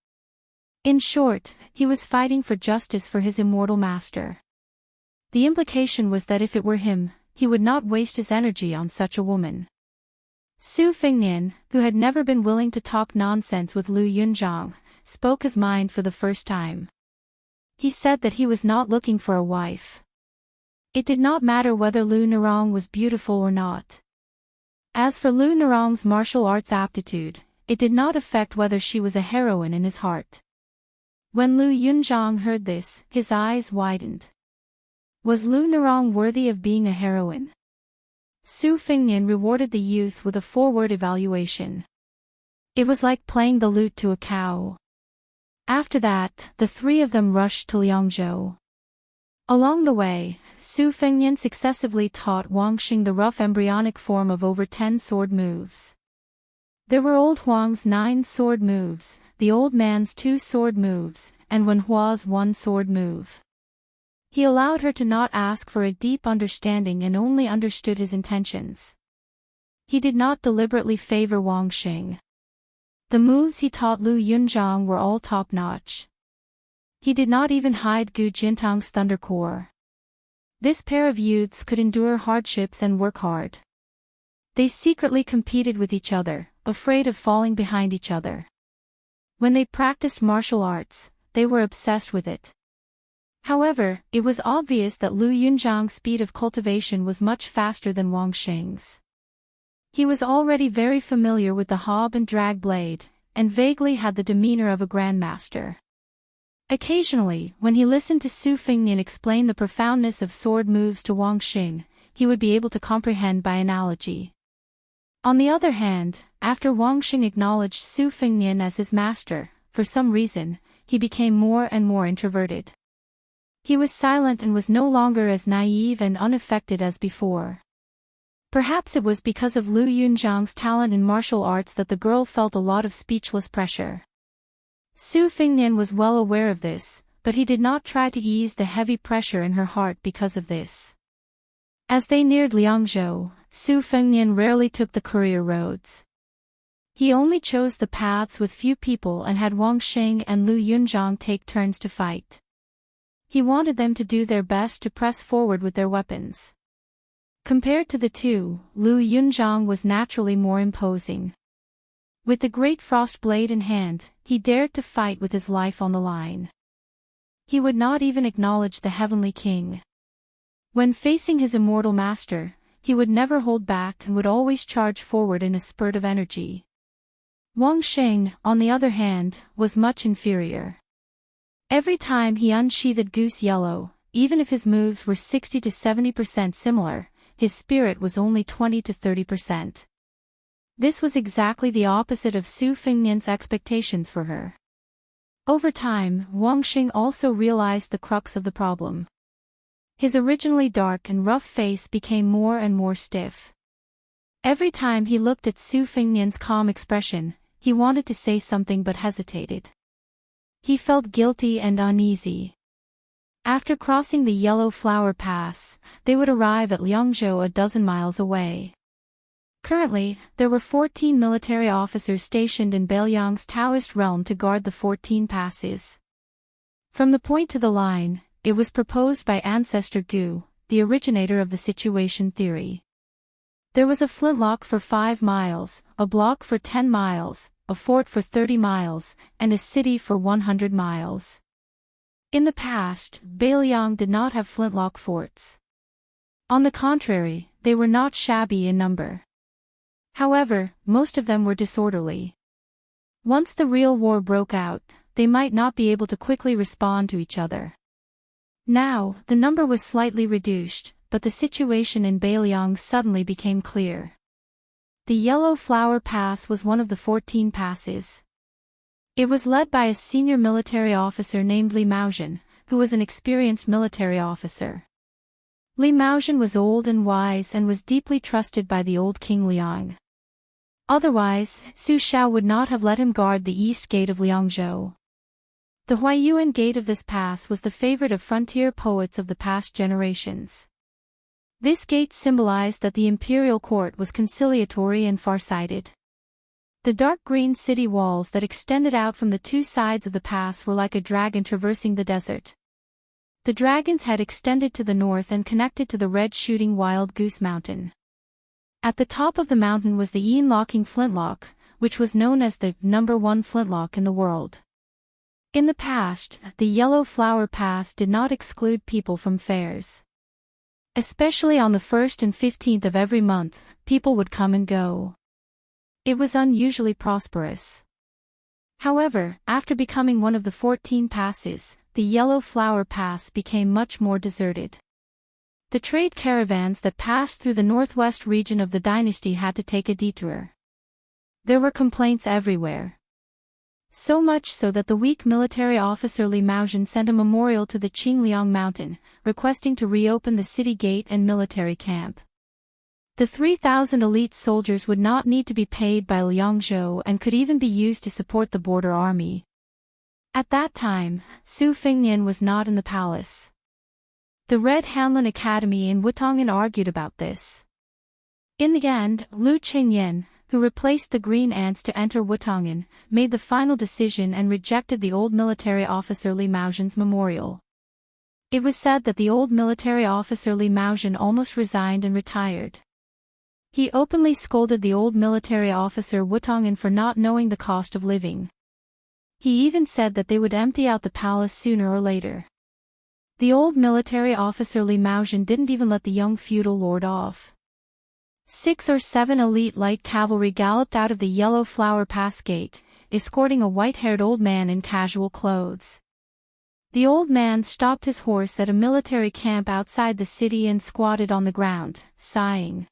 In short, he was fighting for justice for his immortal master. The implication was that if it were him, he would not waste his energy on such a woman. Su Fengnian, who had never been willing to talk nonsense with Lu Yunzhang, spoke his mind for the first time. He said that he was not looking for a wife. It did not matter whether Lu Nerong was beautiful or not. As for Lu Nerong's martial arts aptitude, it did not affect whether she was a heroine in his heart. When Lu Yunzhang heard this, his eyes widened. Was Lu Nerong worthy of being a heroine? Su Fengnian rewarded the youth with a 4-word evaluation. It was like playing the lute to a cow. After that, the three of them rushed to Liangzhou. Along the way, Su Fengnian successively taught Wang Xing the rough embryonic form of over 10 sword moves. There were old Huang's 9 sword moves, the old man's 2 sword moves, and Wen Hua's 1 sword move. He allowed her to not ask for a deep understanding and only understood his intentions. He did not deliberately favor Wang Xing. The moves he taught Lu Yunzhang were all top-notch. He did not even hide Gu Jintang's thundercore. This pair of youths could endure hardships and work hard. They secretly competed with each other, afraid of falling behind each other. When they practiced martial arts, they were obsessed with it. However, it was obvious that Lu Yunzhang's speed of cultivation was much faster than Wang Xing's. He was already very familiar with the hob and drag blade, and vaguely had the demeanor of a grandmaster. Occasionally, when he listened to Su Fengnian explain the profoundness of sword moves to Wang Xing, he would be able to comprehend by analogy. On the other hand, after Wang Xing acknowledged Su Fengnian as his master, for some reason, he became more and more introverted. He was silent and was no longer as naive and unaffected as before. Perhaps it was because of Lu Yunzhang's talent in martial arts that the girl felt a lot of speechless pressure. Su Fengnian was well aware of this, but he did not try to ease the heavy pressure in her heart because of this. As they neared Liangzhou, Su Fengnian rarely took the courier roads. He only chose the paths with few people and had Wang Xing and Lu Yunzhang take turns to fight. He wanted them to do their best to press forward with their weapons. Compared to the two, Lu Yunzhang was naturally more imposing. With the great frost blade in hand, he dared to fight with his life on the line. He would not even acknowledge the Heavenly King. When facing his immortal master, he would never hold back and would always charge forward in a spurt of energy. Wang Xing, on the other hand, was much inferior. Every time he unsheathed Goose Yellow, even if his moves were 60 to 70% similar, his spirit was only 20 to 30%. This was exactly the opposite of Su Fengnian's expectations for her. Over time, Wang Xing also realized the crux of the problem. His originally dark and rough face became more and more stiff. Every time he looked at Su Fengnian's calm expression, he wanted to say something but hesitated. He felt guilty and uneasy. After crossing the Yellow Flower Pass, they would arrive at Liangzhou a dozen miles away. Currently, there were 14 military officers stationed in Beiliang's Taoist realm to guard the 14 passes. From the point to the line, it was proposed by Ancestor Gu, the originator of the situation theory. There was a flintlock for 5 miles, a block for 10 miles, a fort for 30 miles, and a city for 100 miles. In the past, Beiliang did not have flintlock forts. On the contrary, they were not shabby in number. However, most of them were disorderly. Once the real war broke out, they might not be able to quickly respond to each other. Now, the number was slightly reduced, but the situation in Beiliang suddenly became clear. The Yellow Flower Pass was one of the 14 passes. It was led by a senior military officer named Li Maozhen, who was an experienced military officer. Li Maozhen was old and wise and was deeply trusted by the old King Liang. Otherwise, Su Xiao would not have let him guard the east gate of Liangzhou. The Huaiyuan gate of this pass was the favorite of frontier poets of the past generations. This gate symbolized that the imperial court was conciliatory and far-sighted. The dark green city walls that extended out from the two sides of the pass were like a dragon traversing the desert. The dragon's head extended to the north and connected to the red shooting wild goose mountain. At the top of the mountain was the Yin locking flintlock, which was known as the #1 flintlock in the world. In the past, the Yellow Flower Pass did not exclude people from fairs. Especially on the 1st and 15th of every month, people would come and go. It was unusually prosperous. However, after becoming one of the 14 passes, the Yellow Flower Pass became much more deserted. The trade caravans that passed through the northwest region of the dynasty had to take a detour. There were complaints everywhere. So much so that the weak military officer Li Maozhen sent a memorial to the Qingliang mountain, requesting to reopen the city gate and military camp. The 3,000 elite soldiers would not need to be paid by Liangzhou and could even be used to support the border army. At that time, Su Fengnian was not in the palace. The Red Hanlin Academy in Wutong'an argued about this. In the end, Lu Qingyan, who replaced the Green Ants to enter Wutong'an, made the final decision and rejected the old military officer Li Maozhen's memorial. It was said that the old military officer Li Maozhen almost resigned and retired. He openly scolded the old military officer Wutong'an for not knowing the cost of living. He even said that they would empty out the palace sooner or later. The old military officer Li Maozhen didn't even let the young feudal lord off. 6 or 7 elite light cavalry galloped out of the Yellow Flower Pass gate, escorting a white-haired old man in casual clothes. The old man stopped his horse at a military camp outside the city and squatted on the ground, sighing.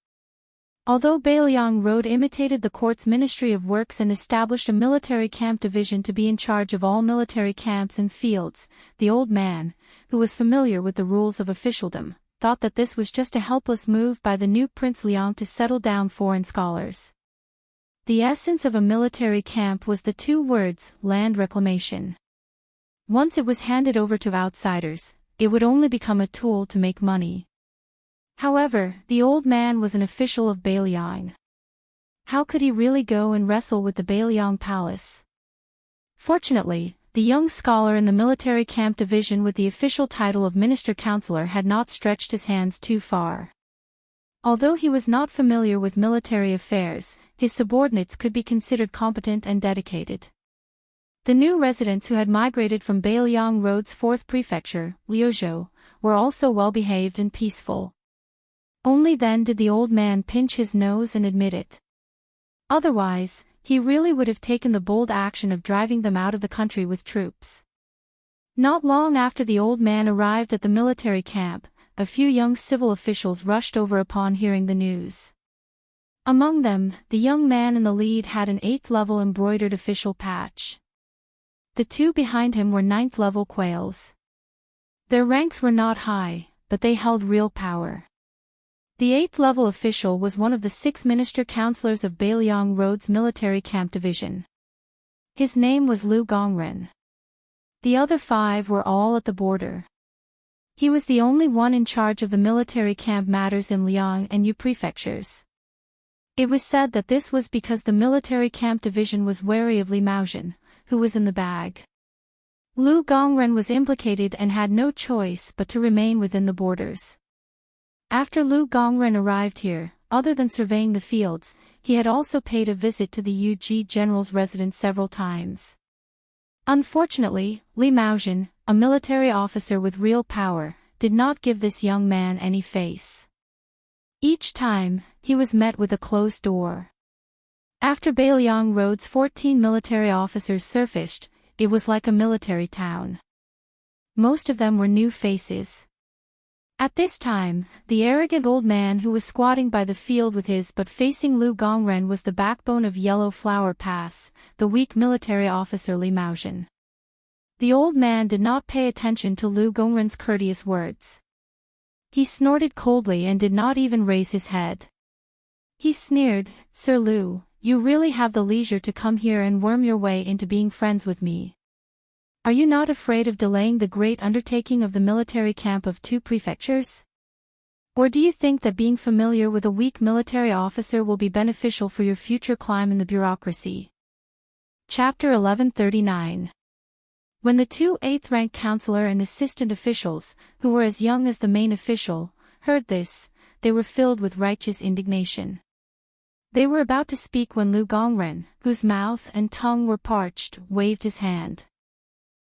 Although Beiliang Road imitated the court's Ministry of Works and established a military camp division to be in charge of all military camps and fields, the old man, who was familiar with the rules of officialdom, thought that this was just a helpless move by the new Prince Liang to settle down foreign scholars. The essence of a military camp was the 2 words, land reclamation. Once it was handed over to outsiders, it would only become a tool to make money. However, the old man was an official of Beiliang. How could he really go and wrestle with the Beiliang palace? Fortunately, the young scholar in the military camp division with the official title of minister-counselor had not stretched his hands too far. Although he was not familiar with military affairs, his subordinates could be considered competent and dedicated. The new residents who had migrated from Beiliang Road's 4th prefecture, Liuzhou, were also well-behaved and peaceful. Only then did the old man pinch his nose and admit it. Otherwise, he really would have taken the bold action of driving them out of the country with troops. Not long after the old man arrived at the military camp, a few young civil officials rushed over upon hearing the news. Among them, the young man in the lead had an 8th-level embroidered official patch. The 2 behind him were 9th-level quails. Their ranks were not high, but they held real power. The 8th-level official was one of the 6 minister-counselors of Beiliang Road's military camp division. His name was Lu Gongren. The other 5 were all at the border. He was the only one in charge of the military camp matters in Liang and Yu prefectures. It was said that this was because the military camp division was wary of Li Maozhen, who was in the bag. Lu Gongren was implicated and had no choice but to remain within the borders. After Lu Gongren arrived here, other than surveying the fields, he had also paid a visit to the Yuji general's residence several times. Unfortunately, Li Maozhen, a military officer with real power, did not give this young man any face. Each time, he was met with a closed door. After Beiliang Road's 14 military officers surfaced, it was like a military town. Most of them were new faces. At this time, the arrogant old man who was squatting by the field with his but facing Lu Gongren was the backbone of Yellow Flower Pass, the weak military officer Li Maozhen. The old man did not pay attention to Lu Gongren's courteous words. He snorted coldly and did not even raise his head. He sneered, "Sir Lu, you really have the leisure to come here and worm your way into being friends with me. Are you not afraid of delaying the great undertaking of the military camp of 2 prefectures? Or do you think that being familiar with a weak military officer will be beneficial for your future climb in the bureaucracy?" Chapter 1139. When the 2 8th-rank counselor and assistant officials, who were as young as the main official, heard this, they were filled with righteous indignation. They were about to speak when Lu Gongren, whose mouth and tongue were parched, waved his hand.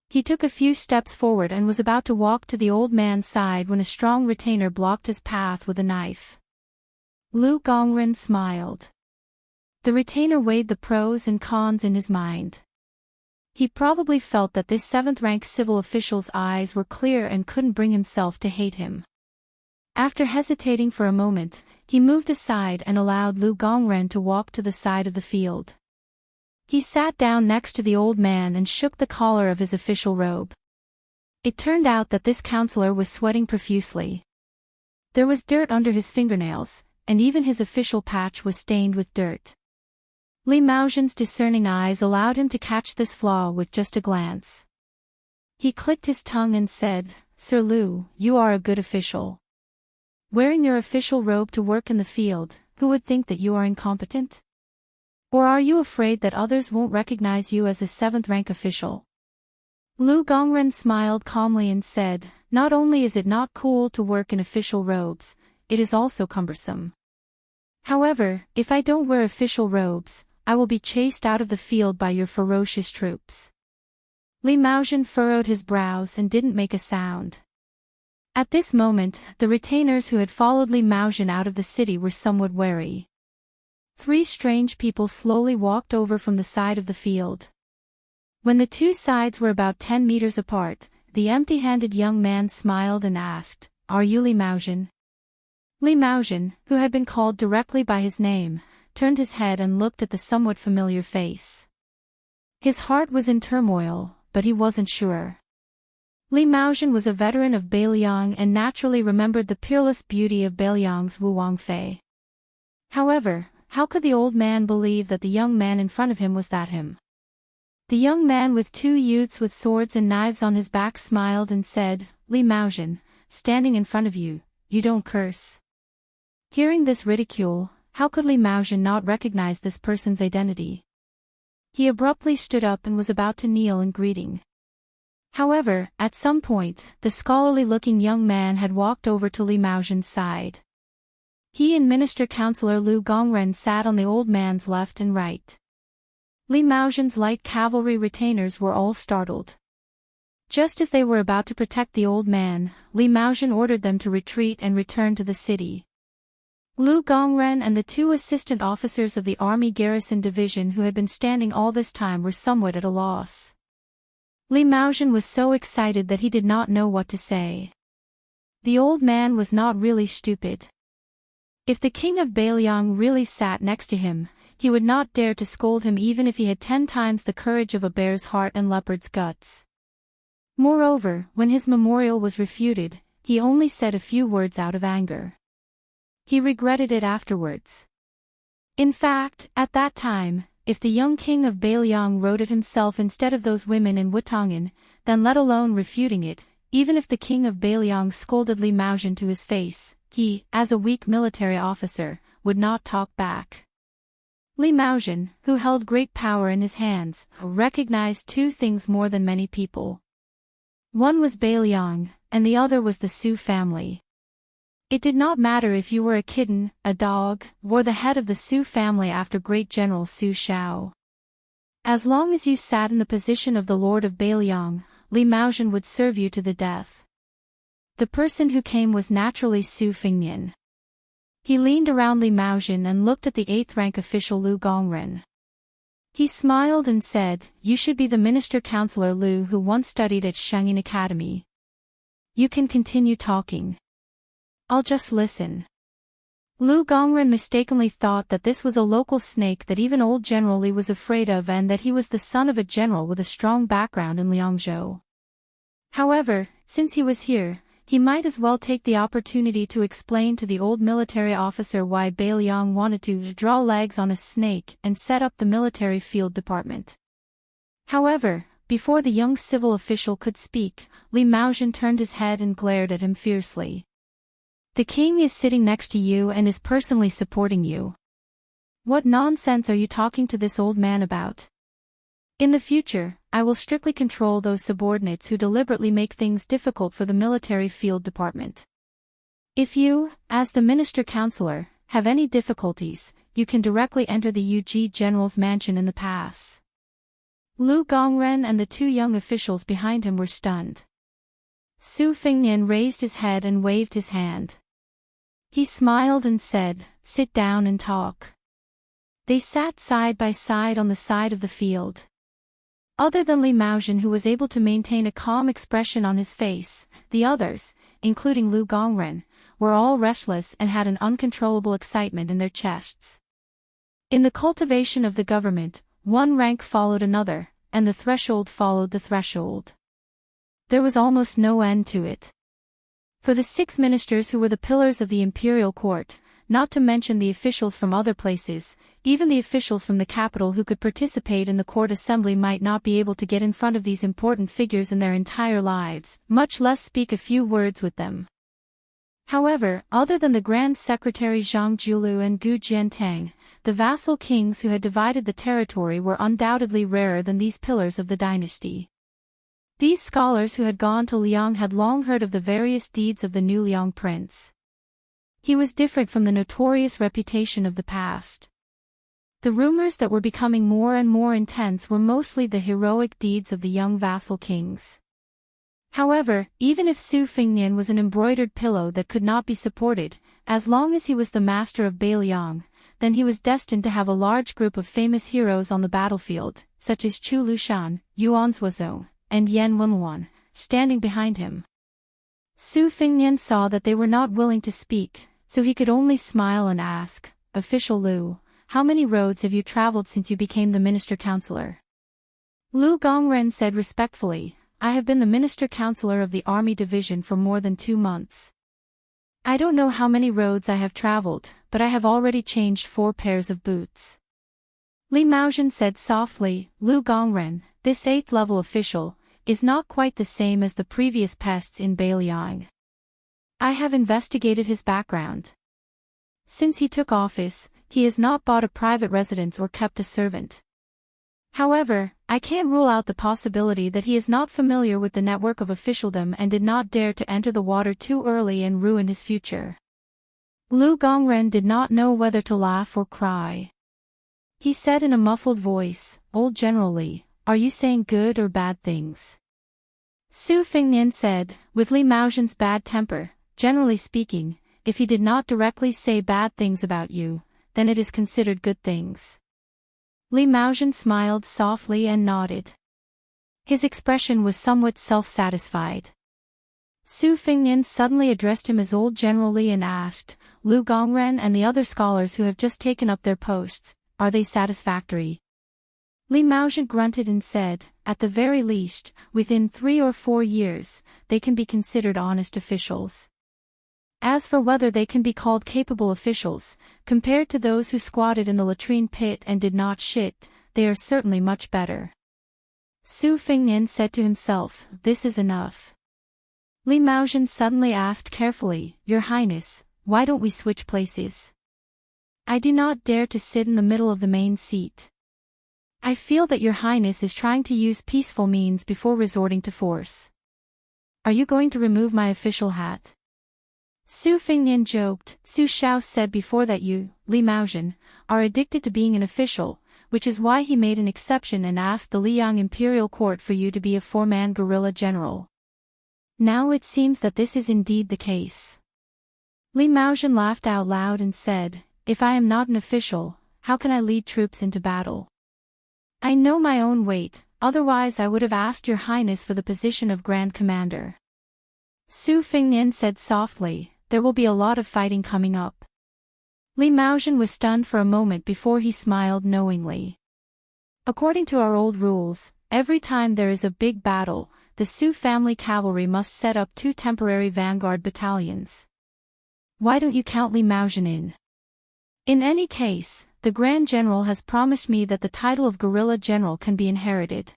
He took a few steps forward and was about to walk to the old man's side when a strong retainer blocked his path with a knife. Lu Gongren smiled. The retainer weighed the pros and cons in his mind. He probably felt that this 7th-rank civil official's eyes were clear and couldn't bring himself to hate him. After hesitating for a moment, he moved aside and allowed Lu Gongren to walk to the side of the field. He sat down next to the old man and shook the collar of his official robe. It turned out that this counselor was sweating profusely. There was dirt under his fingernails, and even his official patch was stained with dirt. Li Maozhen's discerning eyes allowed him to catch this flaw with just a glance. He clicked his tongue and said, "Sir Lu, you are a good official. Wearing your official robe to work in the field, who would think that you are incompetent? Or are you afraid that others won't recognize you as a 7th-rank official?" Lu Gongren smiled calmly and said, "Not only is it not cool to work in official robes, it is also cumbersome. However, if I don't wear official robes, I will be chased out of the field by your ferocious troops." Li Maozhen furrowed his brows and didn't make a sound. At this moment, the retainers who had followed Li Maozhen out of the city were somewhat wary. 3 strange people slowly walked over from the side of the field. When the 2 sides were about 10 meters apart, the empty-handed young man smiled and asked, "Are you Li Maozhen?" Li Maozhen, who had been called directly by his name, turned his head and looked at the somewhat familiar face. His heart was in turmoil, but he wasn't sure. Li Maozhen was a veteran of Beiliang and naturally remembered the peerless beauty of Beiliang's Wu Wangfei. However, how could the old man believe that the young man in front of him was that him? The young man with 2 youths with swords and knives on his back smiled and said, "Li Maozhen, standing in front of you, you don't curse." Hearing this ridicule, how could Li Maozhen not recognize this person's identity? He abruptly stood up and was about to kneel in greeting. However, at some point, the scholarly-looking young man had walked over to Li Maozhen's side. He and Minister Counselor Lu Gongren sat on the old man's left and right. Li Maozhen's light cavalry retainers were all startled. Just as they were about to protect the old man, Li Maozhen ordered them to retreat and return to the city. Lu Gongren and the 2 assistant officers of the Army Garrison Division who had been standing all this time were somewhat at a loss. Li Maozhen was so excited that he did not know what to say. The old man was not really stupid. If the king of Beiliang really sat next to him, he would not dare to scold him even if he had 10 times the courage of a bear's heart and leopard's guts. Moreover, when his memorial was refuted, he only said a few words out of anger. He regretted it afterwards. In fact, at that time, if the young king of Beiliang wrote it himself instead of those women in Wutangan, then let alone refuting it, even if the king of Beiliang scolded Li Maozhen to his face, he, as a weak military officer, would not talk back. Li Maozhen, who held great power in his hands, recognized 2 things more than many people. One was Beiliang, and the other was the Su family. It did not matter if you were a kitten, a dog, or the head of the Su family after great General Su Shao. As long as you sat in the position of the Lord of Beiliang, Li Maozhen would serve you to the death. The person who came was naturally Su Fingnian. He leaned around Li Maozhen and looked at the 8th-rank official Lu Gongren. He smiled and said, "You should be the Minister Counselor Lu who once studied at Shangyin Academy. You can continue talking. I'll just listen." Lu Gongren mistakenly thought that this was a local snake that even old General Li was afraid of and that he was the son of a general with a strong background in Liangzhou. However, since he was here, he might as well take the opportunity to explain to the old military officer why Beiliang wanted to draw legs on a snake and set up the military field department. However, before the young civil official could speak, Li Maozhen turned his head and glared at him fiercely. "The king is sitting next to you and is personally supporting you. What nonsense are you talking to this old man about? In the future, I will strictly control those subordinates who deliberately make things difficult for the military field department. If you, as the minister counselor, have any difficulties, you can directly enter the UG General's mansion in the pass." Lu Gongren and the two young officials behind him were stunned. Su Fengnian raised his head and waved his hand. He smiled and said, "Sit down and talk." They sat side by side on the side of the field. Other than Li Maozhen, who was able to maintain a calm expression on his face, the others, including Lu Gongren, were all restless and had an uncontrollable excitement in their chests. In the cultivation of the government, one rank followed another, and the threshold followed the threshold. There was almost no end to it. For the 6 ministers who were the pillars of the imperial court, not to mention the officials from other places, even the officials from the capital who could participate in the court assembly might not be able to get in front of these important figures in their entire lives, much less speak a few words with them. However, other than the Grand Secretary Zhang Julu and Gu Jiantang, the vassal kings who had divided the territory were undoubtedly rarer than these pillars of the dynasty. These scholars who had gone to Liang had long heard of the various deeds of the new Liang prince. He was different from the notorious reputation of the past. The rumors that were becoming more and more intense were mostly the heroic deeds of the young vassal kings. However, even if Su Fengnian was an embroidered pillow that could not be supported, as long as he was the master of Beiliang, then he was destined to have a large group of famous heroes on the battlefield, such as Chu Lushan, Yuan Zuozong, and Yan Wenluan, standing behind him. Su Fengnian saw that they were not willing to speak, so he could only smile and ask, "Official Lu, how many roads have you traveled since you became the minister-counselor?" Lu Gongren said respectfully, "I have been the minister-counselor of the army division for more than 2 months. I don't know how many roads I have traveled, but I have already changed 4 pairs of boots." Li Maozhen said softly, "Lu Gongren, this 8th-level official, is not quite the same as the previous pests in Beiliang. I have investigated his background. Since he took office, he has not bought a private residence or kept a servant. However, I can't rule out the possibility that he is not familiar with the network of officialdom and did not dare to enter the water too early and ruin his future." Lu Gongren did not know whether to laugh or cry. He said in a muffled voice, "Old General Li, are you saying good or bad things?" Su Fengnian said, with Li Maozhen's bad temper, "Generally speaking, if he did not directly say bad things about you, then it is considered good things." Li Maozhen smiled softly and nodded. His expression was somewhat self-satisfied. Su Fengnian suddenly addressed him as Old General Li and asked, "Lu Gongren and the other scholars who have just taken up their posts, are they satisfactory?" Li Maozhen grunted and said, "At the very least, within 3 or 4 years, they can be considered honest officials. As for whether they can be called capable officials, compared to those who squatted in the latrine pit and did not shit, they are certainly much better." Su Fengnian said to himself, "This is enough." Li Maozhen suddenly asked carefully, "Your Highness, why don't we switch places? I do not dare to sit in the middle of the main seat. I feel that Your Highness is trying to use peaceful means before resorting to force. Are you going to remove my official hat?" Su Fengnian joked. Su Shao said before that you, Li Maozhen, are addicted to being an official, which is why he made an exception and asked the Liang Imperial Court for you to be a 4-man guerrilla general. Now it seems that this is indeed the case. Li Maozhen laughed out loud and said, "If I am not an official, how can I lead troops into battle? I know my own weight, otherwise I would have asked Your Highness for the position of Grand Commander." Su Fengnian said softly, "There will be a lot of fighting coming up." Li Maozhen was stunned for a moment before he smiled knowingly. According to our old rules, every time there is a big battle, the Su family cavalry must set up 2 temporary vanguard battalions. Why don't you count Li Maozhen in? In any case, the Grand General has promised me that the title of Guerrilla General can be inherited.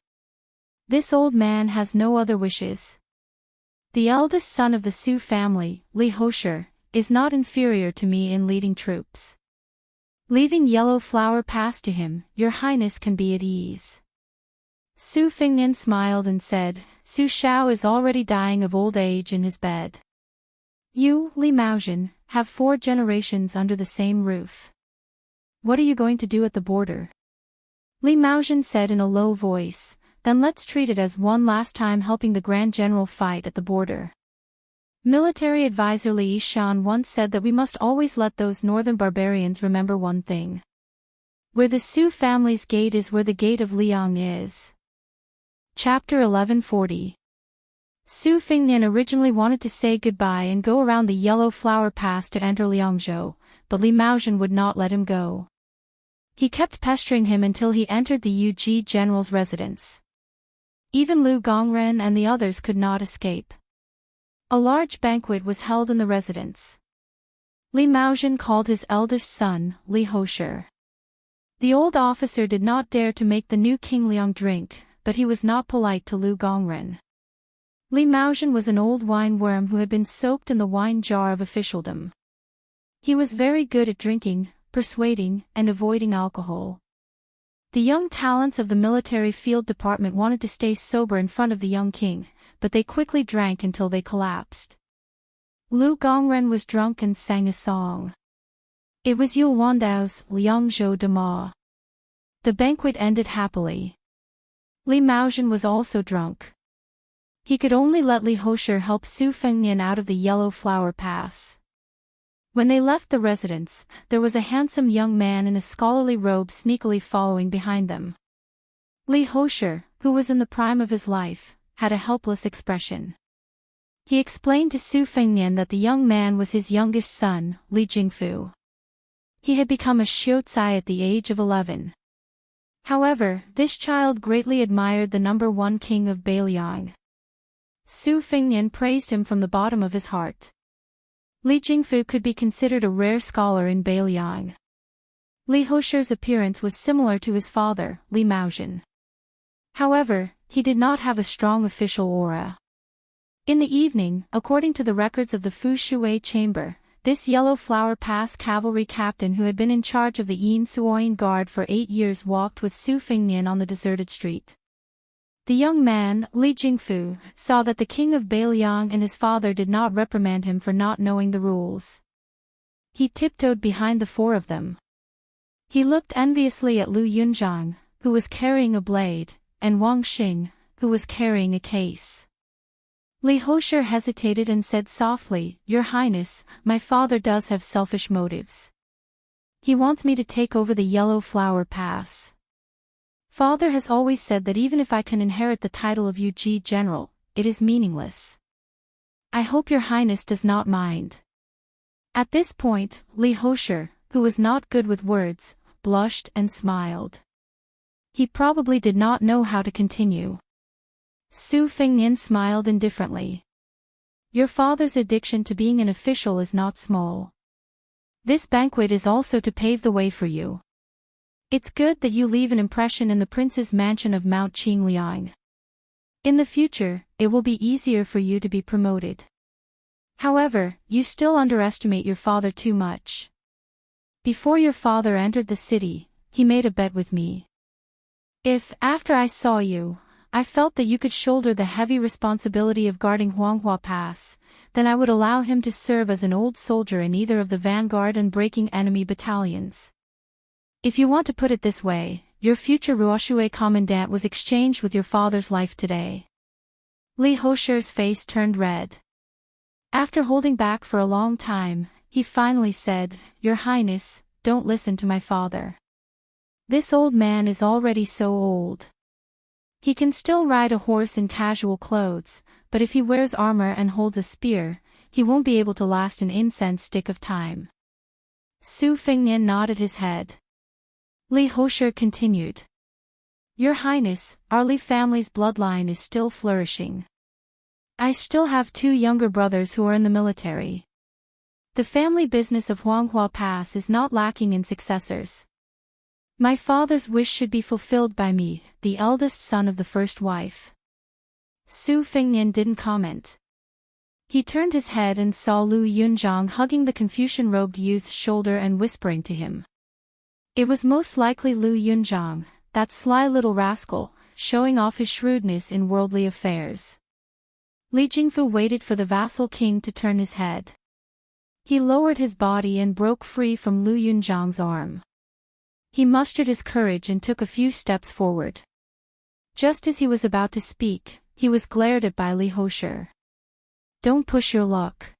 This old man has no other wishes. The eldest son of the Su family, Li Hosher, is not inferior to me in leading troops. Leaving Yellow Flower Pass to him, Your Highness can be at ease." Su Fengnian smiled and said, "Su Shao is already dying of old age in his bed. You, Li Maozhen, have 4 generations under the same roof. What are you going to do at the border?" Li Maozhen said in a low voice, then let's treat it as one last time helping the Grand General fight at the border. Military advisor Li Yishan once said that we must always let those northern barbarians remember one thing. Where the Su family's gate is where the gate of Liang is. Chapter 1140. Su Fengnian originally wanted to say goodbye and go around the Yellow Flower Pass to enter Liangzhou, but Li Maozhen would not let him go. He kept pestering him until he entered the Yuji general's residence. Even Lu Gongren and the others could not escape. A large banquet was held in the residence. Li Maozhen called his eldest son, Li Hosher. The old officer did not dare to make the new King Liang drink, but he was not polite to Lu Gongren. Li Maozhen was an old wine worm who had been soaked in the wine jar of officialdom. He was very good at drinking, persuading, and avoiding alcohol. The young talents of the military field department wanted to stay sober in front of the young king, but they quickly drank until they collapsed. Lu Gongren was drunk and sang a song. It was Yule Wandao's Liangzhou de Ma. The banquet ended happily. Li Maozhen was also drunk. He could only let Li Hosher help Su Fengnian out of the Yellow Flower Pass. When they left the residence, there was a handsome young man in a scholarly robe sneakily following behind them. Li Hosher, who was in the prime of his life, had a helpless expression. He explained to Su Fengnian that the young man was his youngest son, Li Jingfu. He had become a Xiuzai at the age of 11. However, this child greatly admired the #1 king of Beiliang. Su Fengnian praised him from the bottom of his heart. Li Jingfu could be considered a rare scholar in Beiliang. Li Hosher's appearance was similar to his father, Li Maozhen. However, he did not have a strong official aura. In the evening, according to the records of the Fu Shui chamber, this Yellow Flower Pass cavalry captain who had been in charge of the Yin Suoyin Guard for 8 years walked with Su Fengnian on the deserted street. The young man, Li Jingfu, saw that the king of Beiliang and his father did not reprimand him for not knowing the rules. He tiptoed behind the 4 of them. He looked enviously at Lu Yunzhang, who was carrying a blade, and Wang Xing, who was carrying a case. Li Hosher hesitated and said softly, "Your Highness, my father does have selfish motives. He wants me to take over the Yellow Flower Pass. Father has always said that even if I can inherit the title of Yuji General, it is meaningless. I hope your Highness does not mind." At this point, Li Hosher, who was not good with words, blushed and smiled. He probably did not know how to continue. Su Fengnian smiled indifferently. "Your father's addiction to being an official is not small. This banquet is also to pave the way for you. It's good that you leave an impression in the prince's mansion of Mount Qingliang. In the future, it will be easier for you to be promoted. However, you still underestimate your father too much. Before your father entered the city, he made a bet with me. If, after I saw you, I felt that you could shoulder the heavy responsibility of guarding Huanghua Pass, then I would allow him to serve as an old soldier in either of the vanguard and breaking enemy battalions. If you want to put it this way, your future Ruoshui commandant was exchanged with your father's life today." Li Hosher's face turned red. After holding back for a long time, he finally said, "Your Highness, don't listen to my father. This old man is already so old. He can still ride a horse in casual clothes, but if he wears armor and holds a spear, he won't be able to last an incense stick of time." Su Fengnian nodded his head. Li Hosher continued. "Your Highness, our Li family's bloodline is still flourishing. I still have 2 younger brothers who are in the military. The family business of Huanghua Pass is not lacking in successors. My father's wish should be fulfilled by me, the eldest son of the first wife." Su Fengnian didn't comment. He turned his head and saw Lu Yunzhang hugging the Confucian-robed youth's shoulder and whispering to him. It was most likely Lu Yunzhang, that sly little rascal, showing off his shrewdness in worldly affairs. Li Jingfu waited for the vassal king to turn his head. He lowered his body and broke free from Lu Yunzhang's arm. He mustered his courage and took a few steps forward. Just as he was about to speak, he was glared at by Li Hosher. "Don't push your luck.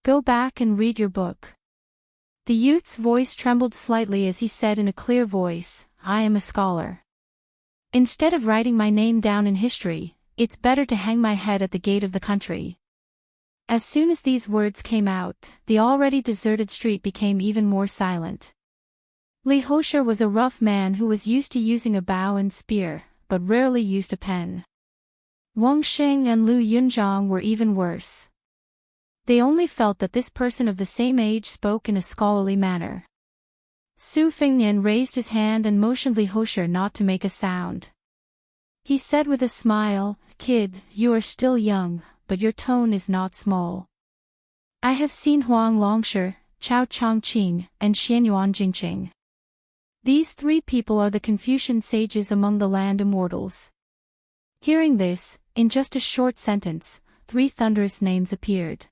Go back and read your book." The youth's voice trembled slightly as he said in a clear voice, "I am a scholar. Instead of writing my name down in history, it's better to hang my head at the gate of the country." As soon as these words came out, the already deserted street became even more silent. Li Hosher was a rough man who was used to using a bow and spear, but rarely used a pen. Wang Xing and Lu Yunzhang were even worse. They only felt that this person of the same age spoke in a scholarly manner. Su Fingnian raised his hand and motioned Li Hosher not to make a sound. He said with a smile, "Kid, you are still young, but your tone is not small. I have seen Huang Longsher, Chao Chongqing, and Xianyuan Jingqing. These three people are the Confucian sages among the land immortals." Hearing this, in just a short sentence, three thunderous names appeared.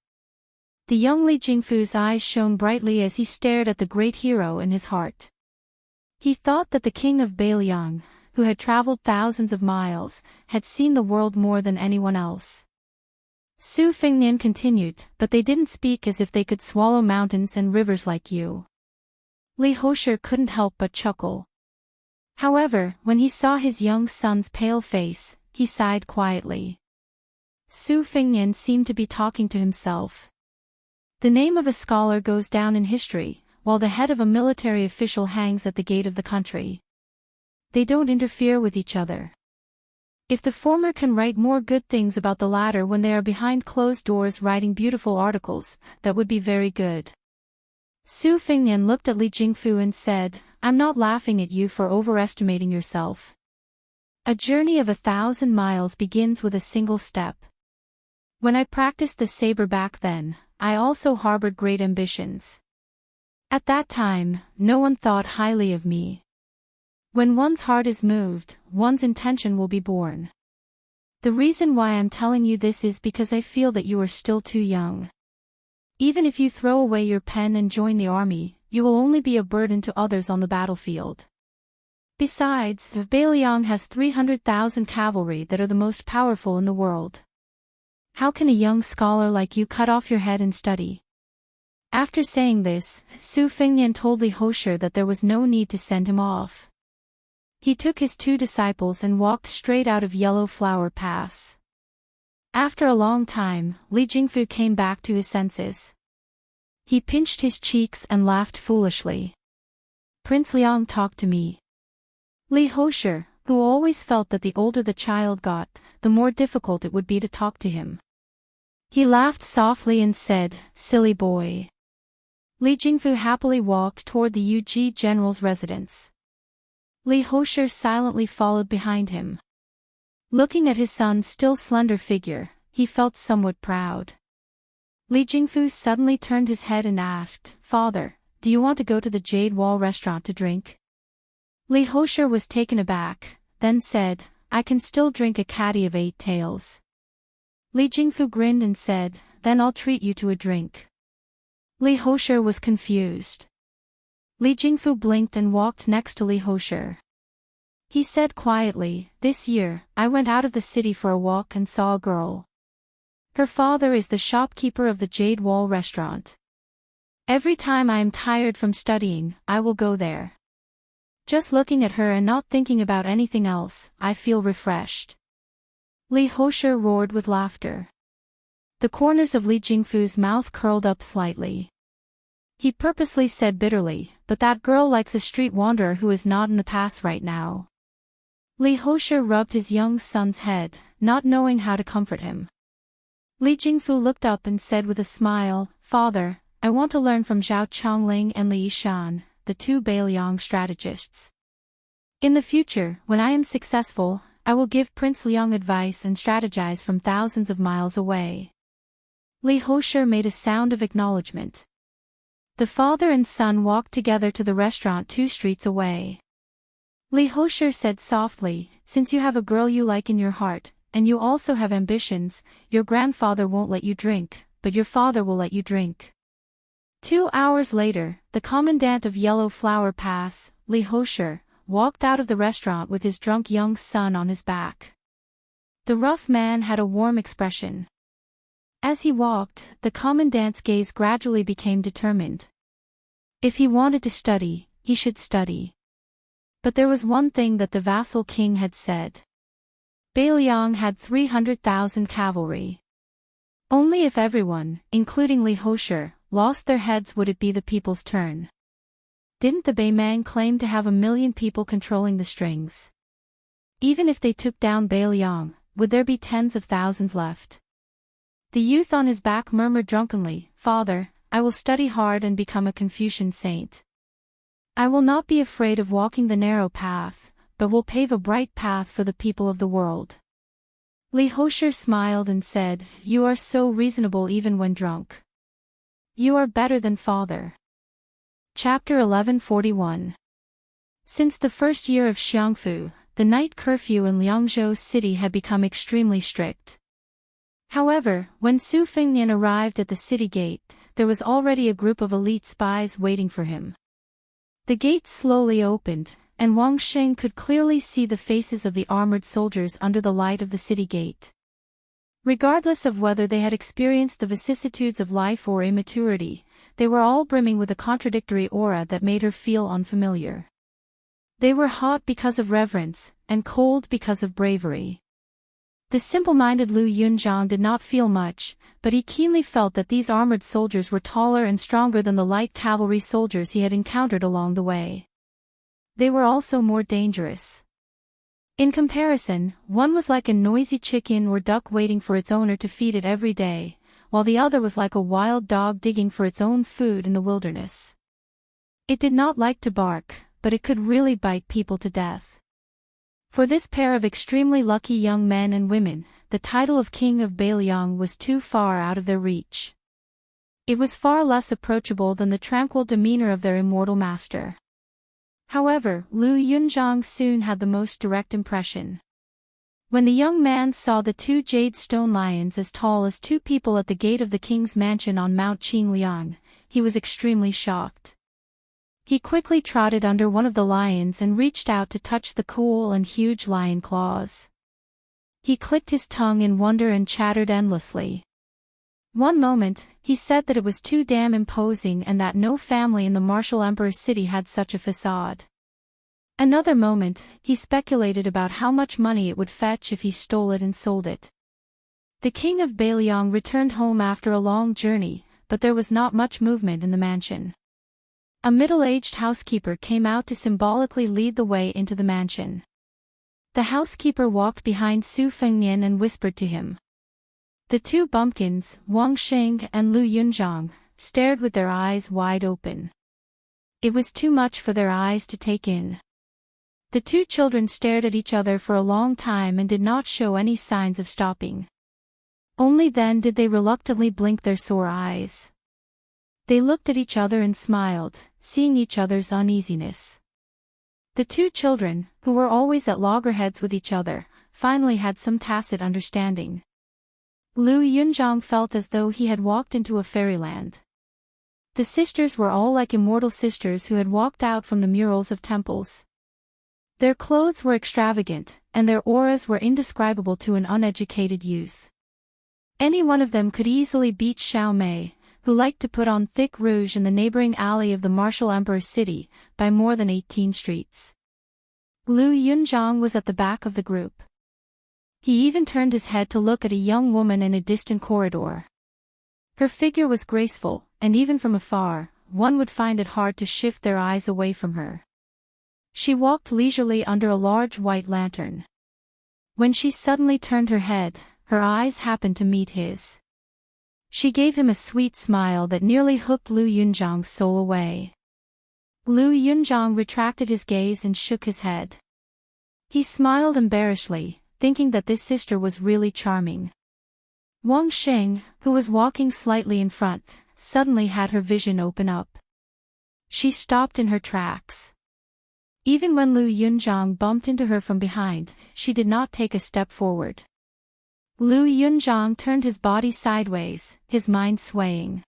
The young Li Jingfu's eyes shone brightly as he stared at the great hero in his heart. He thought that the king of Beiliang, who had traveled thousands of miles, had seen the world more than anyone else. Su Fingnian continued, "But they didn't speak as if they could swallow mountains and rivers like you." Li Hosher couldn't help but chuckle. However, when he saw his young son's pale face, he sighed quietly. Su Fingnian seemed to be talking to himself. The name of a scholar goes down in history, while the head of a military official hangs at the gate of the country. They don't interfere with each other. If the former can write more good things about the latter when they are behind closed doors writing beautiful articles, that would be very good. Su Fingnian looked at Li Jingfu and said, "I'm not laughing at you for overestimating yourself. A journey of 1,000 miles begins with a single step. When I practiced the saber back then, I also harbored great ambitions. At that time, no one thought highly of me. When one's heart is moved, one's intention will be born. The reason why I'm telling you this is because I feel that you are still too young. Even if you throw away your pen and join the army, you will only be a burden to others on the battlefield. Besides, Beiliang has 300,000 cavalry that are the most powerful in the world. How can a young scholar like you cut off your head and study?" After saying this, Su Fingnian told Li Hosher that there was no need to send him off. He took his two disciples and walked straight out of Yellow Flower Pass. After a long time, Li Jingfu came back to his senses. He pinched his cheeks and laughed foolishly. "Prince Liang talked to me." Li Hosher, who always felt that the older the child got, the more difficult it would be to talk to him. He laughed softly and said, "Silly boy." Li Jingfu happily walked toward the Yuji general's residence. Li Hosher silently followed behind him. Looking at his son's still slender figure, he felt somewhat proud. Li Jingfu suddenly turned his head and asked, "Father, do you want to go to the Jade Wall restaurant to drink?" Li Hosher was taken aback, then said, "I can still drink a caddy of 8 taels." Li Jingfu grinned and said, "Then I'll treat you to a drink." Li Hosher was confused. Li Jingfu blinked and walked next to Li Hosher. He said quietly, "This year, I went out of the city for a walk and saw a girl. Her father is the shopkeeper of the Jade Wall restaurant. Every time I am tired from studying, I will go there. Just looking at her and not thinking about anything else, I feel refreshed." Li Hosher roared with laughter. The corners of Li Jingfu's mouth curled up slightly. He purposely said bitterly, "But that girl likes a street wanderer who is not in the pass right now." Li Hosher rubbed his young son's head, not knowing how to comfort him. Li Jingfu looked up and said with a smile, "Father, I want to learn from Zhao Chongling and Li Yishan, the 2 Beiliang strategists. In the future, when I am successful, I will give Prince Liang advice and strategize from thousands of miles away." Li Hosher made a sound of acknowledgement. The father and son walked together to the restaurant 2 streets away. Li Hosher said softly, "Since you have a girl you like in your heart, and you also have ambitions, your grandfather won't let you drink, but your father will let you drink." 2 hours later, the commandant of Yellow Flower Pass, Li Hosher, walked out of the restaurant with his drunk young son on his back. The rough man had a warm expression. As he walked, the commandant's gaze gradually became determined. If he wanted to study, he should study. But there was one thing that the vassal king had said. Beiliang had 300,000 cavalry. Only if everyone, including Li Hosher, lost their heads would it be the people's turn. Didn't the Beimang claim to have 1,000,000 people controlling the strings? Even if they took down Beiliang, would there be tens of thousands left? The youth on his back murmured drunkenly, "Father, I will study hard and become a Confucian saint. I will not be afraid of walking the narrow path, but will pave a bright path for the people of the world." Li Hosher smiled and said, "You are so reasonable even when drunk. You are better than father." Chapter 1141. Since the first year of Xiangfu, the night curfew in Liangzhou city had become extremely strict. However, when Su Fengnian arrived at the city gate, there was already a group of elite spies waiting for him. The gates slowly opened, and Wang Sheng could clearly see the faces of the armored soldiers under the light of the city gate. Regardless of whether they had experienced the vicissitudes of life or immaturity, they were all brimming with a contradictory aura that made her feel unfamiliar. They were hot because of reverence, and cold because of bravery. The simple-minded Lu Yunzhang did not feel much, but he keenly felt that these armored soldiers were taller and stronger than the light cavalry soldiers he had encountered along the way. They were also more dangerous. In comparison, one was like a noisy chicken or duck waiting for its owner to feed it every day, while the other was like a wild dog digging for its own food in the wilderness. It did not like to bark, but it could really bite people to death. For this pair of extremely lucky young men and women, the title of King of Beiliang was too far out of their reach. It was far less approachable than the tranquil demeanor of their immortal master. However, Lu Yunzhang soon had the most direct impression. When the young man saw the two jade stone lions as tall as two people at the gate of the king's mansion on Mount Qingliang, he was extremely shocked. He quickly trotted under one of the lions and reached out to touch the cool and huge lion claws. He clicked his tongue in wonder and chattered endlessly. One moment, he said that it was too damn imposing and that no family in the martial emperor's city had such a facade. Another moment, he speculated about how much money it would fetch if he stole it and sold it. The king of Beiliang returned home after a long journey, but there was not much movement in the mansion. A middle-aged housekeeper came out to symbolically lead the way into the mansion. The housekeeper walked behind Su Fengnian and whispered to him. The two bumpkins, Wang Sheng and Lu Yunzhang, stared with their eyes wide open. It was too much for their eyes to take in. The two children stared at each other for a long time and did not show any signs of stopping. Only then did they reluctantly blink their sore eyes. They looked at each other and smiled, seeing each other's uneasiness. The two children, who were always at loggerheads with each other, finally had some tacit understanding. Lu Yunzhang felt as though he had walked into a fairyland. The sisters were all like immortal sisters who had walked out from the murals of temples. Their clothes were extravagant, and their auras were indescribable to an uneducated youth. Any one of them could easily beat Xiao Mei, who liked to put on thick rouge in the neighboring alley of the martial emperor's city, by more than 18 streets. Lu Yunzhang was at the back of the group. He even turned his head to look at a young woman in a distant corridor. Her figure was graceful, and even from afar, one would find it hard to shift their eyes away from her. She walked leisurely under a large white lantern. When she suddenly turned her head, her eyes happened to meet his. She gave him a sweet smile that nearly hooked Lu Yunzhang's soul away. Lu Yunzhang retracted his gaze and shook his head. He smiled embarrassedly, thinking that this sister was really charming. Wang Sheng, who was walking slightly in front, suddenly had her vision open up. She stopped in her tracks. Even when Lu Yunzhang bumped into her from behind, she did not take a step forward. Lu Yunzhang turned his body sideways, his mind swaying.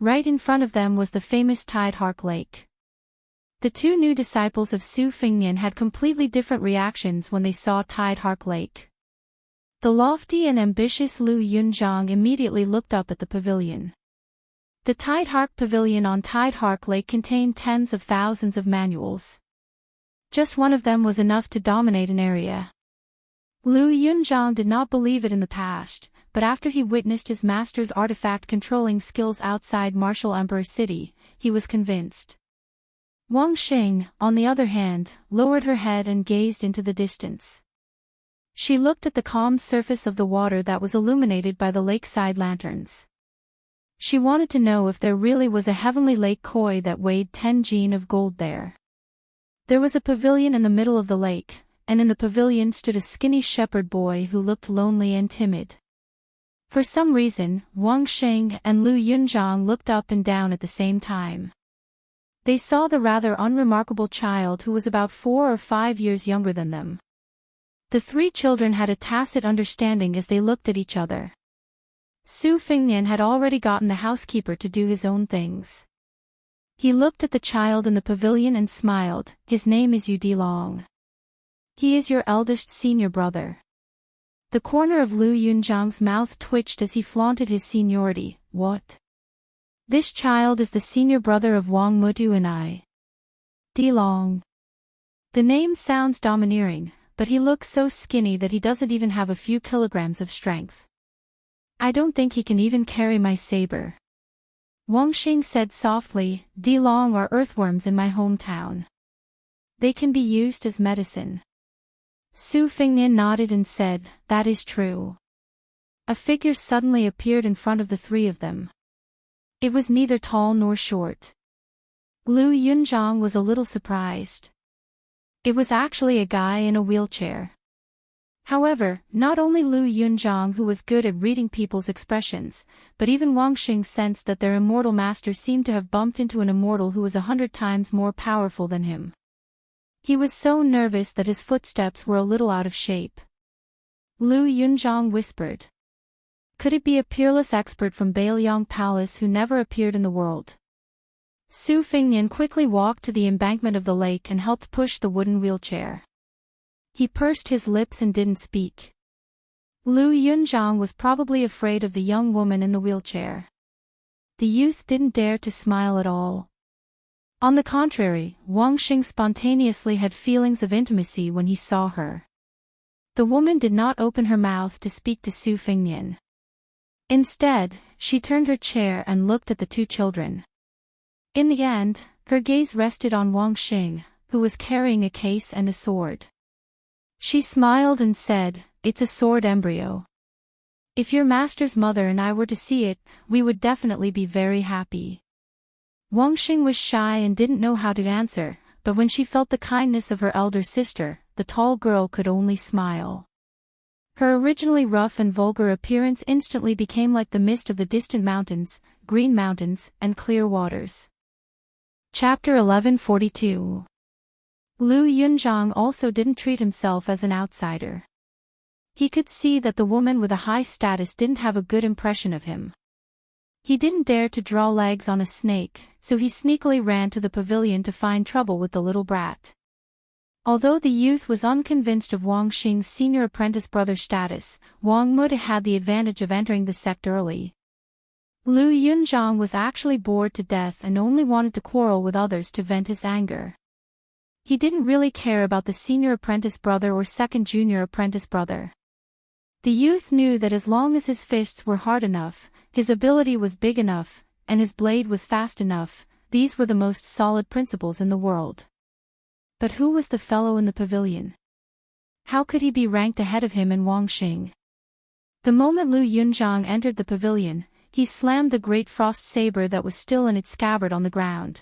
Right in front of them was the famous Tidehark Lake. The two new disciples of Su Fengnian had completely different reactions when they saw Tidehark Lake. The lofty and ambitious Lu Yunzhang immediately looked up at the pavilion. The Tidehark Pavilion on Tidehark Lake contained tens of thousands of manuals. Just one of them was enough to dominate an area. Lu Yunzhang did not believe it in the past, but after he witnessed his master's artifact controlling skills outside Martial Emperor City, he was convinced. Wang Xing, on the other hand, lowered her head and gazed into the distance. She looked at the calm surface of the water that was illuminated by the lakeside lanterns. She wanted to know if there really was a heavenly lake koi that weighed 10 jin of gold there. There was a pavilion in the middle of the lake, and in the pavilion stood a skinny shepherd boy who looked lonely and timid. For some reason, Wang Xing and Lu Yunzhang looked up and down at the same time. They saw the rather unremarkable child who was about 4 or 5 years younger than them. The three children had a tacit understanding as they looked at each other. Su Fengnian had already gotten the housekeeper to do his own things. He looked at the child in the pavilion and smiled. His name is Yu Dilong. He is your eldest senior brother. The corner of Lu Yunzhang's mouth twitched as he flaunted his seniority. What? This child is the senior brother of Wang Mutu and I. Dilong. The name sounds domineering, but he looks so skinny that he doesn't even have a few kilograms of strength. I don't think he can even carry my saber. Wang Xing said softly, Dilong are earthworms in my hometown. They can be used as medicine. Su Fengnian nodded and said, that is true. A figure suddenly appeared in front of the three of them. It was neither tall nor short. Lu Yunzhang was a little surprised. It was actually a guy in a wheelchair. However, not only Lu Yunzhang who was good at reading people's expressions, but even Wang Xing sensed that their immortal master seemed to have bumped into an immortal who was 100 times more powerful than him. He was so nervous that his footsteps were a little out of shape. Lu Yunzhang whispered. Could it be a peerless expert from Bailiang Palace who never appeared in the world? Su Fengnian quickly walked to the embankment of the lake and helped push the wooden wheelchair. He pursed his lips and didn't speak. Lu Yunzhang was probably afraid of the young woman in the wheelchair. The youth didn't dare to smile at all. On the contrary, Wang Xing spontaneously had feelings of intimacy when he saw her. The woman did not open her mouth to speak to Su Fengnian. Instead, she turned her chair and looked at the two children. In the end, her gaze rested on Wang Xing, who was carrying a case and a sword. She smiled and said, it's a sword embryo. If your master's mother and I were to see it, we would definitely be very happy. Wang Xing was shy and didn't know how to answer, but when she felt the kindness of her elder sister, the tall girl could only smile. Her originally rough and vulgar appearance instantly became like the mist of the distant mountains, green mountains, and clear waters. Chapter 1142. Lu Yunzhang also didn't treat himself as an outsider. He could see that the woman with a high status didn't have a good impression of him. He didn't dare to draw legs on a snake, so he sneakily ran to the pavilion to find trouble with the little brat. Although the youth was unconvinced of Wang Xing's senior apprentice brother status, Wang Muda had the advantage of entering the sect early. Lu Yunzhang was actually bored to death and only wanted to quarrel with others to vent his anger. He didn't really care about the senior apprentice brother or second junior apprentice brother. The youth knew that as long as his fists were hard enough, his ability was big enough, and his blade was fast enough, these were the most solid principles in the world. But who was the fellow in the pavilion? How could he be ranked ahead of him in Wang Xing? The moment Lu Yunzhang entered the pavilion, he slammed the great frost saber that was still in its scabbard on the ground.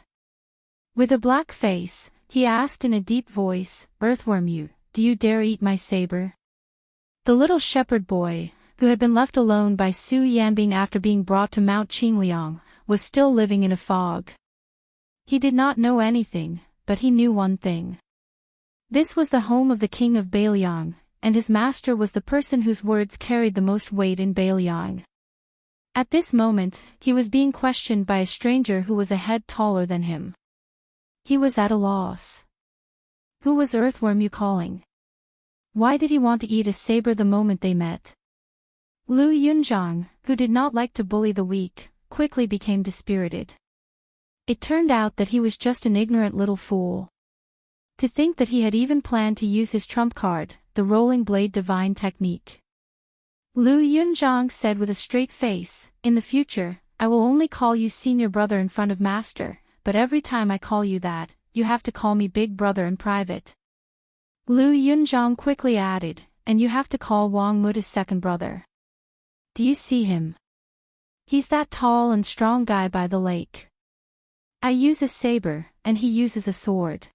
With a black face, he asked in a deep voice, Earthworm you, do you dare eat my saber? The little shepherd boy, who had been left alone by Su Yanbing after being brought to Mount Qingliang, was still living in a fog. He did not know anything, but he knew one thing. This was the home of the king of Bailiang, and his master was the person whose words carried the most weight in Bailiang. At this moment, he was being questioned by a stranger who was a head taller than him. He was at a loss. Who was Earthworm you calling? Why did he want to eat a saber the moment they met? Lu Yunzhang, who did not like to bully the weak, quickly became dispirited. It turned out that he was just an ignorant little fool. To think that he had even planned to use his trump card, the rolling blade divine technique. Lu Yunzhang said with a straight face, "In the future, I will only call you senior brother in front of master, but every time I call you that, you have to call me big brother in private." Lu Yunzhang quickly added, "And you have to call Wang Muta's second brother. Do you see him? He's that tall and strong guy by the lake. I use a saber, and he uses a sword."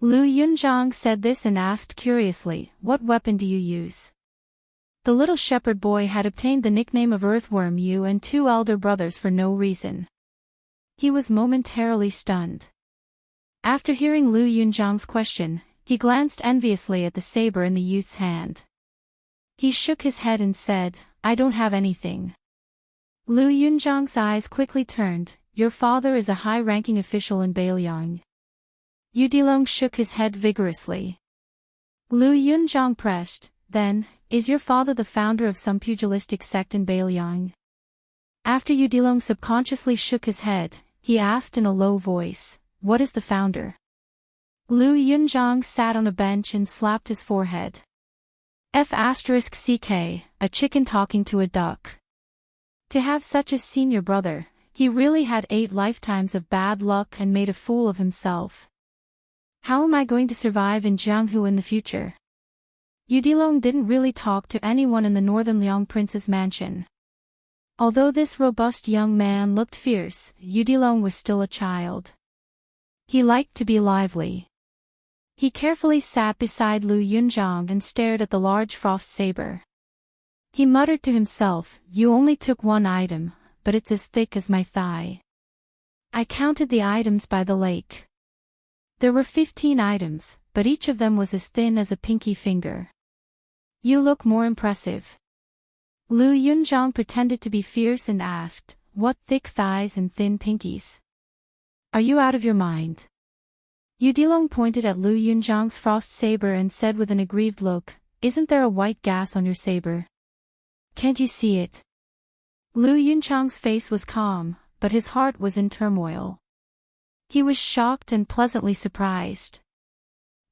Lu Yunzhang said this and asked curiously, "What weapon do you use?" The little shepherd boy had obtained the nickname of Earthworm you and two elder brothers for no reason. He was momentarily stunned. After hearing Lu Yunzhang's question, he glanced enviously at the saber in the youth's hand. He shook his head and said, "I don't have anything." Lu Yunzhang's eyes quickly turned. "Your father is a high-ranking official in Beiliang." Yu Dilong shook his head vigorously. Lu Yunzhang pressed, "Then, is your father the founder of some pugilistic sect in Beiliang?" After Yu Dilong subconsciously shook his head, he asked in a low voice, "What is the founder?" Lu Yunzhang sat on a bench and slapped his forehead. *CK, a chicken talking to a duck. To have such a senior brother, he really had 8 lifetimes of bad luck and made a fool of himself. How am I going to survive in Jianghu in the future? Yu Dilong didn't really talk to anyone in the northern Liang prince's mansion. Although this robust young man looked fierce, Yu Dilong was still a child. He liked to be lively. He carefully sat beside Lu Yunzhang and stared at the large frost saber. He muttered to himself, "You only took 1 item, but it's as thick as my thigh." I counted the items by the lake. There were 15 items, but each of them was as thin as a pinky finger. "You look more impressive." Lu Yunzhang pretended to be fierce and asked, "What thick thighs and thin pinkies? Are you out of your mind?" Yu Dilong pointed at Lu Yunzhang's frost saber and said with an aggrieved look, "Isn't there a white gas on your saber? Can't you see it?" Lu Yunzhang's face was calm, but his heart was in turmoil. He was shocked and pleasantly surprised.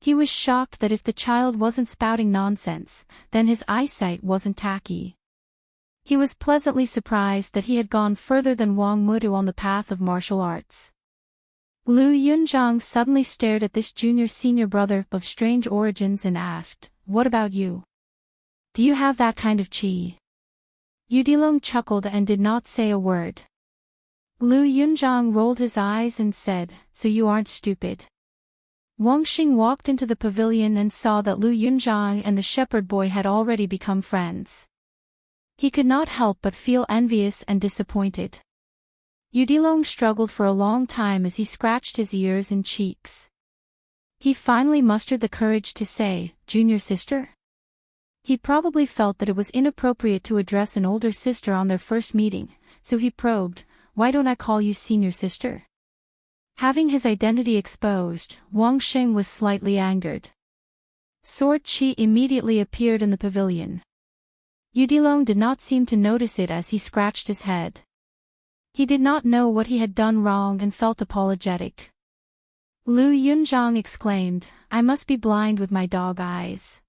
He was shocked that if the child wasn't spouting nonsense, then his eyesight wasn't tacky. He was pleasantly surprised that he had gone further than Wang Mutu on the path of martial arts. Lu Yunzhang suddenly stared at this junior-senior brother of strange origins and asked, "What about you? Do you have that kind of chi?" Yu Dilong chuckled and did not say a word. Lu Yunzhang rolled his eyes and said, "So you aren't stupid." Wang Xing walked into the pavilion and saw that Lu Yunzhang and the shepherd boy had already become friends. He could not help but feel envious and disappointed. Yu Dilong struggled for a long time as he scratched his ears and cheeks. He finally mustered the courage to say, "Junior sister?" He probably felt that it was inappropriate to address an older sister on their first meeting, so he probed, "Why don't I call you senior sister?" Having his identity exposed, Wang Xing was slightly angered. Sword Qi immediately appeared in the pavilion. Yu Dilong did not seem to notice it as he scratched his head. He did not know what he had done wrong and felt apologetic. Lu Yunzhang exclaimed, "I must be blind with my dog eyes.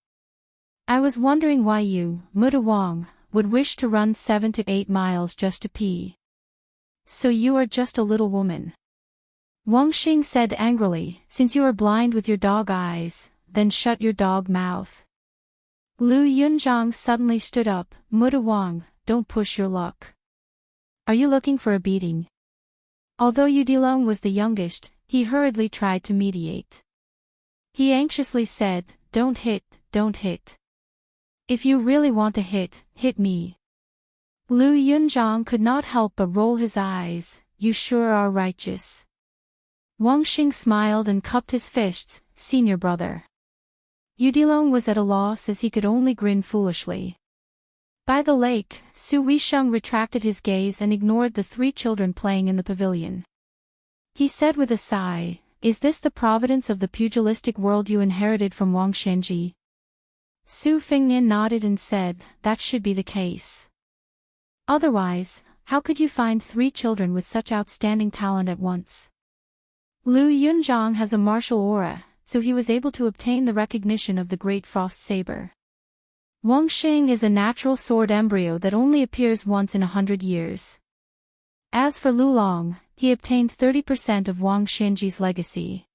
I was wondering why you, Muta Wang, would wish to run 7 to 8 miles just to pee. So you are just a little woman." Wang Xing said angrily, "Since you are blind with your dog eyes, then shut your dog mouth." Lu Yunzhang suddenly stood up, "Muta Wang, don't push your luck. Are you looking for a beating?" Although Yu Dilong was the youngest, he hurriedly tried to mediate. He anxiously said, don't hit. If you really want to hit, hit me." Lu Yunzhang could not help but roll his eyes, "You sure are righteous." Wang Xing smiled and cupped his fists, "Senior brother." Yu Dilong was at a loss as he could only grin foolishly. By the lake, Su Weisheng retracted his gaze and ignored the three children playing in the pavilion. He said with a sigh, "Is this the providence of the pugilistic world you inherited from Wang Xianji?" Su Fengnian nodded and said, "That should be the case. Otherwise, how could you find three children with such outstanding talent at once?" Lu Yunzhang has a martial aura, so he was able to obtain the recognition of the Great Frost Saber. Wang Xing is a natural sword embryo that only appears once in 100 years. As for Lu Long, he obtained 30% of Wang Xianji's legacy.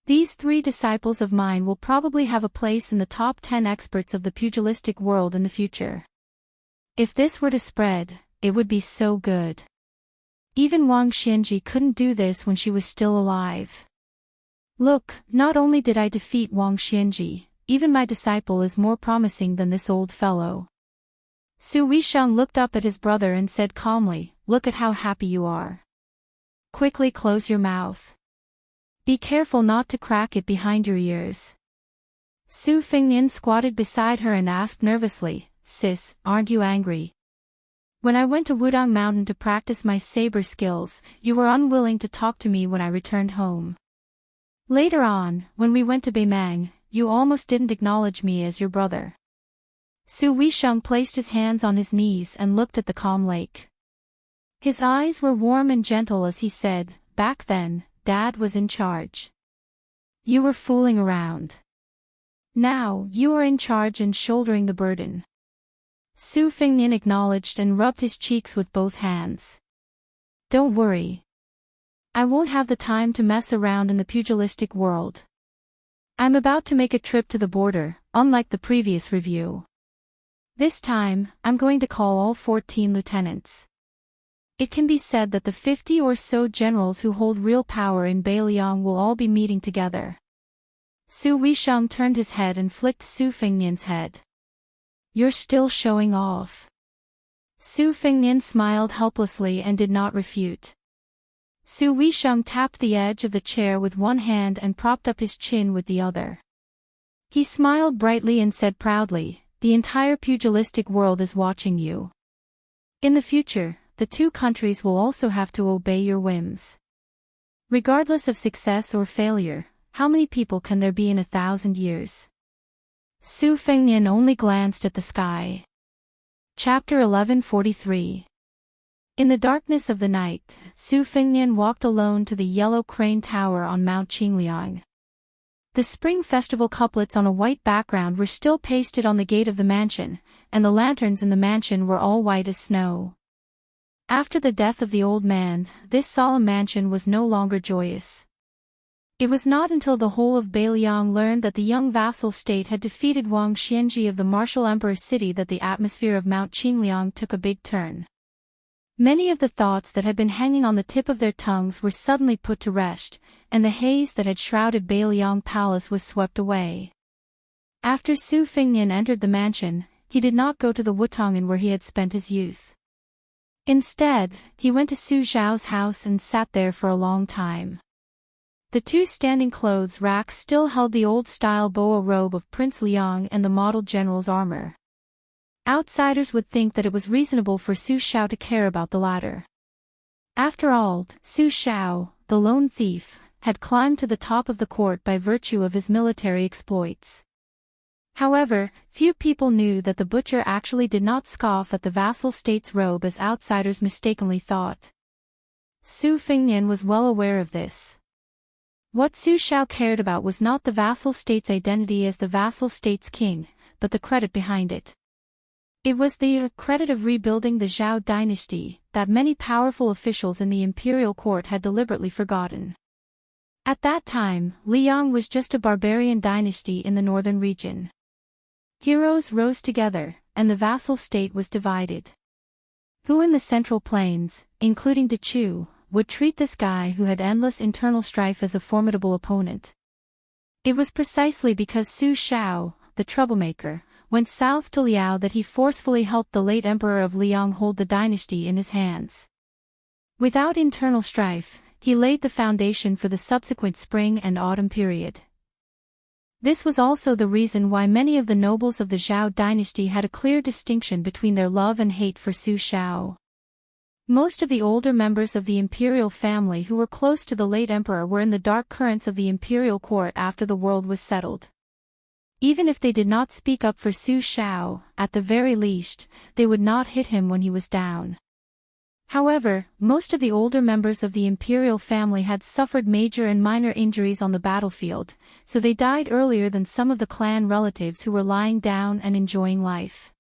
These three disciples of mine will probably have a place in the top 10 experts of the pugilistic world in the future. If this were to spread, it would be so good. Even Wang Xianji couldn't do this when she was still alive. Look, not only did I defeat Wang Xianji, even my disciple is more promising than this old fellow. Su Weisheng looked up at his brother and said calmly, "Look at how happy you are. Quickly close your mouth. Be careful not to crack it behind your ears." Su Fengnian squatted beside her and asked nervously, "Sis, aren't you angry? When I went to Wudang Mountain to practice my saber skills, you were unwilling to talk to me when I returned home. Later on, when we went to Beimang, you almost didn't acknowledge me as your brother." Su Weisheng placed his hands on his knees and looked at the calm lake. His eyes were warm and gentle as he said, "Back then, Dad was in charge. You were fooling around. Now, you are in charge and shouldering the burden." Su Fengnian acknowledged and rubbed his cheeks with both hands. "Don't worry. I won't have the time to mess around in the pugilistic world. I'm about to make a trip to the border, unlike the previous review. This time, I'm going to call all 14 lieutenants. It can be said that the 50 or so generals who hold real power in Beiliang will all be meeting together." Su Weisheng turned his head and flicked Su Fengnian's head. "You're still showing off." Su Fengnian smiled helplessly and did not refute. Su Weisheng tapped the edge of the chair with one hand and propped up his chin with the other. He smiled brightly and said proudly, "The entire pugilistic world is watching you. In the future, the two countries will also have to obey your whims. Regardless of success or failure, how many people can there be in 1,000 years?" Su Fengnian only glanced at the sky. Chapter 1143. In the darkness of the night, Su Fengnian walked alone to the yellow crane tower on Mount Qingliang. The spring festival couplets on a white background were still pasted on the gate of the mansion, and the lanterns in the mansion were all white as snow. After the death of the old man, this solemn mansion was no longer joyous. It was not until the whole of Beiliang learned that the young vassal state had defeated Wang Xianji of the martial emperor city that the atmosphere of Mount Qingliang took a big turn. Many of the thoughts that had been hanging on the tip of their tongues were suddenly put to rest, and the haze that had shrouded Beiliang Palace was swept away. After Su Fengnian entered the mansion, he did not go to the Wutong'an where he had spent his youth. Instead, he went to Su Zhao's house and sat there for a long time. The two standing clothes racks still held the old-style boa robe of Prince Liang and the model general's armor. Outsiders would think that it was reasonable for Su Zhao to care about the latter. After all, Su Zhao, the lone thief, had climbed to the top of the court by virtue of his military exploits. However, few people knew that the butcher actually did not scoff at the vassal state's robe as outsiders mistakenly thought. Su Fengnian was well aware of this. What Su Zhao cared about was not the vassal state's identity as the vassal state's king, but the credit behind it. It was the credit of rebuilding the Zhao dynasty that many powerful officials in the imperial court had deliberately forgotten. At that time, Liang was just a barbarian dynasty in the northern region. Heroes rose together, and the vassal state was divided. Who in the central plains, including De Chu, would treat this guy who had endless internal strife as a formidable opponent? It was precisely because Su Zhao, the troublemaker, went south to Liao that he forcefully helped the late emperor of Liang hold the dynasty in his hands. Without internal strife, he laid the foundation for the subsequent spring and autumn period. This was also the reason why many of the nobles of the Zhao dynasty had a clear distinction between their love and hate for Su Shao. Most of the older members of the imperial family who were close to the late emperor were in the dark currents of the imperial court after the world was settled. Even if they did not speak up for Su Shao, at the very least, they would not hit him when he was down. However, most of the older members of the imperial family had suffered major and minor injuries on the battlefield, so they died earlier than some of the clan relatives who were lying down and enjoying life.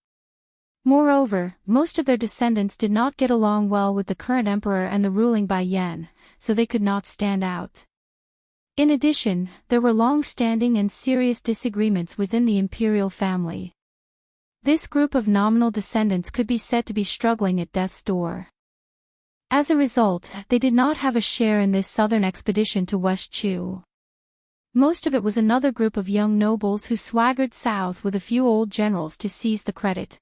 Moreover, most of their descendants did not get along well with the current emperor and the ruling Bai Yan, so they could not stand out. In addition, there were long-standing and serious disagreements within the imperial family. This group of nominal descendants could be said to be struggling at death's door. As a result, they did not have a share in this southern expedition to West Chu. Most of it was another group of young nobles who swaggered south with a few old generals to seize the credit.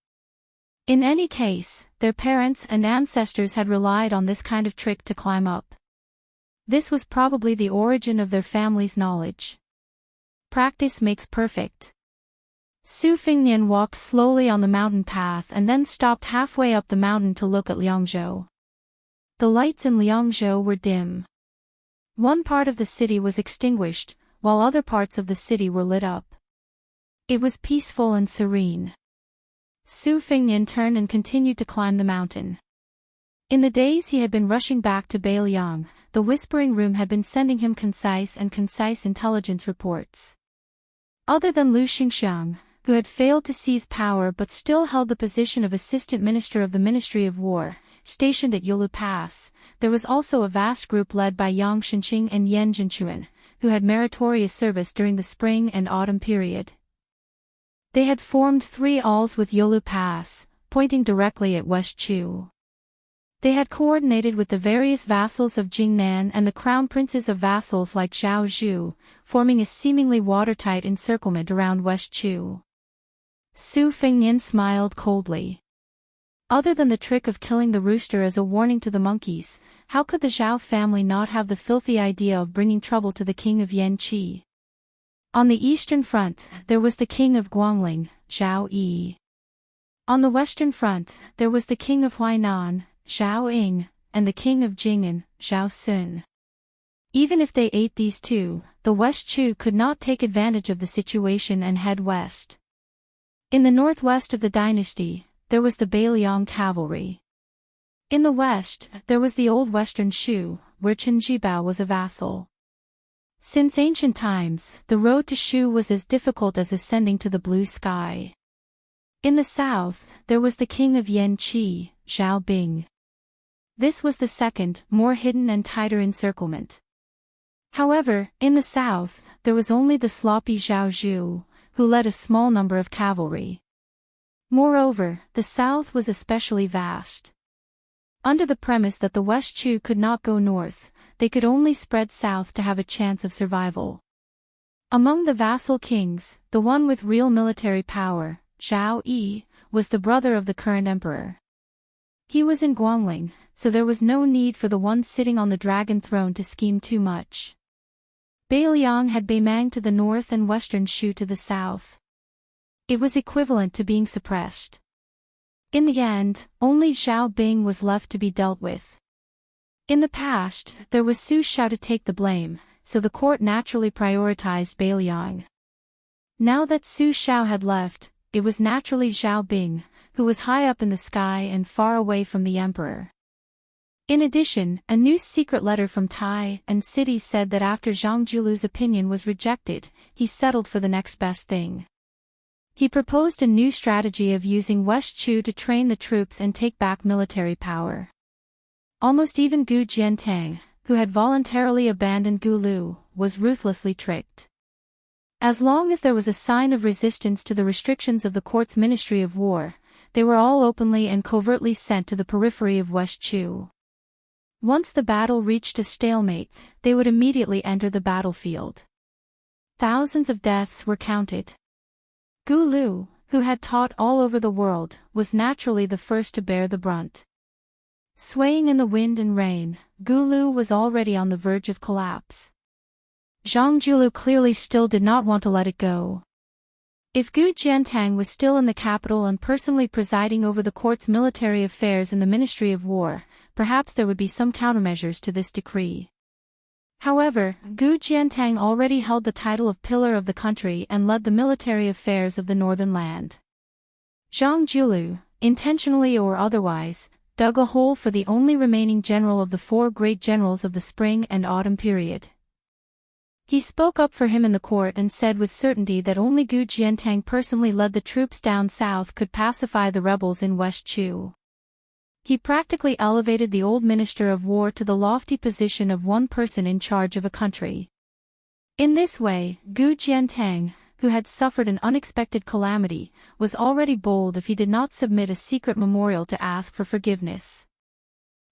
In any case, their parents and ancestors had relied on this kind of trick to climb up. This was probably the origin of their family's knowledge. Practice makes perfect. Su Fingnian walked slowly on the mountain path and then stopped halfway up the mountain to look at Liangzhou. The lights in Liangzhou were dim. One part of the city was extinguished, while other parts of the city were lit up. It was peaceful and serene. Su Fingnian turned and continued to climb the mountain. In the days he had been rushing back to Beiliang, the Whispering Room had been sending him concise intelligence reports. Other than Lu Xingxiang, who had failed to seize power but still held the position of Assistant Minister of the Ministry of War, stationed at Yolu Pass, there was also a vast group led by Yang Shenqing and Yan Zhenchuan, who had meritorious service during the spring and autumn period. They had formed 3 alls with Yolu Pass, pointing directly at West Chu. They had coordinated with the various vassals of Jingnan and the crown princes of vassals like Zhao Zhu, forming a seemingly watertight encirclement around West Chu. Su Fingnian smiled coldly. Other than the trick of killing the rooster as a warning to the monkeys, how could the Zhao family not have the filthy idea of bringing trouble to the king of Yanqi? On the eastern front, there was the king of Guangling, Zhao Yi. On the western front, there was the king of Huainan, Zhao Ying, and the king of Jing'an, Zhao Sun. Even if they ate these two, the West Chu could not take advantage of the situation and head west. In the northwest of the dynasty, there was the Beiliang cavalry. In the west, there was the old western Shu, where Chen Jibao was a vassal. Since ancient times, the road to Shu was as difficult as ascending to the blue sky. In the south, there was the king of Yanqi, Zhao Bing. This was the second, more hidden and tighter encirclement. However, in the south, there was only the sloppy Zhao Zhu, who led a small number of cavalry. Moreover, the south was especially vast. Under the premise that the West Chu could not go north, they could only spread south to have a chance of survival. Among the vassal kings, the one with real military power, Zhao Yi, was the brother of the current emperor. He was in Guangling, so there was no need for the one sitting on the dragon throne to scheme too much. Beiliang had Beimang to the north and western Shu to the south. It was equivalent to being suppressed. In the end, only Zhao Bing was left to be dealt with. In the past, there was Su Shao to take the blame, so the court naturally prioritized Beiliang. Now that Su Shao had left, it was naturally Zhao Bing, who was high up in the sky and far away from the emperor. In addition, a new secret letter from Tai and City said that after Zhang Julu's opinion was rejected, he settled for the next best thing. He proposed a new strategy of using West Chu to train the troops and take back military power. Almost even Gu Jiantang, who had voluntarily abandoned Gu Lu, was ruthlessly tricked. As long as there was a sign of resistance to the restrictions of the court's Ministry of War, they were all openly and covertly sent to the periphery of West Chu. Once the battle reached a stalemate, they would immediately enter the battlefield. Thousands of deaths were counted. Gu Lu, who had taught all over the world, was naturally the first to bear the brunt. Swaying in the wind and rain, Gu Lu was already on the verge of collapse. Zhang Julu clearly still did not want to let it go. If Gu Jiantang was still in the capital and personally presiding over the court's military affairs in the Ministry of War, perhaps there would be some countermeasures to this decree. However, Gu Jiantang already held the title of pillar of the country and led the military affairs of the northern land. Zhang Julu, intentionally or otherwise, dug a hole for the only remaining general of the four great generals of the spring and autumn period. He spoke up for him in the court and said with certainty that only Gu Jiantang personally led the troops down south could pacify the rebels in West Chu. He practically elevated the old Minister of War to the lofty position of one person in charge of a country. In this way, Gu Jiantang, who had suffered an unexpected calamity, was already bold if he did not submit a secret memorial to ask for forgiveness.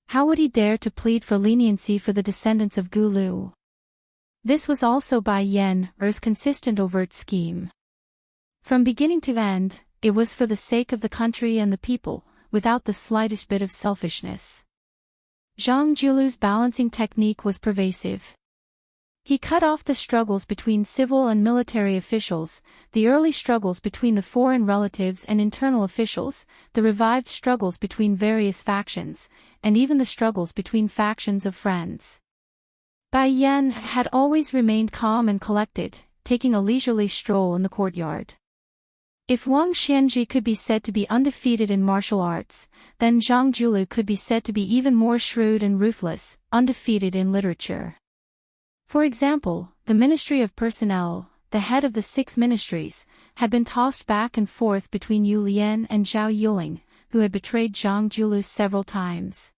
How would he dare to plead for leniency for the descendants of Gu Lu? This was also Bai Yen's consistent overt scheme. From beginning to end, it was for the sake of the country and the people, without the slightest bit of selfishness. Zhang Julu's balancing technique was pervasive. He cut off the struggles between civil and military officials, the early struggles between the foreign relatives and internal officials, the revived struggles between various factions, and even the struggles between factions of friends. Bai Yan had always remained calm and collected, taking a leisurely stroll in the courtyard. If Wang Xianji could be said to be undefeated in martial arts, then Zhang Julu could be said to be even more shrewd and ruthless, undefeated in literature. For example, the Ministry of Personnel, the head of the 6 ministries, had been tossed back and forth between Yu Lian and Zhao Yuling, who had betrayed Zhang Julu several times.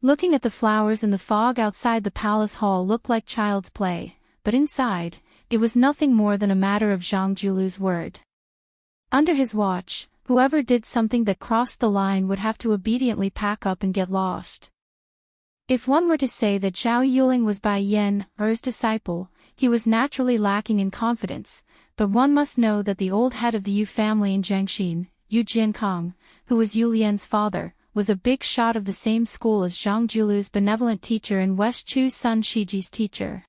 Looking at the flowers in the fog outside the palace hall looked like child's play, but inside, it was nothing more than a matter of Zhang Julu's word. Under his watch, whoever did something that crossed the line would have to obediently pack up and get lost. If one were to say that Zhao Yuling was Bai Yen's disciple, he was naturally lacking in confidence, but one must know that the old head of the Yu family in Jiangxin, Yu Jiankong, who was Yu Lian's father, was a big shot of the same school as Zhang Julu's benevolent teacher and West Chu's son Shiji's teacher.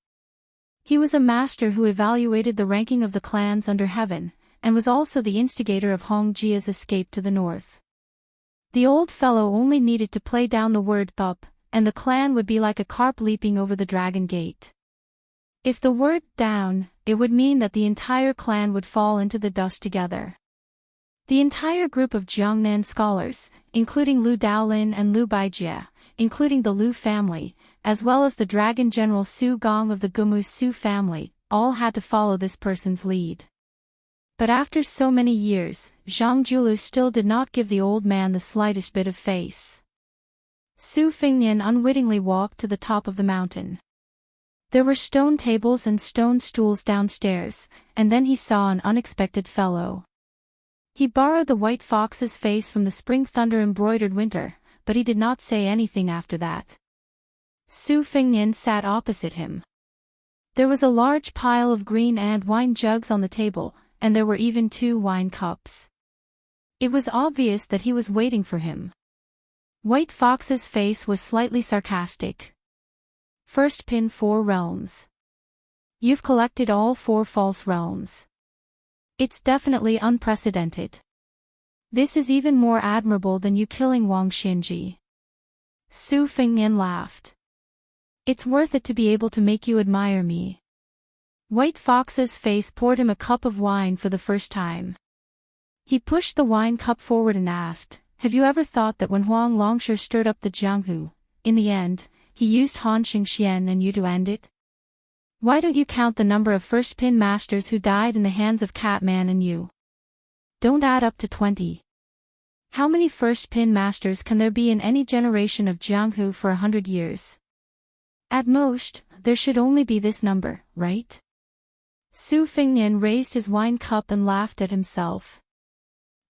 He was a master who evaluated the ranking of the clans under heaven, and was also the instigator of Hong Jia's escape to the north. The old fellow only needed to play down the word up, and the clan would be like a carp leaping over the dragon gate. If the word down, it would mean that the entire clan would fall into the dust together. The entire group of Jiangnan scholars, including Lu Daolin and Lu Baijie, including the Lu family, as well as the dragon general Su Gong of the Gumu Su family, all had to follow this person's lead. But after so many years, Zhang Julu still did not give the old man the slightest bit of face. Su Fingnian unwittingly walked to the top of the mountain. There were stone tables and stone stools downstairs, and then he saw an unexpected fellow. He borrowed the white fox's face from the spring thunder-embroidered winter, but he did not say anything after that. Su Fingnian sat opposite him. There was a large pile of green and wine jugs on the table, and there were even 2 wine cups. It was obvious that he was waiting for him. White Fox's face was slightly sarcastic. First pin 4 realms. You've collected all 4 false realms. It's definitely unprecedented. This is even more admirable than you killing Wang Xianji. Su Fingnian laughed. It's worth it to be able to make you admire me. White Fox's face poured him a cup of wine for the first time. He pushed the wine cup forward and asked, "Have you ever thought that when Huang Longsher stirred up the Jianghu, in the end, he used Han Xingxian and you to end it? Why don't you count the number of first pin masters who died in the hands of Catman and you? Don't add up to 20. How many first pin masters can there be in any generation of Jianghu for 100 years? At most, there should only be this number, right?" Su Fingnian raised his wine cup and laughed at himself.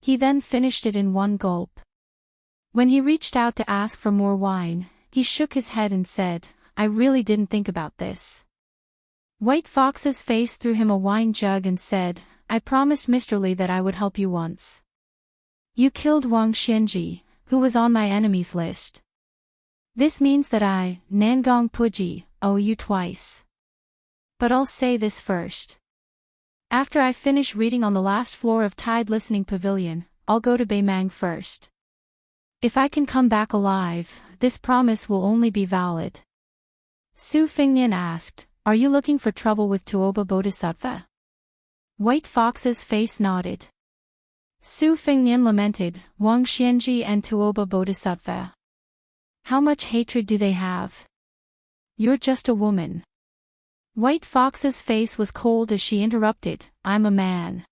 He then finished it in one gulp. When he reached out to ask for more wine, he shook his head and said, "I really didn't think about this." White Fox's face threw him a wine jug and said, "I promised Mr. Li that I would help you once. You killed Wang Xianji, who was on my enemies list. This means that I, Nangong Puji, owe you twice." But I'll say this first. After I finish reading on the last floor of Tide Listening Pavilion, I'll go to Beimang first. If I can come back alive, this promise will only be valid. Su Fingnian asked, are you looking for trouble with Tuoba Bodhisattva? White Fox's face nodded. Su Fingnian lamented, Wang Xianji and Tuoba Bodhisattva. How much hatred do they have? You're just a woman. White Fox's face was cold as she interrupted, I'm a man.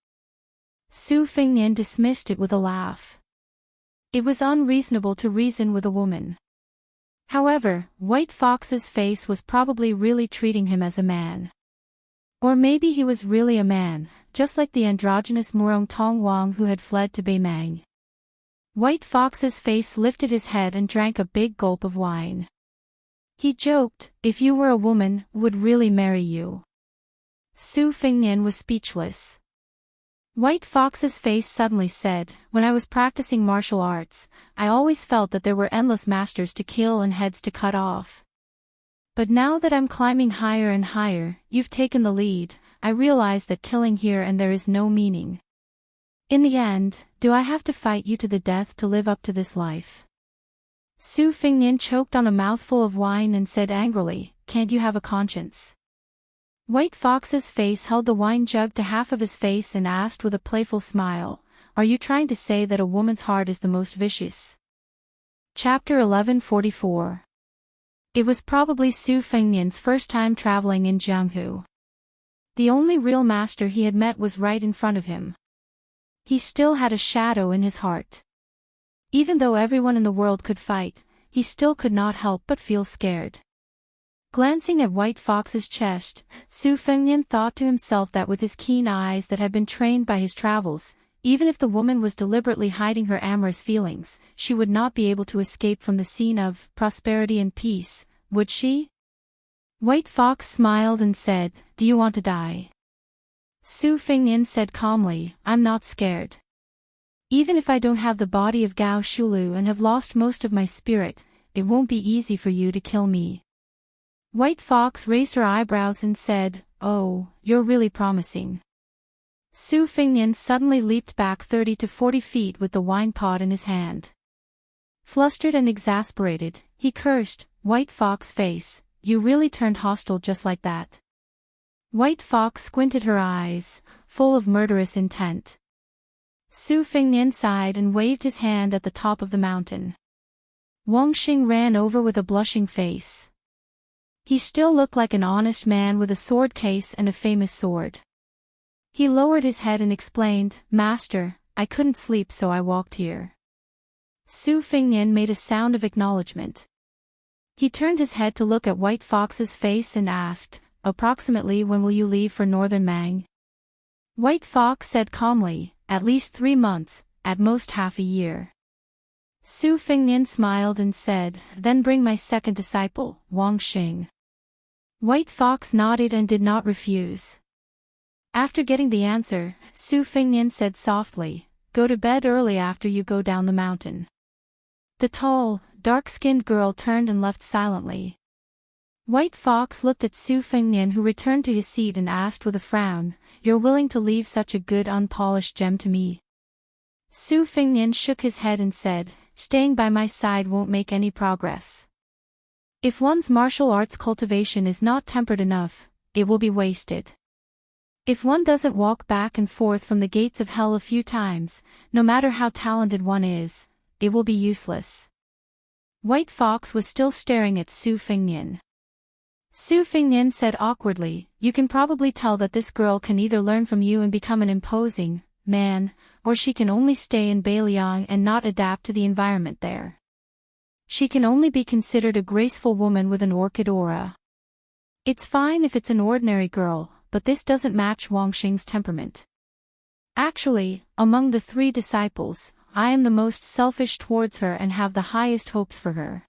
Su Fingnian dismissed it with a laugh. It was unreasonable to reason with a woman. However, White Fox's face was probably really treating him as a man. Or maybe he was really a man, just like the androgynous Murong Tong Wang who had fled to Beimang. White Fox's face lifted his head and drank a big gulp of wine. He joked, if you were a woman, would really marry you. Su Fingnian was speechless. White Fox's face suddenly said, when I was practicing martial arts, I always felt that there were endless masters to kill and heads to cut off. But now that I'm climbing higher and higher, you've taken the lead, I realize that killing here and there is no meaning. In the end, do I have to fight you to the death to live up to this life? Su Fingnian choked on a mouthful of wine and said angrily, can't you have a conscience? White Fox's face held the wine jug to half of his face and asked with a playful smile, are you trying to say that a woman's heart is the most vicious? Chapter 1144. It was probably Su Fingnian's first time traveling in Jianghu. The only real master he had met was right in front of him. He still had a shadow in his heart. Even though everyone in the world could fight, he still could not help but feel scared. Glancing at White Fox's chest, Su Fingnian thought to himself that with his keen eyes that had been trained by his travels, even if the woman was deliberately hiding her amorous feelings, she would not be able to escape from the scene of prosperity and peace, would she? White Fox smiled and said, do you want to die? Su Fingnian said calmly, I'm not scared. Even if I don't have the body of Gao Shulu and have lost most of my spirit, it won't be easy for you to kill me. White Fox raised her eyebrows and said, oh, you're really promising. Su Fingnian suddenly leaped back 30 to 40 feet with the wine pot in his hand. Flustered and exasperated, he cursed, White Fox face, you really turned hostile just like that. White Fox squinted her eyes, full of murderous intent. Su Fingnian sighed and waved his hand at the top of the mountain. Wang Xing ran over with a blushing face. He still looked like an honest man with a sword case and a famous sword. He lowered his head and explained, Master, I couldn't sleep so I walked here. Su Fingnian made a sound of acknowledgement. He turned his head to look at White Fox's face and asked, approximately when will you leave for Northern Mang? White Fox said calmly, at least 3 months, at most half a year. Su Fingnian smiled and said, then bring my second disciple, Wang Xing. White Fox nodded and did not refuse. After getting the answer, Su Fingnian said softly, go to bed early after you go down the mountain. The tall, dark-skinned girl turned and left silently. White Fox looked at Su Fingnian who returned to his seat and asked with a frown, you're willing to leave such a good unpolished gem to me? Su Fingnian shook his head and said, staying by my side won't make any progress. If one's martial arts cultivation is not tempered enough, it will be wasted. If one doesn't walk back and forth from the gates of hell a few times, no matter how talented one is, it will be useless. White Fox was still staring at Su Fingnian. Su Fingnian said awkwardly, you can probably tell that this girl can either learn from you and become an imposing man, or she can only stay in Beiliang and not adapt to the environment there. She can only be considered a graceful woman with an orchid aura. It's fine if it's an ordinary girl, but this doesn't match Wang Xing's temperament. Actually, among the 3 disciples, I am the most selfish towards her and have the highest hopes for her.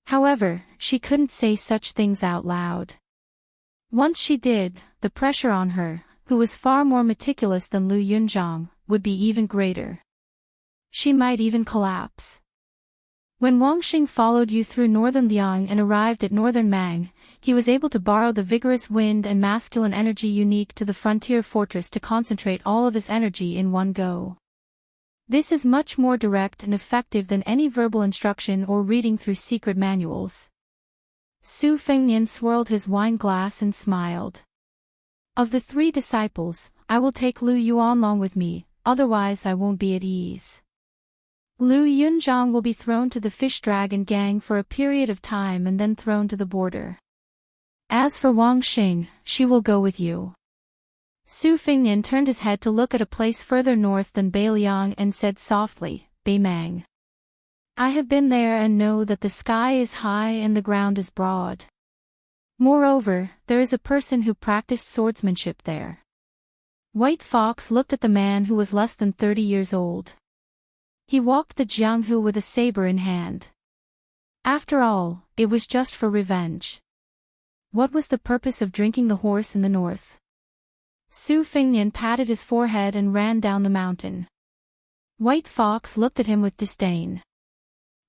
However, she couldn't say such things out loud. Once she did, the pressure on her, who was far more meticulous than Lu Yunzhang, would be even greater. She might even collapse. When Wang Xing followed you through northern Liang and arrived at northern Mang, he was able to borrow the vigorous wind and masculine energy unique to the frontier fortress to concentrate all of his energy in one go. This is much more direct and effective than any verbal instruction or reading through secret manuals. Su Fengnian swirled his wine glass and smiled. Of the 3 disciples, I will take Lu Yuan along with me, otherwise I won't be at ease. Lu Yunzhang will be thrown to the fish dragon gang for a period of time and then thrown to the border. As for Wang Xing, she will go with you. Su Fengnian turned his head to look at a place further north than Beiliang and said softly, Beimang. I have been there and know that the sky is high and the ground is broad. Moreover, there is a person who practiced swordsmanship there. White Fox looked at the man who was less than 30 years old. He walked the Jianghu with a saber in hand. After all, it was just for revenge. What was the purpose of drinking the horse in the north? Su Fengnian patted his forehead and ran down the mountain. White Fox looked at him with disdain.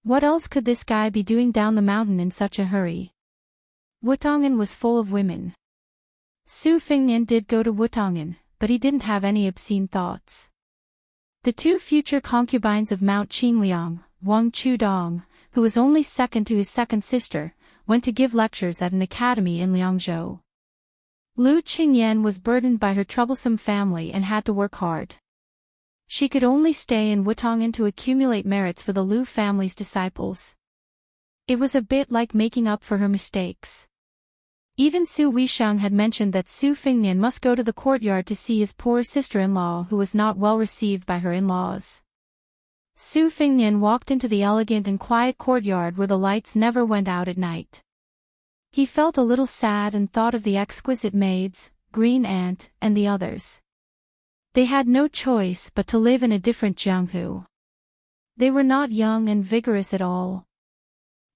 What else could this guy be doing down the mountain in such a hurry? Wutongan was full of women. Su Fengnian did go to Wutongan, but he didn't have any obscene thoughts. The 2 future concubines of Mount Qingliang, Wang Chudong, who was only second to his second sister, went to give lectures at an academy in Liangzhou. Lu Qingyan was burdened by her troublesome family and had to work hard. She could only stay in Wutongan to accumulate merits for the Lu family's disciples. It was a bit like making up for her mistakes. Even Su Weisheng had mentioned that Su Fengnian must go to the courtyard to see his poor sister-in-law who was not well received by her in-laws. Su Fengnian walked into the elegant and quiet courtyard where the lights never went out at night. He felt a little sad and thought of the exquisite maids, Green Ant, and the others. They had no choice but to live in a different Jianghu. They were not young and vigorous at all.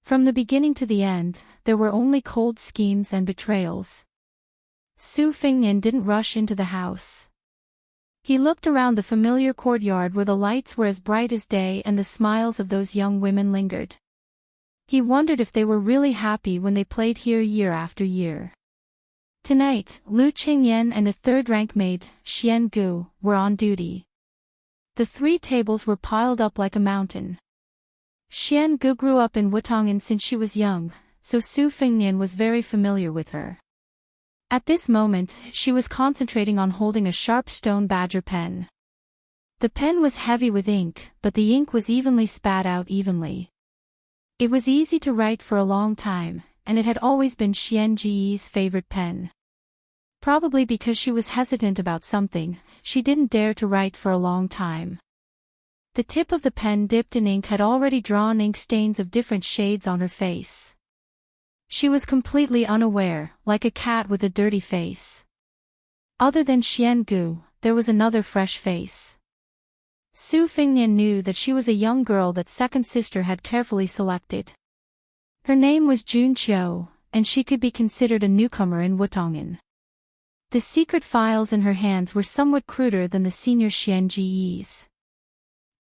From the beginning to the end, there were only cold schemes and betrayals. Su Fengnian didn't rush into the house. He looked around the familiar courtyard where the lights were as bright as day and the smiles of those young women lingered. He wondered if they were really happy when they played here year after year. Tonight, Lu Qingyan and the 3rd-rank maid, Xian Gu, were on duty. The 3 tables were piled up like a mountain. Xian Gu grew up in Wutongan since she was young, so Su Fengnian was very familiar with her. At this moment, she was concentrating on holding a sharp stone badger pen. The pen was heavy with ink, but the ink was evenly spat out evenly. It was easy to write for a long time, and it had always been Xian Ji's favorite pen. Probably because she was hesitant about something, she didn't dare to write for a long time. The tip of the pen dipped in ink had already drawn ink stains of different shades on her face. She was completely unaware, like a cat with a dirty face. Other than Xian Gu, there was another fresh face. Su Fengnian knew that she was a young girl that second sister had carefully selected. Her name was Jun Qiu, and she could be considered a newcomer in Wutongan. The secret files in her hands were somewhat cruder than the senior Xian Ji's.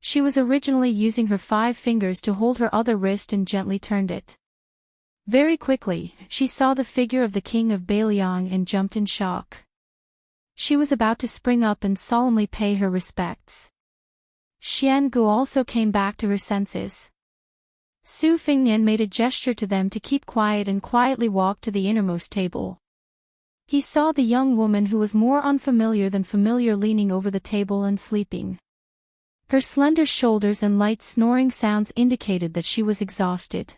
She was originally using her 5 fingers to hold her other wrist and gently turned it. Very quickly, she saw the figure of the king of Beiliang and jumped in shock. She was about to spring up and solemnly pay her respects. Xian Gu also came back to her senses. Su Fengnian made a gesture to them to keep quiet and quietly walked to the innermost table. He saw the young woman who was more unfamiliar than familiar leaning over the table and sleeping. Her slender shoulders and light snoring sounds indicated that she was exhausted.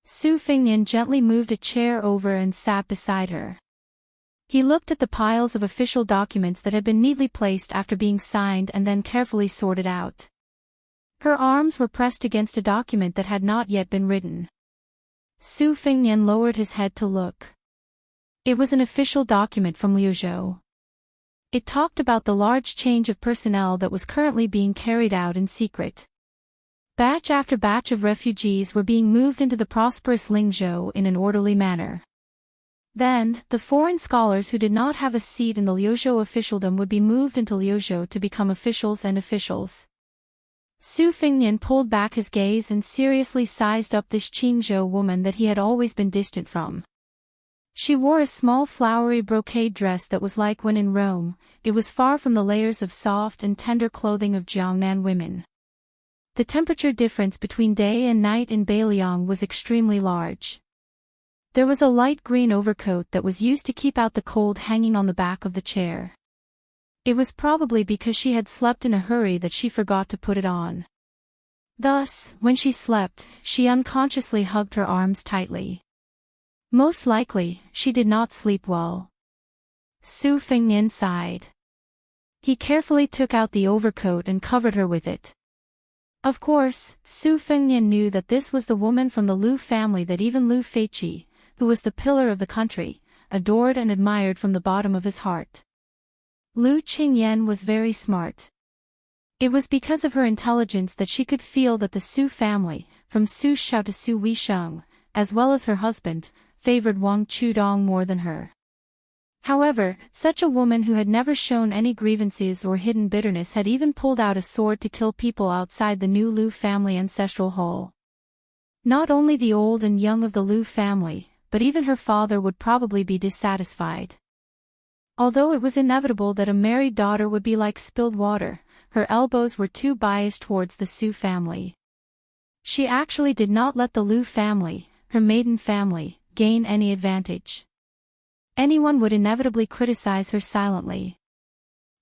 Su Fengnian gently moved a chair over and sat beside her. He looked at the piles of official documents that had been neatly placed after being signed and then carefully sorted out. Her arms were pressed against a document that had not yet been written. Su Fengnian lowered his head to look. It was an official document from Liuzhou. It talked about the large change of personnel that was currently being carried out in secret. Batch after batch of refugees were being moved into the prosperous Lingzhou in an orderly manner. Then, the foreign scholars who did not have a seat in the Liuzhou officialdom would be moved into Liuzhou to become officials and officials. Su Fengnian pulled back his gaze and seriously sized up this Qingzhou woman that he had always been distant from. She wore a small flowery brocade dress that was like when in Rome, it was far from the layers of soft and tender clothing of Jiangnan women. The temperature difference between day and night in Beiliang was extremely large. There was a light green overcoat that was used to keep out the cold hanging on the back of the chair. It was probably because she had slept in a hurry that she forgot to put it on. Thus, when she slept, she unconsciously hugged her arms tightly. Most likely, she did not sleep well. Su Fengnian sighed. He carefully took out the overcoat and covered her with it. Of course, Su Fengnian knew that this was the woman from the Lu family that even Lu Feiqi, who was the pillar of the country, adored and admired from the bottom of his heart. Lu Qingyan was very smart. It was because of her intelligence that she could feel that the Su family, from Su Xiao to Su Weisheng, as well as her husband, favored Wang Chudong more than her. However, such a woman who had never shown any grievances or hidden bitterness had even pulled out a sword to kill people outside the new Lu family ancestral hall. Not only the old and young of the Lu family, but even her father would probably be dissatisfied. Although it was inevitable that a married daughter would be like spilled water, her elbows were too biased towards the Su family. She actually did not let the Lu family, her maiden family, gain any advantage. Anyone would inevitably criticize her silently.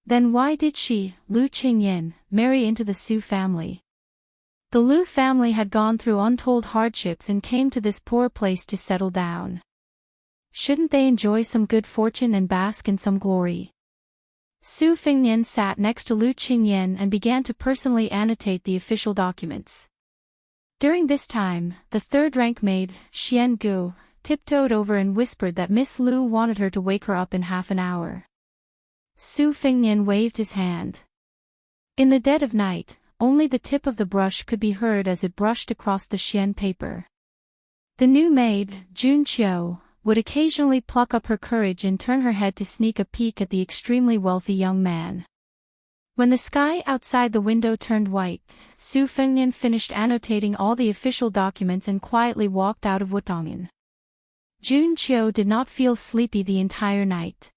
Then why did she, Lu Qingyan, marry into the Su family? The Lu family had gone through untold hardships and came to this poor place to settle down. Shouldn't they enjoy some good fortune and bask in some glory? Su Fengnian sat next to Lu Qingyan and began to personally annotate the official documents. During this time, the third-rank maid, Xian Gu, tiptoed over and whispered that Miss Lu wanted her to wake her up in half an hour. Su Fengnian waved his hand. In the dead of night, only the tip of the brush could be heard as it brushed across the Xian paper. The new maid, Jun Qiu, would occasionally pluck up her courage and turn her head to sneak a peek at the extremely wealthy young man. When the sky outside the window turned white, Su Fengnian finished annotating all the official documents and quietly walked out of Wutongan. Jun Qiu did not feel sleepy the entire night.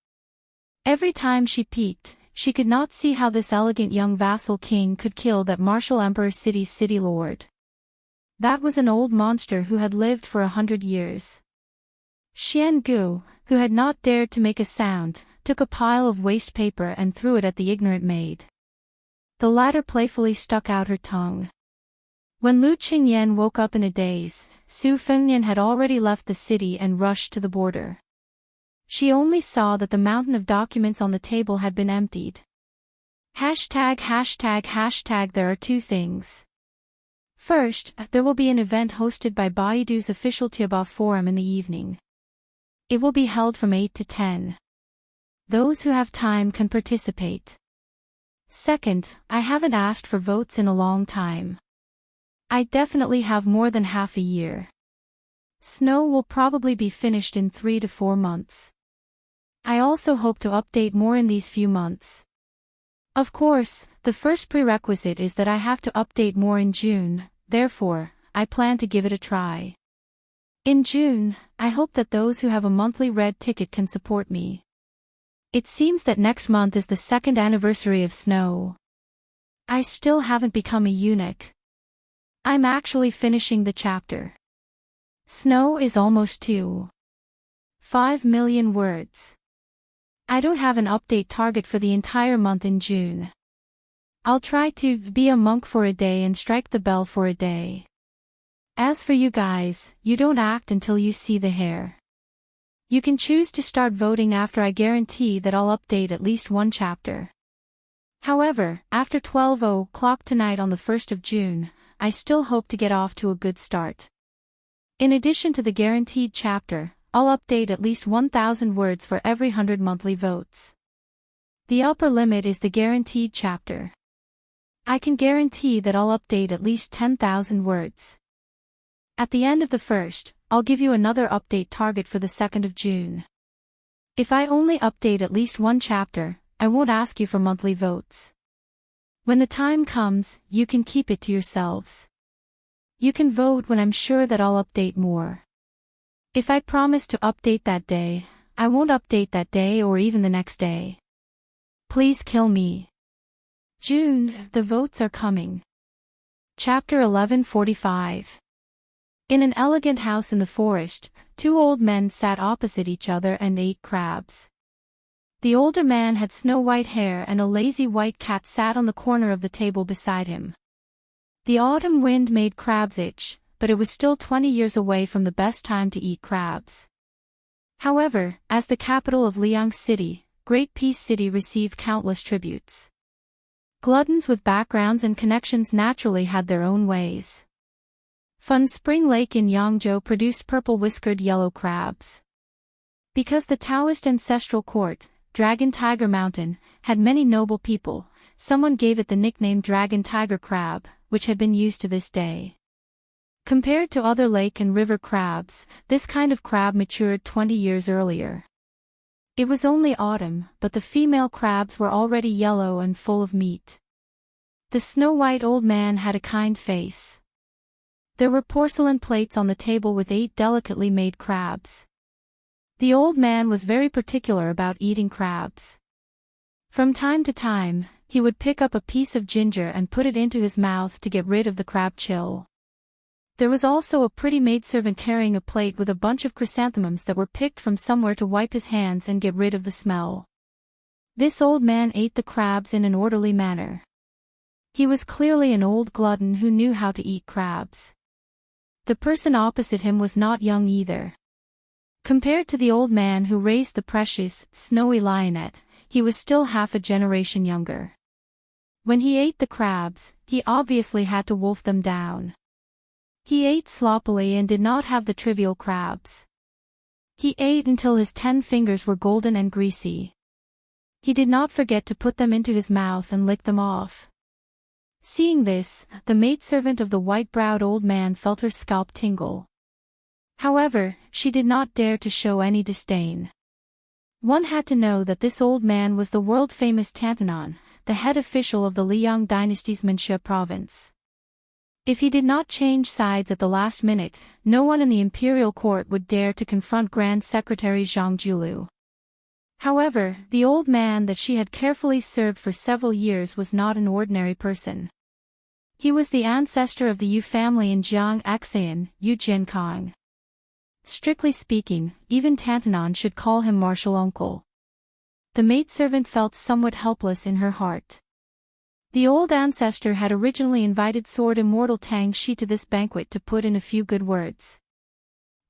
Every time she peeked, she could not see how this elegant young vassal king could kill that martial emperor city's city lord. That was an old monster who had lived for 100 years. Xian Gu, who had not dared to make a sound, took a pile of waste paper and threw it at the ignorant maid. The latter playfully stuck out her tongue. When Lu Qingyan woke up in a daze, Su Fengnian had already left the city and rushed to the border. She only saw that the mountain of documents on the table had been emptied. There are two things. First, there will be an event hosted by Baidu's official Tiaba forum in the evening. It will be held from 8 to 10. Those who have time can participate. Second, I haven't asked for votes in a long time. I definitely have more than half a year. Snow will probably be finished in 3 to 4 months. I also hope to update more in these few months. Of course, the first prerequisite is that I have to update more in June, therefore, I plan to give it a try. In June, I hope that those who have a monthly red ticket can support me. It seems that next month is the 2nd anniversary of Snow. I still haven't become a eunuch. I'm actually finishing the chapter. Snow is almost 2.5 million words. I don't have an update target for the entire month in June. I'll try to be a monk for a day and strike the bell for a day. As for you guys, you don't act until you see the hair. You can choose to start voting after I guarantee that I'll update at least one chapter. However, after 12 o'clock tonight on the 1st of June, I still hope to get off to a good start. In addition to the guaranteed chapter, I'll update at least 1,000 words for every 100 monthly votes. The upper limit is the guaranteed chapter. I can guarantee that I'll update at least 10,000 words. At the end of the 1st, I'll give you another update target for the 2nd of June. If I only update at least one chapter, I won't ask you for monthly votes. When the time comes, you can keep it to yourselves. You can vote when I'm sure that I'll update more. If I promise to update that day, I won't update that day or even the next day. Please kill me. June, the votes are coming. Chapter 1145. In an elegant house in the forest, two old men sat opposite each other and ate crabs. The older man had snow-white hair and a lazy white cat sat on the corner of the table beside him. The autumn wind made crabs itch, but it was still 20 years away from the best time to eat crabs. However, as the capital of Liang City, Great Peace City received countless tributes. Gluttons with backgrounds and connections naturally had their own ways. Fun Spring Lake in Yangzhou produced purple-whiskered yellow crabs. Because the Taoist ancestral court, Dragon Tiger Mountain, had many noble people, someone gave it the nickname Dragon Tiger Crab, which had been used to this day. Compared to other lake and river crabs, this kind of crab matured 20 years earlier. It was only autumn, but the female crabs were already yellow and full of meat. The snow-white old man had a kind face. There were porcelain plates on the table with 8 delicately made crabs. The old man was very particular about eating crabs. From time to time, he would pick up a piece of ginger and put it into his mouth to get rid of the crab chill. There was also a pretty maidservant carrying a plate with a bunch of chrysanthemums that were picked from somewhere to wipe his hands and get rid of the smell. This old man ate the crabs in an orderly manner. He was clearly an old glutton who knew how to eat crabs. The person opposite him was not young either. Compared to the old man who raised the precious, snowy lionette, he was still half a generation younger. When he ate the crabs, he obviously had to wolf them down. He ate sloppily and did not have the trivial crabs. He ate until his 10 fingers were golden and greasy. He did not forget to put them into his mouth and lick them off. Seeing this, the maidservant of the white-browed old man felt her scalp tingle. However, she did not dare to show any disdain. One had to know that this old man was the world-famous Tantanon, the head official of the Liang dynasty's Manxia province. If he did not change sides at the last minute, no one in the imperial court would dare to confront Grand Secretary Zhang Julu. However, the old man that she had carefully served for several years was not an ordinary person. He was the ancestor of the Yu family in Jiang Axayan, Yu Jiankang. Strictly speaking, even Tantanon should call him martial uncle. The maidservant felt somewhat helpless in her heart. The old ancestor had originally invited Sword Immortal Tang Shi to this banquet to put in a few good words.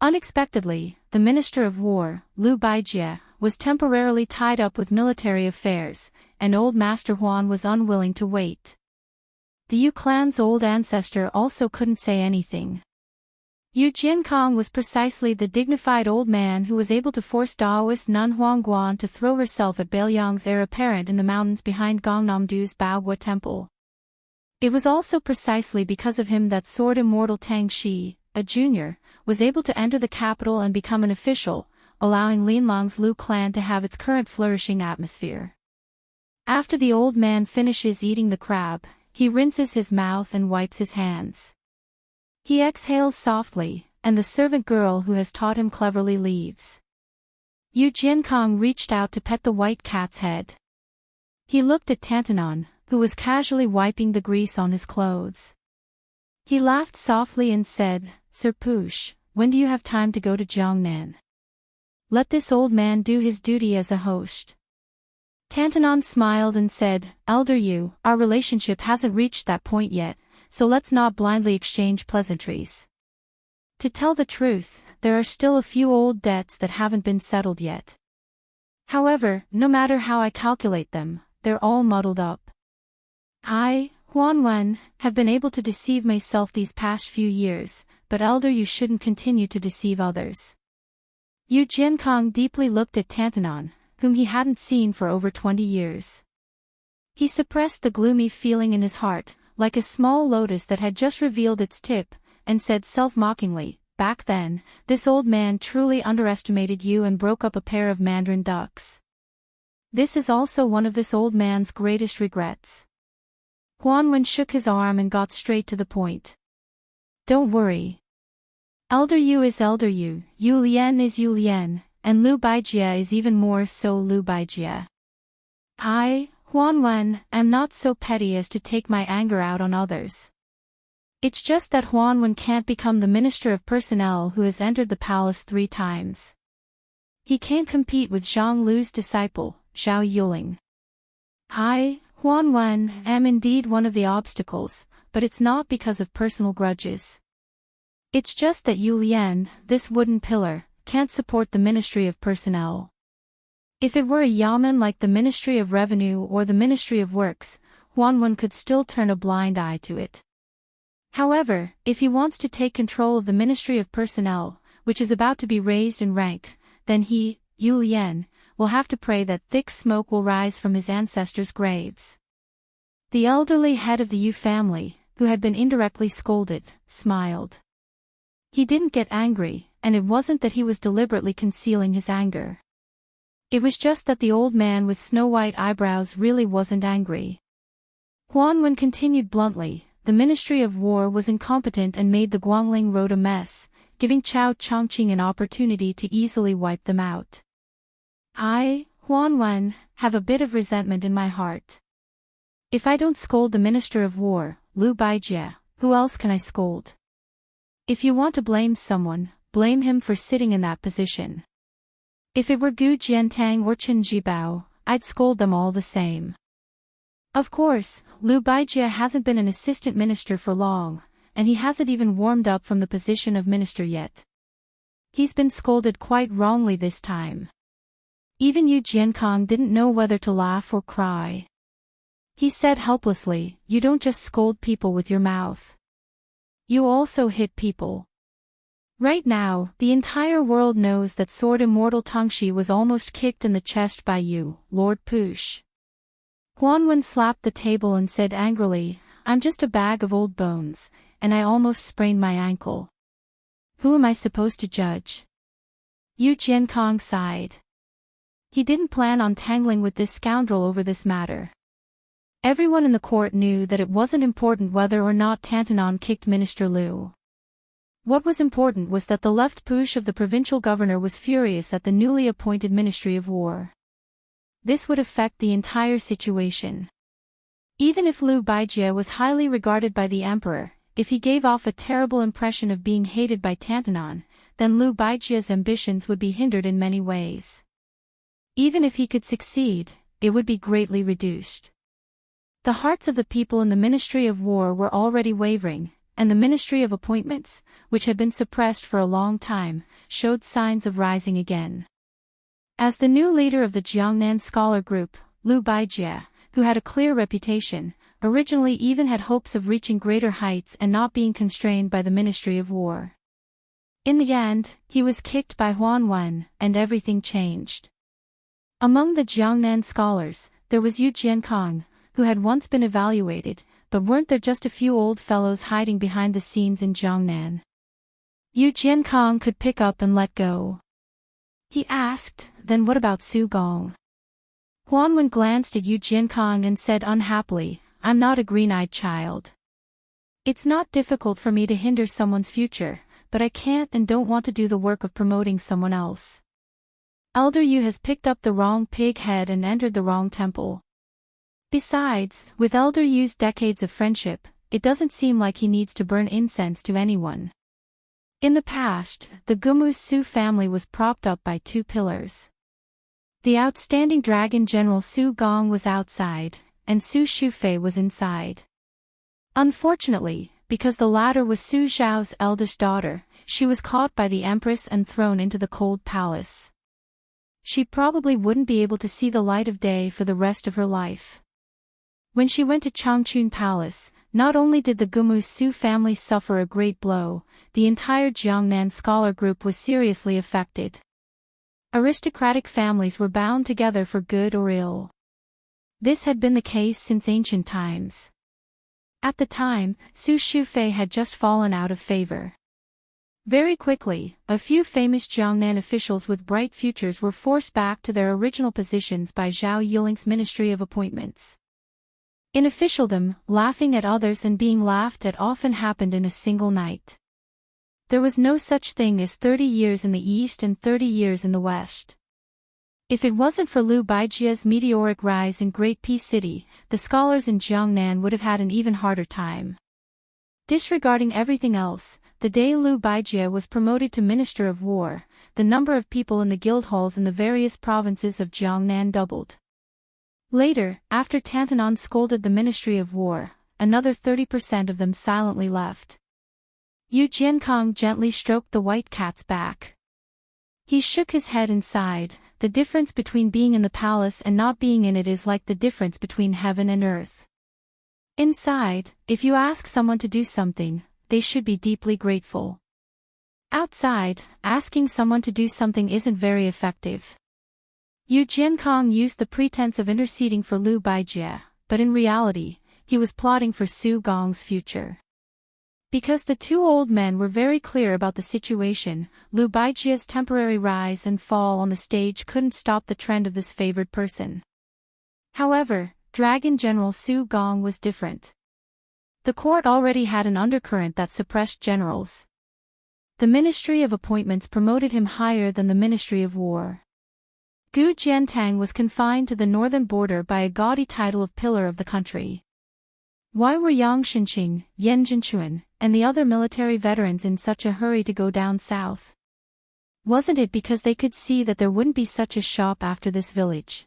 Unexpectedly, the Minister of War, Liu Baijie, was temporarily tied up with military affairs, and old Master Huan was unwilling to wait. The Yu clan's old ancestor also couldn't say anything. Yu Jiankang was precisely the dignified old man who was able to force Daoist nun Huangguan to throw herself at Bailiang's heir apparent in the mountains behind Gangnamdu's Baogua temple. It was also precisely because of him that Sword Immortal Tang Shi, a junior, was able to enter the capital and become an official, allowing Linlong's Liu clan to have its current flourishing atmosphere. After the old man finishes eating the crab, he rinses his mouth and wipes his hands. He exhales softly, and the servant girl who has taught him cleverly leaves. Yu Jiankang reached out to pet the white cat's head. He looked at Tantanon, who was casually wiping the grease on his clothes. He laughed softly and said, "Sir Poosh, when do you have time to go to Jiangnan? Let this old man do his duty as a host." Tantanon smiled and said, "Elder Yu, our relationship hasn't reached that point yet, so let's not blindly exchange pleasantries. To tell the truth, there are still a few old debts that haven't been settled yet. However, no matter how I calculate them, they're all muddled up. I, Huan Wen, have been able to deceive myself these past few years, but Elder Yu shouldn't continue to deceive others." Yu Jiankang deeply looked at Tantanon, whom he hadn't seen for over 20 years. He suppressed the gloomy feeling in his heart, like a small lotus that had just revealed its tip, and said self-mockingly, "Back then, this old man truly underestimated you and broke up a pair of mandarin ducks. This is also one of this old man's greatest regrets." Huanwen shook his arm and got straight to the point. Don't worry. Elder Yu is Elder Yu, Yu Lian is Yu Lian, and Lu Baijie is even more so Lu Baijie. I, Huanwen, am not so petty as to take my anger out on others. It's just that Huanwen can't become the Minister of Personnel who has entered the palace 3 times. He can't compete with Zhang Lu's disciple, Zhao Yuling. I, Huanwen, am indeed one of the obstacles, but it's not because of personal grudges. It's just that Yu Lian, this wooden pillar, can't support the Ministry of Personnel. If it were a yamen like the Ministry of Revenue or the Ministry of Works, Huanwen could still turn a blind eye to it. However, if he wants to take control of the Ministry of Personnel, which is about to be raised in rank, then he, Yu Lian, will have to pray that thick smoke will rise from his ancestors' graves. The elderly head of the Yu family, who had been indirectly scolded, smiled. He didn't get angry, and it wasn't that he was deliberately concealing his anger. It was just that the old man with snow-white eyebrows really wasn't angry. Huanwen continued bluntly, the Ministry of War was incompetent and made the Guangling Road a mess, giving Chao Chongqing an opportunity to easily wipe them out. I, Huanwen, have a bit of resentment in my heart. If I don't scold the Minister of War, Lu Baijie, who else can I scold? If you want to blame someone, blame him for sitting in that position. If it were Gu Jiantang or Chen Jibao, I'd scold them all the same. Of course, Lu Baijie hasn't been an assistant minister for long, and he hasn't even warmed up from the position of minister yet. He's been scolded quite wrongly this time. Even Yu Jiankong didn't know whether to laugh or cry. He said helplessly, "You don't just scold people with your mouth. You also hit people." Right now, the entire world knows that Sword Immortal Tongxi was almost kicked in the chest by you, Lord Push. Huanwen slapped the table and said angrily, "I'm just a bag of old bones, and I almost sprained my ankle. Who am I supposed to judge?" Yu Jiankong sighed. He didn't plan on tangling with this scoundrel over this matter. Everyone in the court knew that it wasn't important whether or not Tantanon kicked Minister Lu. What was important was that the left push of the provincial governor was furious at the newly appointed Ministry of War. This would affect the entire situation. Even if Lu Baijie was highly regarded by the emperor, if he gave off a terrible impression of being hated by Tantanon, then Lu Baijie's ambitions would be hindered in many ways. Even if he could succeed, it would be greatly reduced. The hearts of the people in the Ministry of War were already wavering, and the Ministry of Appointments, which had been suppressed for a long time, showed signs of rising again. As the new leader of the Jiangnan scholar group, Lu Baijie, who had a clear reputation, originally even had hopes of reaching greater heights and not being constrained by the Ministry of War. In the end, he was kicked by Huanwen, and everything changed. Among the Jiangnan scholars, there was Yu Jiankong, who had once been evaluated, but weren't there just a few old fellows hiding behind the scenes in Jiangnan? Yu Jiankong could pick up and let go. He asked, "Then what about Su Gong?" Huanwen glanced at Yu Jiankong and said unhappily, "I'm not a green-eyed child. It's not difficult for me to hinder someone's future, but I can't and don't want to do the work of promoting someone else. Elder Yu has picked up the wrong pig head and entered the wrong temple. Besides, with Elder Yu's decades of friendship, it doesn't seem like he needs to burn incense to anyone." In the past, the Gumu Su family was propped up by 2 pillars. The outstanding dragon general Su Gong was outside, and Su Shufei was inside. Unfortunately, because the latter was Su Zhao's eldest daughter, she was caught by the empress and thrown into the cold palace. She probably wouldn't be able to see the light of day for the rest of her life. When she went to Changchun Palace, not only did the Gumu Su family suffer a great blow, the entire Jiangnan scholar group was seriously affected. Aristocratic families were bound together for good or ill. This had been the case since ancient times. At the time, Su Shufei had just fallen out of favor. Very quickly, a few famous Jiangnan officials with bright futures were forced back to their original positions by Zhao Yuling's Ministry of Appointments. In officialdom, laughing at others and being laughed at often happened in a single night. There was no such thing as 30 years in the East and 30 years in the West. If it wasn't for Liu Baijia's meteoric rise in Great Peace City, the scholars in Jiangnan would have had an even harder time. Disregarding everything else, the day Liu Baijia was promoted to Minister of War, the number of people in the guild halls in the various provinces of Jiangnan doubled. Later, after Tantanon scolded the Ministry of War, another 30% of them silently left. Yu Jiankong gently stroked the white cat's back. He shook his head and sighed. The difference between being in the palace and not being in it is like the difference between heaven and earth. Inside, if you ask someone to do something, they should be deeply grateful. Outside, asking someone to do something isn't very effective. Yu Jiankong used the pretense of interceding for Liu Baijia, but in reality, he was plotting for Su Gong's future. Because the two old men were very clear about the situation, Liu Baijia's temporary rise and fall on the stage couldn't stop the trend of this favored person. However, Dragon General Su Gong was different. The court already had an undercurrent that suppressed generals. The Ministry of Appointments promoted him higher than the Ministry of War. Gu Jiantang was confined to the northern border by a gaudy title of Pillar of the Country. Why were Yang Shenqing, Yan Jinchuan, and the other military veterans in such a hurry to go down south? Wasn't it because they could see that there wouldn't be such a shop after this village?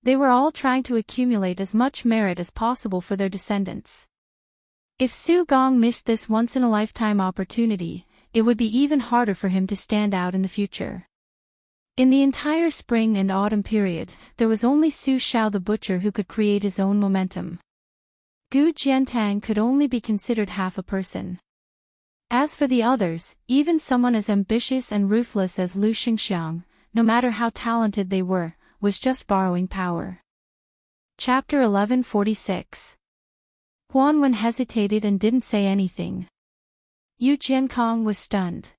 They were all trying to accumulate as much merit as possible for their descendants. If Su Gong missed this once-in-a-lifetime opportunity, it would be even harder for him to stand out in the future. In the entire spring and autumn period, there was only Su Shao the butcher who could create his own momentum. Gu Jiantang could only be considered half a person. As for the others, even someone as ambitious and ruthless as Lu Xingxiang, no matter how talented they were, was just borrowing power. Chapter 1146. Huan Wen hesitated and didn't say anything. Yu Jiankong was stunned.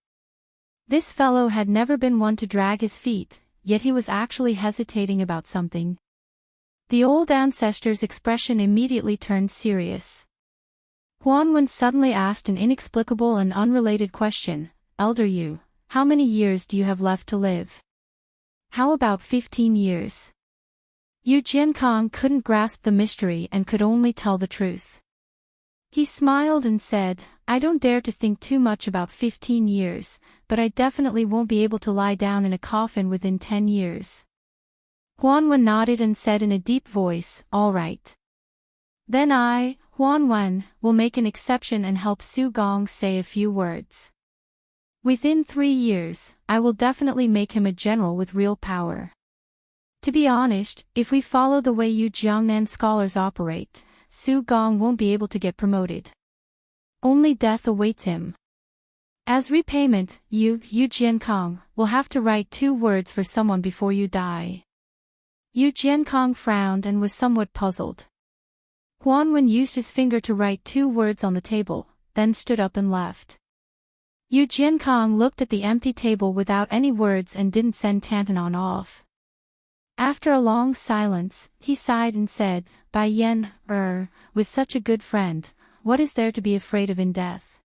This fellow had never been one to drag his feet, yet he was actually hesitating about something. The old ancestor's expression immediately turned serious. Huan Wen suddenly asked an inexplicable and unrelated question. Elder Yu, how many years do you have left to live? How about 15 years? Yu Jiankong couldn't grasp the mystery and could only tell the truth. He smiled and said, I don't dare to think too much about 15 years, but I definitely won't be able to lie down in a coffin within 10 years. Huan Wen nodded and said in a deep voice, all right. Then I, Huan Wen, will make an exception and help Su Gong say a few words. Within 3 years, I will definitely make him a general with real power. To be honest, if we follow the way you Jiangnan scholars operate, Su Gong won't be able to get promoted. Only death awaits him. As repayment, Yu Jiankong, will have to write 2 words for someone before you die. Yu Jiankong frowned and was somewhat puzzled. Huan Wen used his finger to write 2 words on the table, then stood up and left. Yu Jiankong looked at the empty table without any words and didn't send Tantanon off. After a long silence, he sighed and said, Bai Yan, with such a good friend, what is there to be afraid of in death?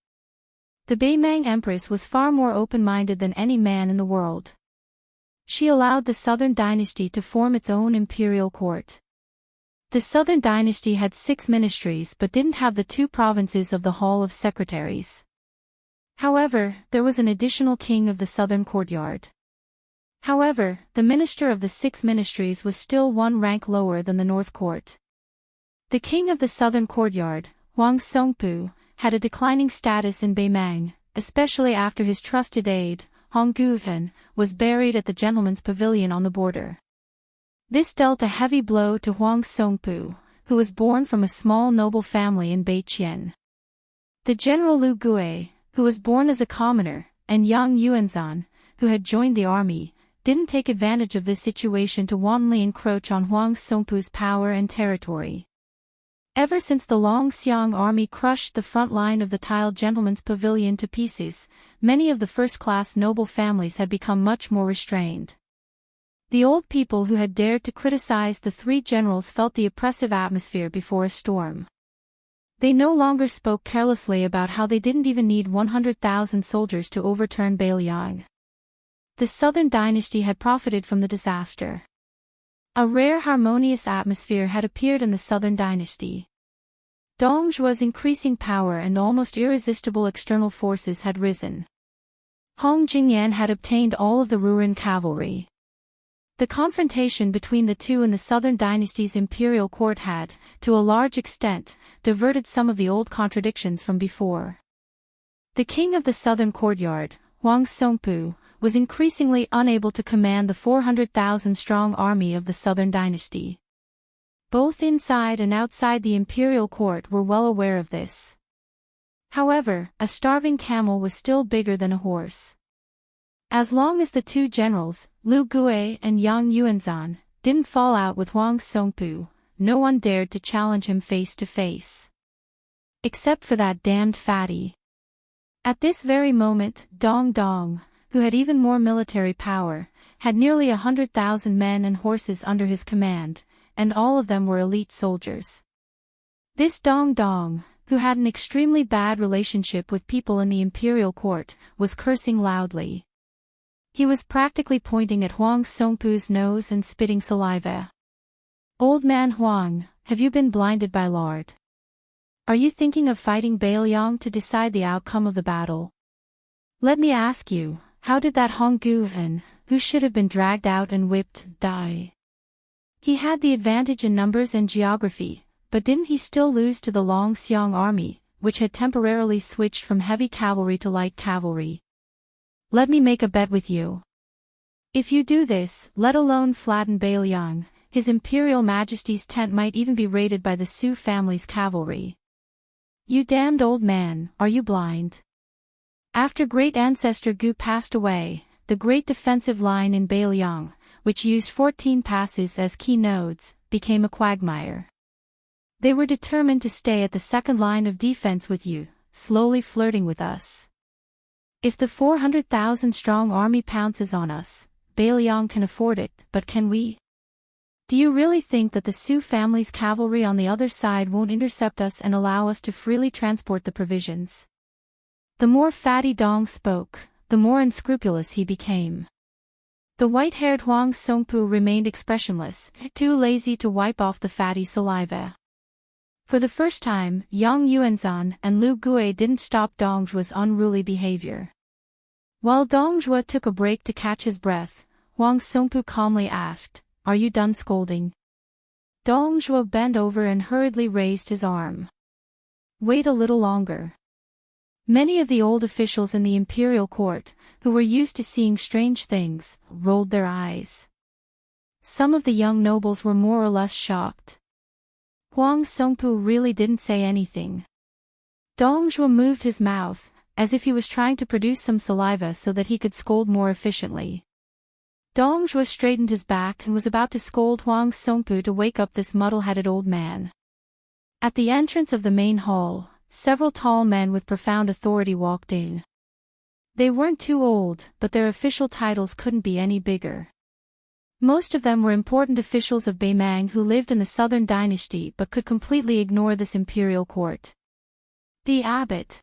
The Beimang Empress was far more open-minded than any man in the world. She allowed the Southern Dynasty to form its own imperial court. The Southern Dynasty had 6 ministries but didn't have the 2 provinces of the Hall of Secretaries. However, there was an additional king of the Southern Courtyard. However, the minister of the 6 ministries was still 1 rank lower than the North Court. The king of the Southern Courtyard, Huang Songpu, had a declining status in Beimang, especially after his trusted aide, Hong Gufen, was buried at the gentleman's pavilion on the border. This dealt a heavy blow to Huang Songpu, who was born from a small noble family in Beiqian. The general Lu Gue, who was born as a commoner, and Yang Yuanzan, who had joined the army, didn't take advantage of this situation to wantonly encroach on Huang Songpu's power and territory. Ever since the Longxiang army crushed the front line of the tiled gentleman's pavilion to pieces, many of the first-class noble families had become much more restrained. The old people who had dared to criticize the three generals felt the oppressive atmosphere before a storm. They no longer spoke carelessly about how they didn't even need 100,000 soldiers to overturn Bailiang. The Southern Dynasty had profited from the disaster. A rare harmonious atmosphere had appeared in the Southern Dynasty. Dongzhuo's increasing power and almost irresistible external forces had risen. Hong Jingyan had obtained all of the Ruren cavalry. The confrontation between the two in the Southern Dynasty's imperial court had, to a large extent, diverted some of the old contradictions from before. The king of the southern courtyard, Huang Songpu, was increasingly unable to command the 400,000-strong army of the Southern Dynasty. Both inside and outside the imperial court were well aware of this. However, a starving camel was still bigger than a horse. As long as the two generals, Lu Gui and Yang Yuanzhan, didn't fall out with Huang Songpu, no one dared to challenge him face to face. Except for that damned fatty. At this very moment, Dong Dong, who had even more military power, had nearly 100,000 men and horses under his command, and all of them were elite soldiers. This Dong Dong, who had an extremely bad relationship with people in the imperial court, was cursing loudly. He was practically pointing at Huang Songpu's nose and spitting saliva. "Old man Huang, have you been blinded by lard? Are you thinking of fighting Bailiang to decide the outcome of the battle? Let me ask you, how did that Hong Guven, who should have been dragged out and whipped, die? He had the advantage in numbers and geography, but didn't he still lose to the Long Xiong army, which had temporarily switched from heavy cavalry to light cavalry? Let me make a bet with you. If you do this, let alone flatten Bailiang, His Imperial Majesty's tent might even be raided by the Su family's cavalry. You damned old man, are you blind? After great ancestor Gu passed away, the great defensive line in Bailiang, which used 14 passes as key nodes, became a quagmire. They were determined to stay at the second line of defense with you, slowly flirting with us. If the 400,000-strong army pounces on us, Bailiang can afford it, but can we? Do you really think that the Su family's cavalry on the other side won't intercept us and allow us to freely transport the provisions? The more Fatty Dong spoke, the more unscrupulous he became. The white-haired Huang Songpu remained expressionless, too lazy to wipe off the fatty saliva. For the first time, Yang Yuanzhan and Lu Gui didn't stop Dongzhuo's unruly behavior. While Dongzhuo took a break to catch his breath, Huang Songpu calmly asked, "Are you done scolding?" Dongzhuo bent over and hurriedly raised his arm. "Wait a little longer." Many of the old officials in the imperial court, who were used to seeing strange things, rolled their eyes. Some of the young nobles were more or less shocked. Huang Songpu really didn't say anything. Dongzhuo moved his mouth, as if he was trying to produce some saliva so that he could scold more efficiently. Dongzhuo straightened his back and was about to scold Huang Songpu to wake up this muddle-headed old man. At the entrance of the main hall, several tall men with profound authority walked in. They weren't too old, but their official titles couldn't be any bigger. Most of them were important officials of Beimang who lived in the Southern Dynasty but could completely ignore this imperial court. The abbot.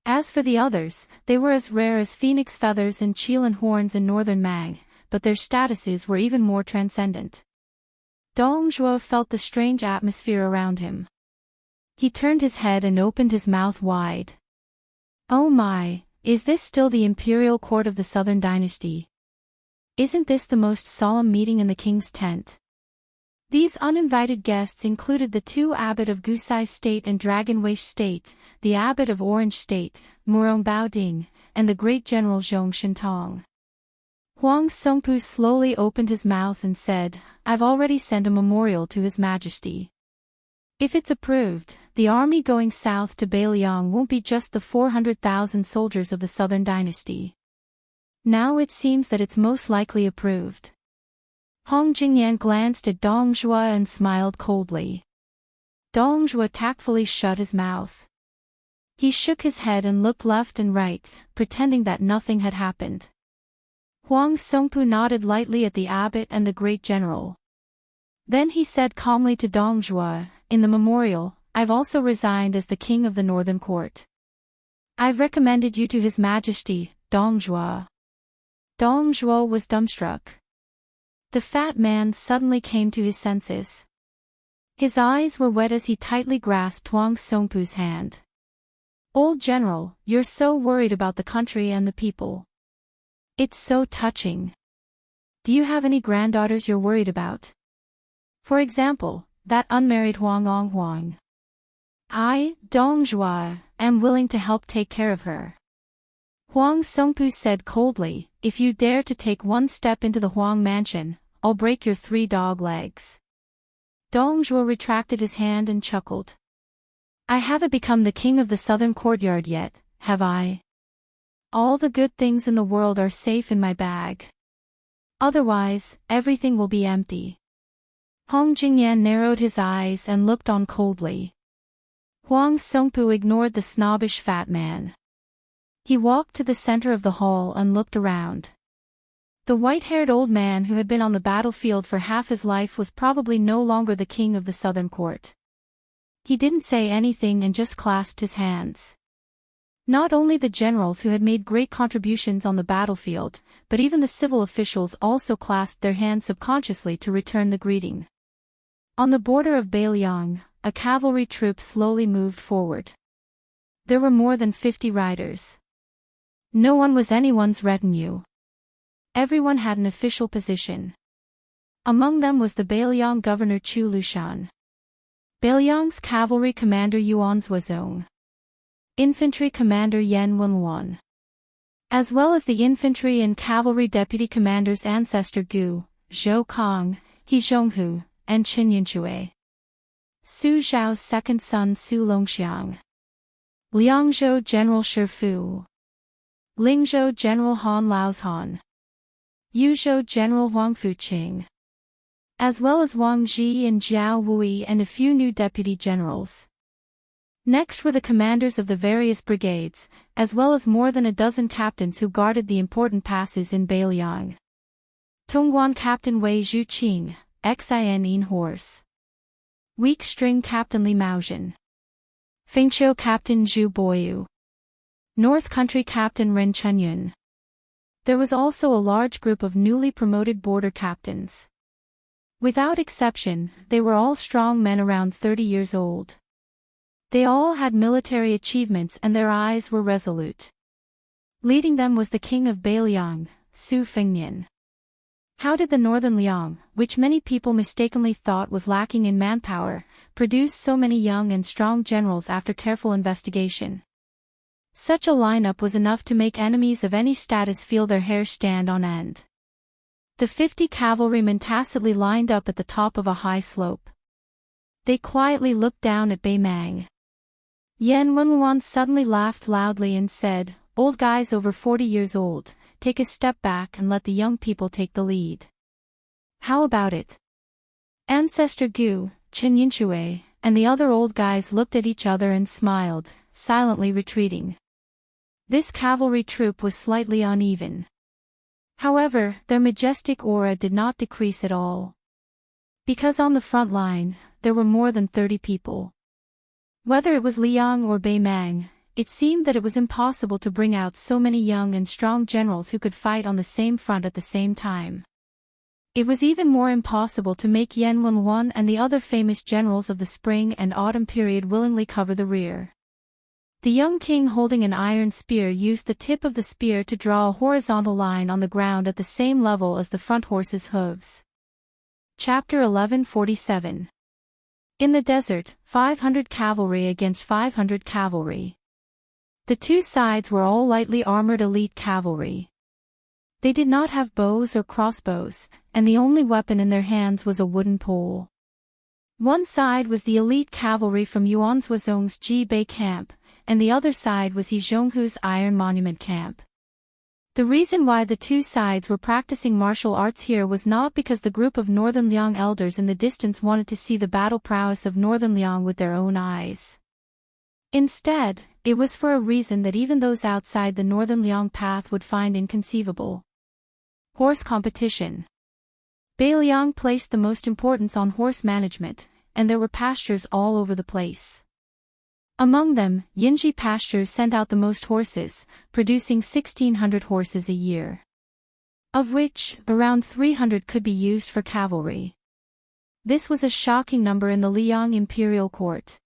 As for the others, they were as rare as phoenix feathers and Qilin horns in northern Mang, but their statuses were even more transcendent. Dongzhuo felt the strange atmosphere around him. He turned his head and opened his mouth wide. Oh my, is this still the imperial court of the Southern Dynasty? Isn't this the most solemn meeting in the king's tent? These uninvited guests included the two abbot of Gusai State and Dragonwash State, the abbot of Orange State, Murong Baoding, and the great general Zhong Shintong. Huang Songpu slowly opened his mouth and said, "I've already sent a memorial to His Majesty. If it's approved, the army going south to Bailiang won't be just the 400,000 soldiers of the Southern Dynasty. Now it seems that it's most likely approved." Hong Jingyan glanced at Dongzhuo and smiled coldly. Dongzhuo tactfully shut his mouth. He shook his head and looked left and right, pretending that nothing had happened. Huang Songpu nodded lightly at the abbot and the great general. Then he said calmly to Dong Zhuo, "In the memorial, I've also resigned as the king of the northern court. I've recommended you to His Majesty, Dong Zhuo." Dong Zhuo was dumbstruck. The fat man suddenly came to his senses. His eyes were wet as he tightly grasped Huang Songpu's hand. "Old general, you're so worried about the country and the people. It's so touching. Do you have any granddaughters you're worried about? For example, that unmarried Huang Huang. I, Dong Zhuo, am willing to help take care of her." Huang Songpu said coldly, "If you dare to take one step into the Huang mansion, I'll break your 3 dog legs." Dong Zhuo retracted his hand and chuckled. "I haven't become the king of the southern courtyard yet, have I? All the good things in the world are safe in my bag. Otherwise, everything will be empty." Hong Jingyan narrowed his eyes and looked on coldly. Huang Songpu ignored the snobbish fat man. He walked to the center of the hall and looked around. The white-haired old man who had been on the battlefield for half his life was probably no longer the king of the southern court. He didn't say anything and just clasped his hands. Not only the generals who had made great contributions on the battlefield, but even the civil officials also clasped their hands subconsciously to return the greeting. On the border of Beiliang, a cavalry troop slowly moved forward. There were more than 50 riders. No one was anyone's retinue. Everyone had an official position. Among them was the Beiliang governor Chu Lushan, Beiliang's cavalry commander Yuan Zuozong, infantry commander Yan Wenluan, as well as the infantry and cavalry deputy commanders Ancestor Gu, Zhou Kong, He Zhonghu, and Qin Yinshui. Su Zhao's second son Su Longxiang, Liangzhou General Shi Fu, Lingzhou General Han Laozhan, Yuzhou General Wang Fuqing, as well as Wang Ji and Jiao Wui and a few new deputy generals. Next were the commanders of the various brigades, as well as more than a dozen captains who guarded the important passes in Beiliang. Tongguan Captain Wei Zhuqing, Xin In Horse. Weak String Captain Li Maozhen. Fengqiu Captain Zhu Boyu. North Country Captain Ren Chenyun. There was also a large group of newly promoted border captains. Without exception, they were all strong men around 30 years old. They all had military achievements and their eyes were resolute. Leading them was the king of Beiliang, Su Fengnian. How did the northern Liang, which many people mistakenly thought was lacking in manpower, produce so many young and strong generals after careful investigation? Such a lineup was enough to make enemies of any status feel their hair stand on end. The 50 cavalrymen tacitly lined up at the top of a high slope. They quietly looked down at Bei Mang. Yan Wenluan suddenly laughed loudly and said, "Old guys over 40 years old, take a step back and let the young people take the lead. How about it?" Ancestor Gu, Qin Yinshui, and the other old guys looked at each other and smiled, silently retreating. This cavalry troop was slightly uneven. However, their majestic aura did not decrease at all. Because on the front line, there were more than 30 people. Whether it was Liang or Bei Mang, it seemed that it was impossible to bring out so many young and strong generals who could fight on the same front at the same time. It was even more impossible to make Yan Wenluan and the other famous generals of the spring and autumn period willingly cover the rear. The young king holding an iron spear used the tip of the spear to draw a horizontal line on the ground at the same level as the front horse's hooves. Chapter 1147. In the desert, 500 cavalry against 500 cavalry. The two sides were all lightly armored elite cavalry. They did not have bows or crossbows, and the only weapon in their hands was a wooden pole. One side was the elite cavalry from Yuan Zuozong's Jibei camp, and the other side was He Zhonghu's Iron Monument camp. The reason why the two sides were practicing martial arts here was not because the group of Northern Liang elders in the distance wanted to see the battle prowess of Northern Liang with their own eyes. Instead, it was for a reason that even those outside the Northern Liang path would find inconceivable. Horse competition. Beiliang placed the most importance on horse management, and there were pastures all over the place. Among them, Yinji pastures sent out the most horses, producing 1,600 horses a year, of which around 300 could be used for cavalry. This was a shocking number in the Liang imperial court.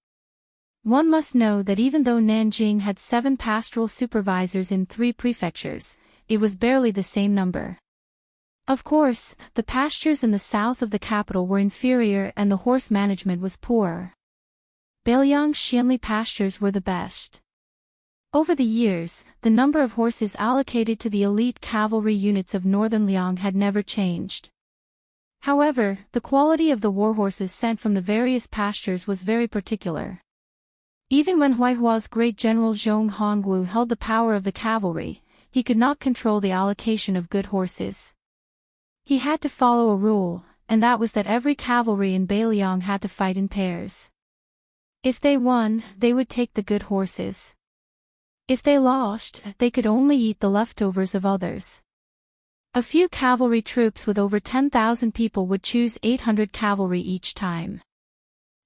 One must know that even though Nanjing had 7 pastoral supervisors in 3 prefectures, it was barely the same number. Of course, the pastures in the south of the capital were inferior and the horse management was poor. Beiliang's Xianli pastures were the best. Over the years, the number of horses allocated to the elite cavalry units of northern Liang had never changed. However, the quality of the warhorses sent from the various pastures was very particular. Even when Huaihua's great general Zhong Hongwu held the power of the cavalry, he could not control the allocation of good horses. He had to follow a rule, and that was that every cavalry in Beiliang had to fight in pairs. If they won, they would take the good horses. If they lost, they could only eat the leftovers of others. A few cavalry troops with over 10,000 people would choose 800 cavalry each time.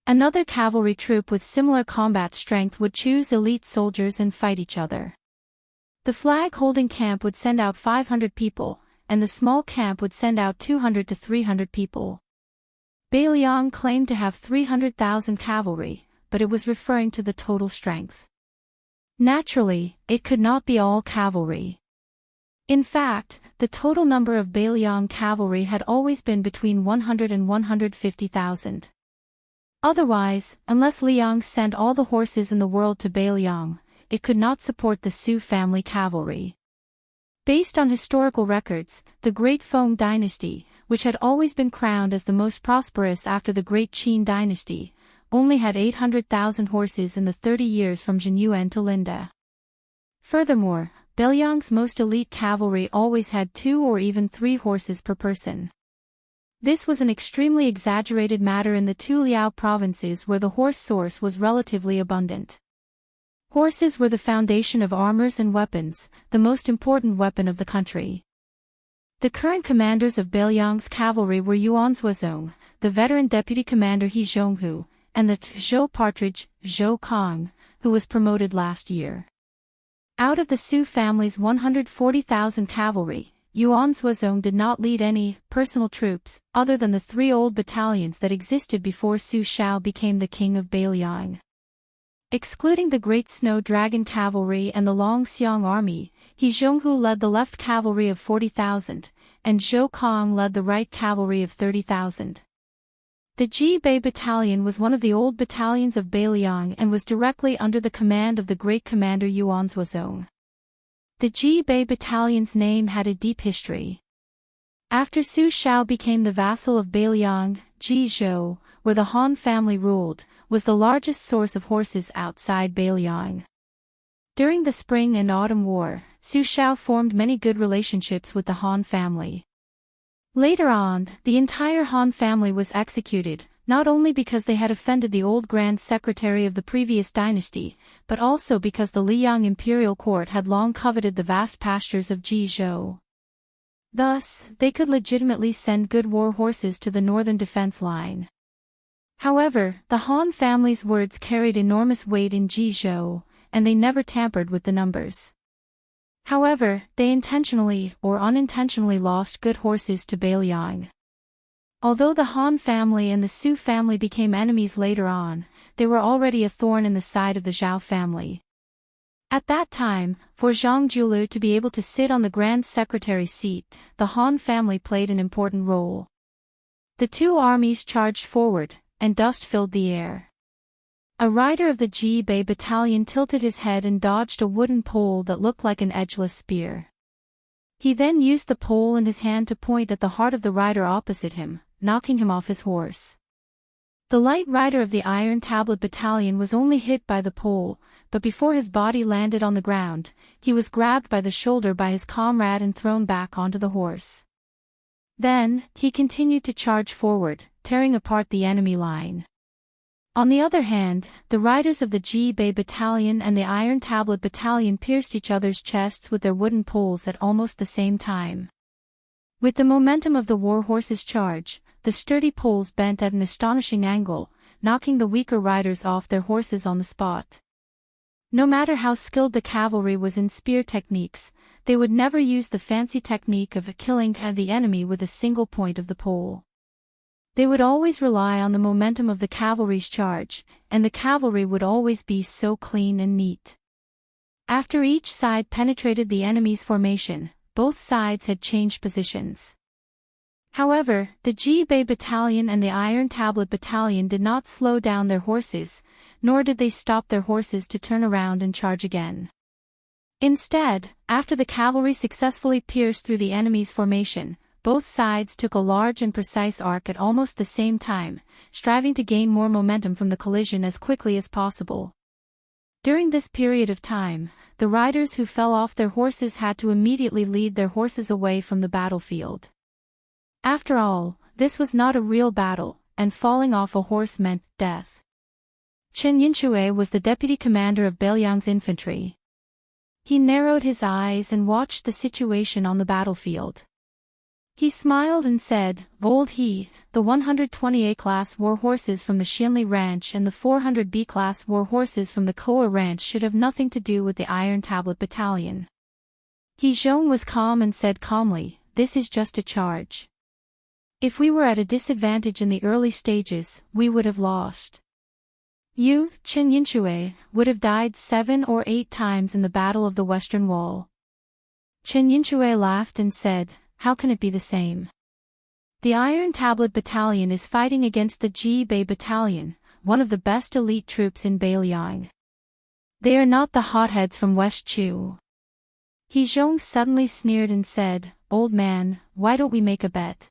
Another cavalry troop with similar combat strength would choose elite soldiers and fight each other. The flag-holding camp would send out 500 people, and the small camp would send out 200 to 300 people. Beiliang claimed to have 300,000 cavalry, but it was referring to the total strength. Naturally, it could not be all cavalry. In fact, the total number of Beiliang cavalry had always been between 100 and 150,000. Otherwise, unless Liang sent all the horses in the world to Beiliang, it could not support the Su family cavalry. Based on historical records, the Great Feng dynasty, which had always been crowned as the most prosperous after the Great Qin dynasty, only had 800,000 horses in the 30 years from Jinyuan to Linda. Furthermore, Beiliang's most elite cavalry always had 2 or even 3 horses per person. This was an extremely exaggerated matter in the 2 Liao provinces where the horse source was relatively abundant. Horses were the foundation of armors and weapons, the most important weapon of the country. The current commanders of Beiliang's cavalry were Yuan Zuozong, the veteran deputy commander He Zhonghu, and the Zhou Partridge, Zhou Kong, who was promoted last year. Out of the Su family's 140,000 cavalry, Yuan Zuozong did not lead any personal troops, other than the 3 old battalions that existed before Su Shao became the king of Beiliang. Excluding the Great Snow Dragon Cavalry and the Long Xiong Army, He Zhonghu led the left cavalry of 40,000, and Zhou Kong led the right cavalry of 30,000. The Ji Bei Battalion was one of the old battalions of Beiliang and was directly under the command of the great commander Yuan Zuozong. The Ji Bei Battalion's name had a deep history. After Su Shao became the vassal of Beiliang, Ji Zhou, where the Han family ruled, was the largest source of horses outside Beiliang. During the Spring and Autumn War, Su Shao formed many good relationships with the Han family. Later on, the entire Han family was executed, not only because they had offended the old Grand Secretary of the previous dynasty, but also because the Liang imperial court had long coveted the vast pastures of Jizhou. Thus, they could legitimately send good war horses to the northern defense line. However, the Han family's words carried enormous weight in Jizhou, and they never tampered with the numbers. However, they intentionally or unintentionally lost good horses to Beiliang. Although the Han family and the Su family became enemies later on, they were already a thorn in the side of the Zhao family. At that time, for Zhang Julu to be able to sit on the Grand Secretary's seat, the Han family played an important role. The 2 armies charged forward, and dust filled the air. A rider of the Ji Bei battalion tilted his head and dodged a wooden pole that looked like an edgeless spear. He then used the pole in his hand to point at the heart of the rider opposite him, knocking him off his horse. The light rider of the Iron Tablet battalion was only hit by the pole, but before his body landed on the ground, he was grabbed by the shoulder by his comrade and thrown back onto the horse. Then, he continued to charge forward, tearing apart the enemy line. On the other hand, the riders of the Ji Bei battalion and the Iron Tablet battalion pierced each other's chests with their wooden poles at almost the same time. With the momentum of the war horse's charge, the sturdy poles bent at an astonishing angle, knocking the weaker riders off their horses on the spot. No matter how skilled the cavalry was in spear techniques, they would never use the fancy technique of killing the enemy with a single point of the pole. They would always rely on the momentum of the cavalry's charge, and the cavalry would always be so clean and neat. After each side penetrated the enemy's formation, both sides had changed positions. However, the Ji-Bei Battalion and the Iron Tablet Battalion did not slow down their horses, nor did they stop their horses to turn around and charge again. Instead, after the cavalry successfully pierced through the enemy's formation, both sides took a large and precise arc at almost the same time, striving to gain more momentum from the collision as quickly as possible. During this period of time, the riders who fell off their horses had to immediately lead their horses away from the battlefield. After all, this was not a real battle, and falling off a horse meant death. Chen Yinshui was the deputy commander of Beiliang's infantry. He narrowed his eyes and watched the situation on the battlefield. He smiled and said, "Old He, the 120A class war horses from the Xianli Ranch and the 400B class war horses from the Koa Ranch should have nothing to do with the Iron Tablet Battalion." He Zhong was calm and said calmly, "This is just a charge. If we were at a disadvantage in the early stages, we would have lost. You, Chen Yinshui, would have died 7 or 8 times in the Battle of the Western Wall." Chen Yinshui laughed and said, "How can it be the same? The Iron Tablet Battalion is fighting against the Ji-Bei Battalion, one of the best elite troops in Beiliang. They are not the hotheads from West Chu." He Zhong suddenly sneered and said, "Old man, why don't we make a bet?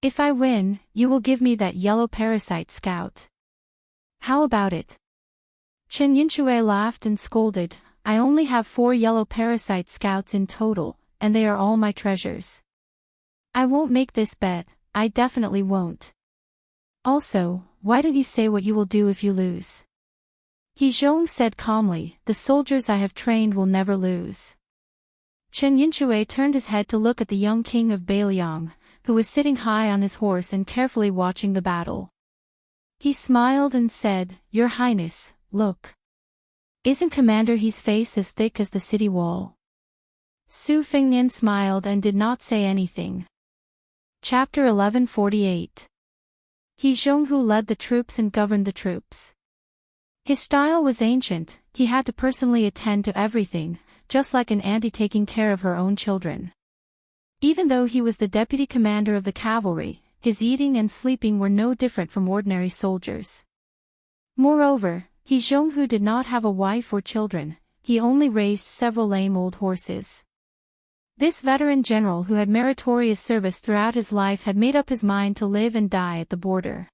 If I win, you will give me that yellow parasite scout. How about it?" Chen Yinshui laughed and scolded, "I only have 4 yellow parasite scouts in total, and they are all my treasures. I won't make this bet, I definitely won't. Also, why don't you say what you will do if you lose?" He Zhong said calmly, "The soldiers I have trained will never lose." Chen Yinshui turned his head to look at the young king of Beiliang, who was sitting high on his horse and carefully watching the battle. He smiled and said, "Your Highness, look. Isn't Commander He's face as thick as the city wall?" Su Fengnian smiled and did not say anything. Chapter 1148. He Zhonghu led the troops and governed the troops. His style was ancient, he had to personally attend to everything, just like an auntie taking care of her own children. Even though he was the deputy commander of the cavalry, his eating and sleeping were no different from ordinary soldiers. Moreover, He Zhonghu did not have a wife or children, he only raised several lame old horses. This veteran general who had meritorious service throughout his life had made up his mind to live and die at the border.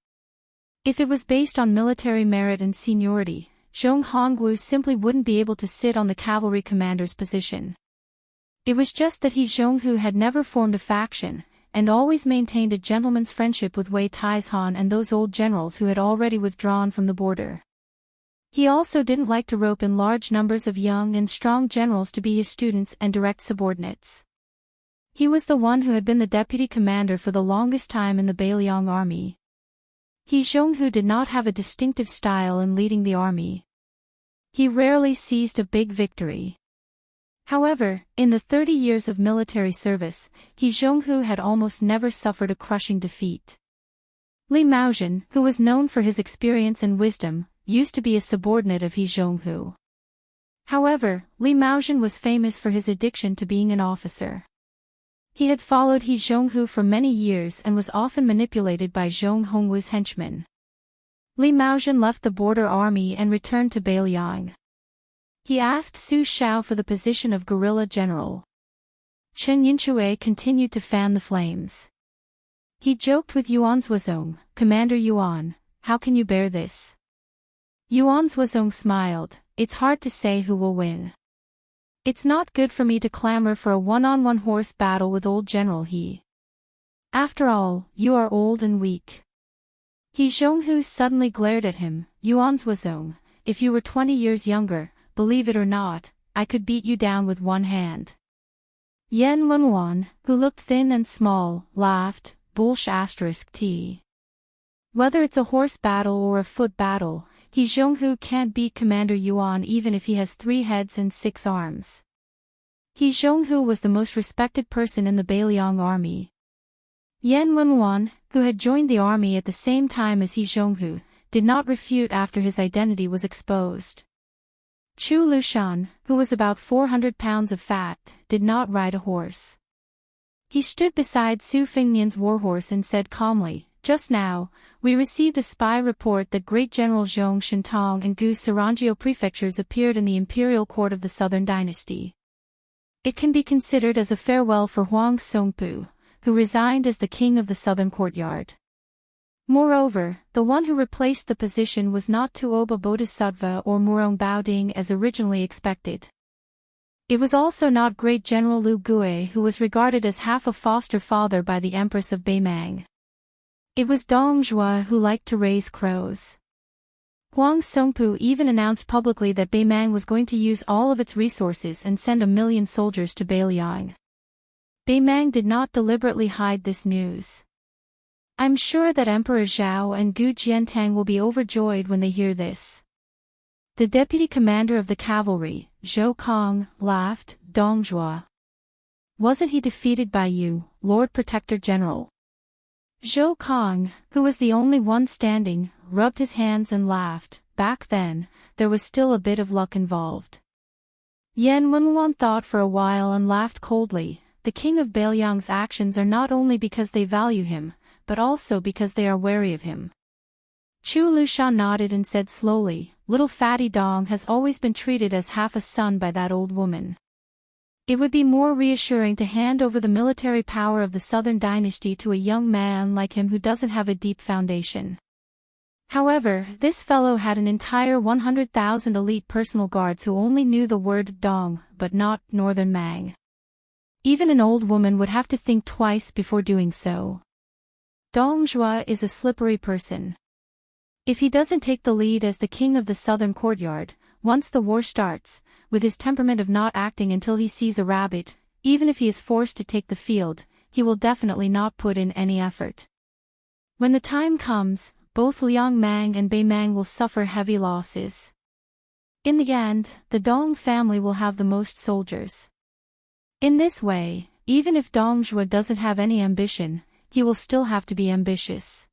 If it was based on military merit and seniority, Zhong Hongwu simply wouldn't be able to sit on the cavalry commander's position. It was just that He Zhonghu had never formed a faction, and always maintained a gentleman's friendship with Wei Taizhan and those old generals who had already withdrawn from the border. He also didn't like to rope in large numbers of young and strong generals to be his students and direct subordinates. He was the one who had been the deputy commander for the longest time in the Beiliang army. He Zhonghu did not have a distinctive style in leading the army. He rarely seized a big victory. However, in the 30 years of military service, He Zhonghu had almost never suffered a crushing defeat. Li Maozhen, who was known for his experience and wisdom, used to be a subordinate of He Zhonghu. However, Li Maozhen was famous for his addiction to being an officer. He had followed He Zhonghu for many years and was often manipulated by Zhong Hongwu's henchmen. Li Maozhen left the border army and returned to Beiliang. He asked Su Shao for the position of guerrilla general. Chen Yinshui continued to fan the flames. He joked with Yuan Zuozong, "Commander Yuan, how can you bear this?" Yuan Zuozong smiled, "It's hard to say who will win. It's not good for me to clamor for a one-on-one horse battle with old General He. After all, you are old and weak." He Zhonghu suddenly glared at him, "Yuan Zuozong, if you were 20 years younger, believe it or not, I could beat you down with one hand." Yan Wenwan, who looked thin and small, laughed, Bullsh *t. Whether it's a horse battle or a foot battle, He Zhonghu can't beat Commander Yuan even if he has 3 heads and 6 arms. He Zhonghu was the most respected person in the Beiliang army. Yan Wenwan, who had joined the army at the same time as He Zhonghu, did not refute after his identity was exposed. Chu Lushan, who was about 400 pounds of fat, did not ride a horse. He stood beside Su Fengnian's warhorse and said calmly, "Just now, we received a spy report that Great General Zhong Shintong and Gu Sarangio prefectures appeared in the imperial court of the Southern Dynasty. It can be considered as a farewell for Huang Songpu, who resigned as the king of the Southern Courtyard. Moreover, the one who replaced the position was not Tuoba Bodhisattva or Murong Baoding as originally expected. It was also not Great General Lu Gui, who was regarded as half a foster father by the Empress of Beimang. It was Dong Zhuo, who liked to raise crows. Huang Songpu even announced publicly that Beimang was going to use all of its resources and send 1 million soldiers to Beiliang. Beimang did not deliberately hide this news. I'm sure that Emperor Zhao and Gu Jiantang will be overjoyed when they hear this." The deputy commander of the cavalry, Zhou Kong, laughed, "Dong Zhuo. Wasn't he defeated by you, Lord Protector General?" Zhou Kong, who was the only one standing, rubbed his hands and laughed. Back then, there was still a bit of luck involved. Yan Wenwan thought for a while and laughed coldly. The king of Beiliang's actions are not only because they value him, but also because they are wary of him. Chu Lushan nodded and said slowly, "Little fatty Dong has always been treated as half a son by that old woman. It would be more reassuring to hand over the military power of the Southern Dynasty to a young man like him who doesn't have a deep foundation." However, this fellow had an entire 100,000 elite personal guards who only knew the word Dong, but not Northern Mang. Even an old woman would have to think twice before doing so. Dong Zhuo is a slippery person. If he doesn't take the lead as the king of the Southern Courtyard, once the war starts, with his temperament of not acting until he sees a rabbit, even if he is forced to take the field, he will definitely not put in any effort. When the time comes, both Liang Mang and Bei Mang will suffer heavy losses. In the end, the Dong family will have the most soldiers. In this way, even if Dong Zhuo doesn't have any ambition, he will still have to be ambitious.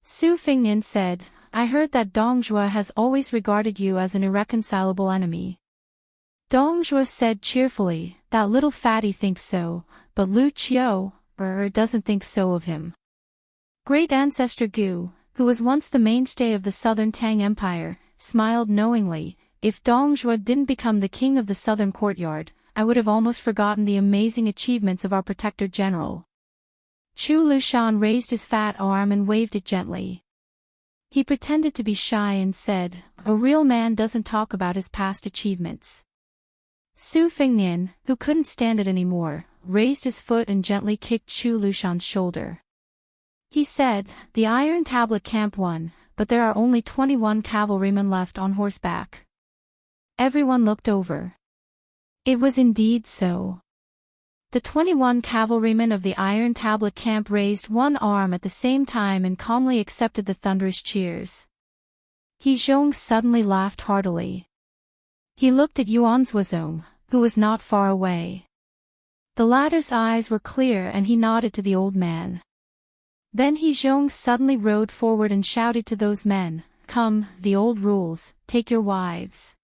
Su Fengnian said, "I heard that Dong Zhuo has always regarded you as an irreconcilable enemy." Dong Zhuo said cheerfully, "That little fatty thinks so, but Lu Qiu doesn't think so of him." Great ancestor Gu, who was once the mainstay of the Southern Tang Empire, smiled knowingly. "If Dong Zhuo didn't become the king of the Southern Courtyard, I would have almost forgotten the amazing achievements of our Protector General." Chu Lushan raised his fat arm and waved it gently. He pretended to be shy and said, "A real man doesn't talk about his past achievements." Su Fengnian, who couldn't stand it anymore, raised his foot and gently kicked Chu Lushan's shoulder. He said, "The Iron Tablet camp won, but there are only 21 cavalrymen left on horseback." Everyone looked over. It was indeed so. The 21 cavalrymen of the Iron Tablet camp raised one arm at the same time and calmly accepted the thunderous cheers. He Zhong suddenly laughed heartily. He looked at Yuan Zhuozong, who was not far away. The latter's eyes were clear and he nodded to the old man. Then He Zhong suddenly rode forward and shouted to those men, "Come, the old rules, take your wives."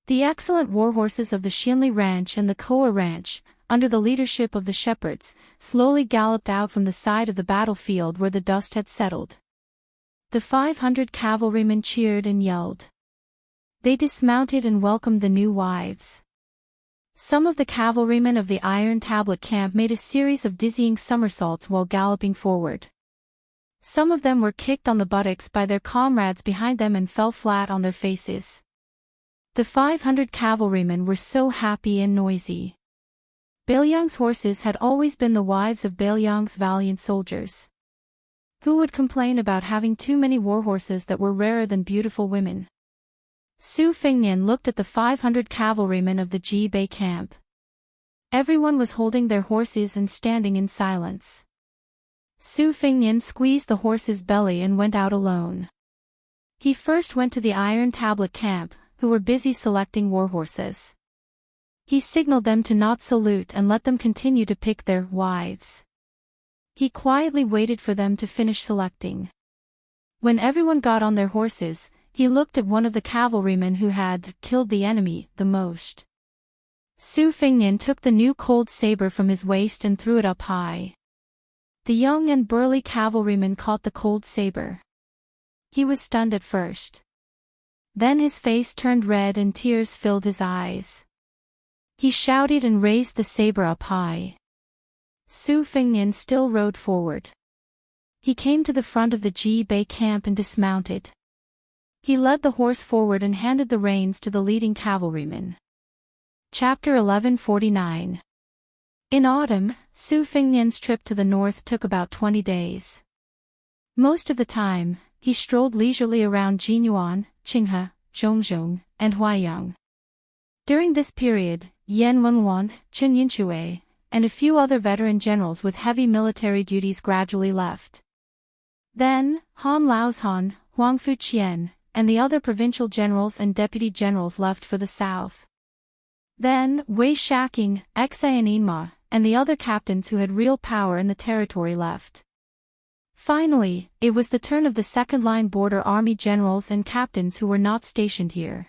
The excellent warhorses of the Xinli Ranch and the Koa Ranch, under the leadership of the shepherds, slowly galloped out from the side of the battlefield where the dust had settled. The 500 cavalrymen cheered and yelled. They dismounted and welcomed the new wives. Some of the cavalrymen of the Iron Tablet camp made a series of dizzying somersaults while galloping forward. Some of them were kicked on the buttocks by their comrades behind them and fell flat on their faces. The 500 cavalrymen were so happy and noisy. Beiliang's horses had always been the wives of Beiliang's valiant soldiers. Who would complain about having too many warhorses that were rarer than beautiful women? Su Fengnian looked at the 500 cavalrymen of the Ji Bei camp. Everyone was holding their horses and standing in silence. Su Fengnian squeezed the horse's belly and went out alone. He first went to the Iron Tablet camp, who were busy selecting warhorses. He signaled them to not salute and let them continue to pick their wives. He quietly waited for them to finish selecting. When everyone got on their horses, he looked at one of the cavalrymen who had killed the enemy the most. Su Fengnian took the new cold saber from his waist and threw it up high. The young and burly cavalryman caught the cold saber. He was stunned at first. Then his face turned red and tears filled his eyes. He shouted and raised the saber up high. Su Fengnian still rode forward. He came to the front of the Ji Bei camp and dismounted. He led the horse forward and handed the reins to the leading cavalryman. Chapter 1149. In autumn, Su Fengnian's trip to the north took about 20 days. Most of the time, he strolled leisurely around Jinyuan, Qinghe, Zhongzhong, and Huaiyang. During this period, Yan Wenhuan, Chen Yinshui, and a few other veteran generals with heavy military duties gradually left. Then, Han Laozhan, Huang Fuqian, and the other provincial generals and deputy generals left for the south. Then, Wei Shaking, Xie and Yinma, and the other captains who had real power in the territory left. Finally, it was the turn of the second-line border army generals and captains who were not stationed here.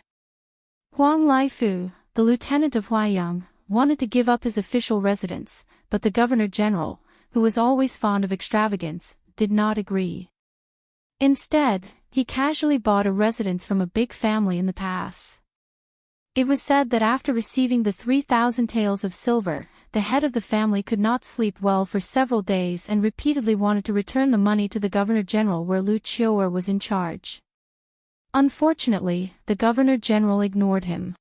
Huang Laifu, the lieutenant of Huaiyang, wanted to give up his official residence, but the governor-general, who was always fond of extravagance, did not agree. Instead, he casually bought a residence from a big family in the pass. It was said that after receiving the 3,000 taels of silver, the head of the family could not sleep well for several days and repeatedly wanted to return the money to the governor-general where Lu Qiu'er was in charge. Unfortunately, the governor-general ignored him.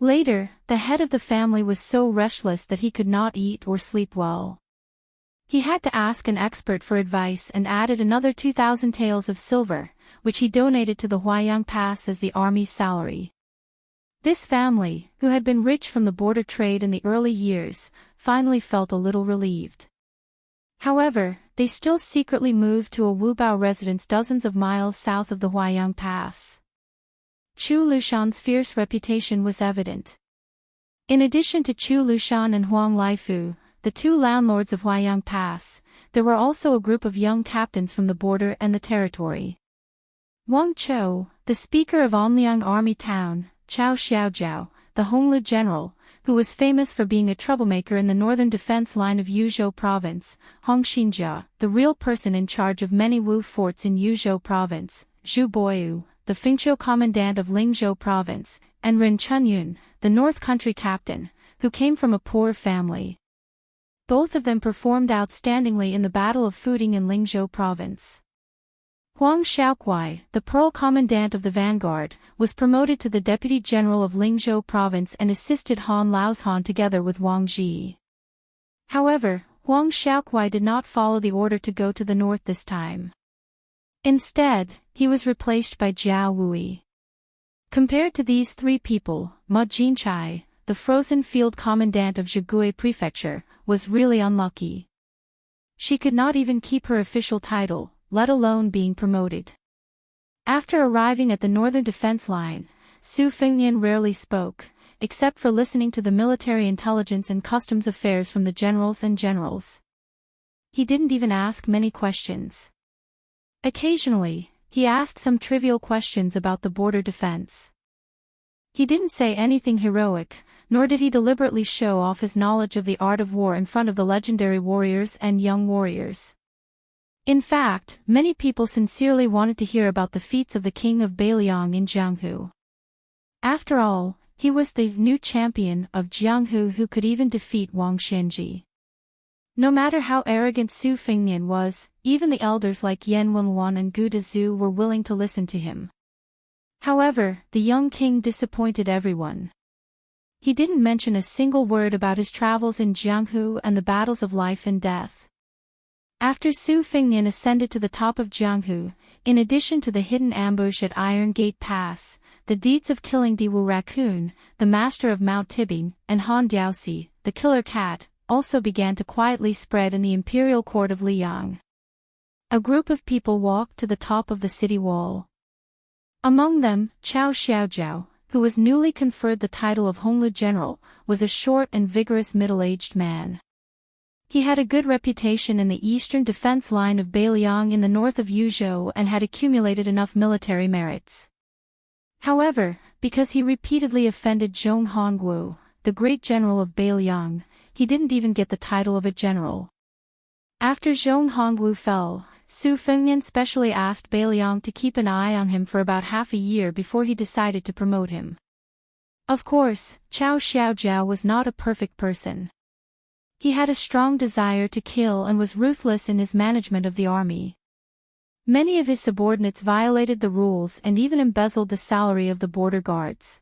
Later, the head of the family was so restless that he could not eat or sleep well. He had to ask an expert for advice and added another 2,000 taels of silver, which he donated to the Huaiyang Pass as the army's salary. This family, who had been rich from the border trade in the early years, finally felt a little relieved. However, they still secretly moved to a Wubao residence dozens of miles south of the Huaiyang Pass. Chu Lushan's fierce reputation was evident. In addition to Chu Lushan and Huang Laifu, the two landlords of Huaiyang Pass, there were also a group of young captains from the border and the territory. Wang Chou, the speaker of Anliang Army Town, Chao Xiaojiao, the Honglu general, who was famous for being a troublemaker in the northern defense line of Yuzhou province, Hong Xinjia, the real person in charge of many Wu forts in Yuzhou province, Zhu Boyu, the Fengzhou commandant of Lingzhou province, and Ren Chunyun, the North Country captain, who came from a poor family. Both of them performed outstandingly in the Battle of Fuding in Lingzhou province. Huang Xiaokuai, the Pearl commandant of the vanguard, was promoted to the deputy general of Lingzhou province and assisted Han Laozhan together with Wang Ji. However, Huang Xiaokuai did not follow the order to go to the north this time. Instead, he was replaced by Jiao Wui. Compared to these three people, Ma Jinchai, the frozen field commandant of Zhigui Prefecture, was really unlucky. She could not even keep her official title, let alone being promoted. After arriving at the northern defense line, Su Fengnian rarely spoke, except for listening to the military intelligence and customs affairs from the generals and generals. He didn't even ask many questions. Occasionally, he asked some trivial questions about the border defense. He didn't say anything heroic, nor did he deliberately show off his knowledge of the art of war in front of the legendary warriors and young warriors. In fact, many people sincerely wanted to hear about the feats of the king of Beiliang in Jianghu. After all, he was the new champion of Jianghu who could even defeat Wang Xianji. No matter how arrogant Su Fengnian was, even the elders like Yan Wenhuan and Gu Dezhu were willing to listen to him. However, the young king disappointed everyone. He didn't mention a single word about his travels in Jianghu and the battles of life and death. After Su Fengnian ascended to the top of Jianghu, in addition to the hidden ambush at Iron Gate Pass, the deeds of killing Diwu Raccoon, the master of Mount Tibing, and Han Diaoxi, the killer cat, also began to quietly spread in the imperial court of Liang. A group of people walked to the top of the city wall. Among them, Chao Xiaojiao, who was newly conferred the title of Honglu General, was a short and vigorous middle-aged man. He had a good reputation in the eastern defense line of Beiliang in the north of Yuzhou and had accumulated enough military merits. However, because he repeatedly offended Zhong Hongwu, the great general of Beiliang, he didn't even get the title of a general. After Zhong Hongwu fell, Su Fengnian specially asked Beiliang to keep an eye on him for about half a year before he decided to promote him. Of course, Chao Xiaojiao was not a perfect person. He had a strong desire to kill and was ruthless in his management of the army. Many of his subordinates violated the rules and even embezzled the salary of the border guards.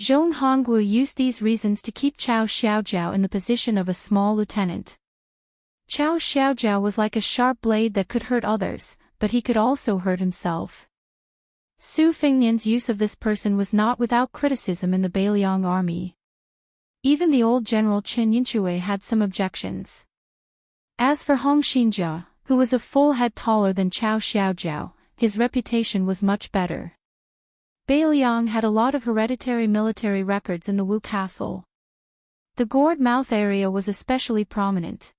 Zhong Hongwu used these reasons to keep Chao Xiaojiao in the position of a small lieutenant. Chao Xiaojiao was like a sharp blade that could hurt others, but he could also hurt himself. Su Fengnian's use of this person was not without criticism in the Beiliang army. Even the old general Chen Yinchue had some objections. As for Hong Xinjia, who was a full head taller than Chao Xiaojiao, his reputation was much better. Beiliang had a lot of hereditary military records in the Wu castle. The gourd mouth area was especially prominent.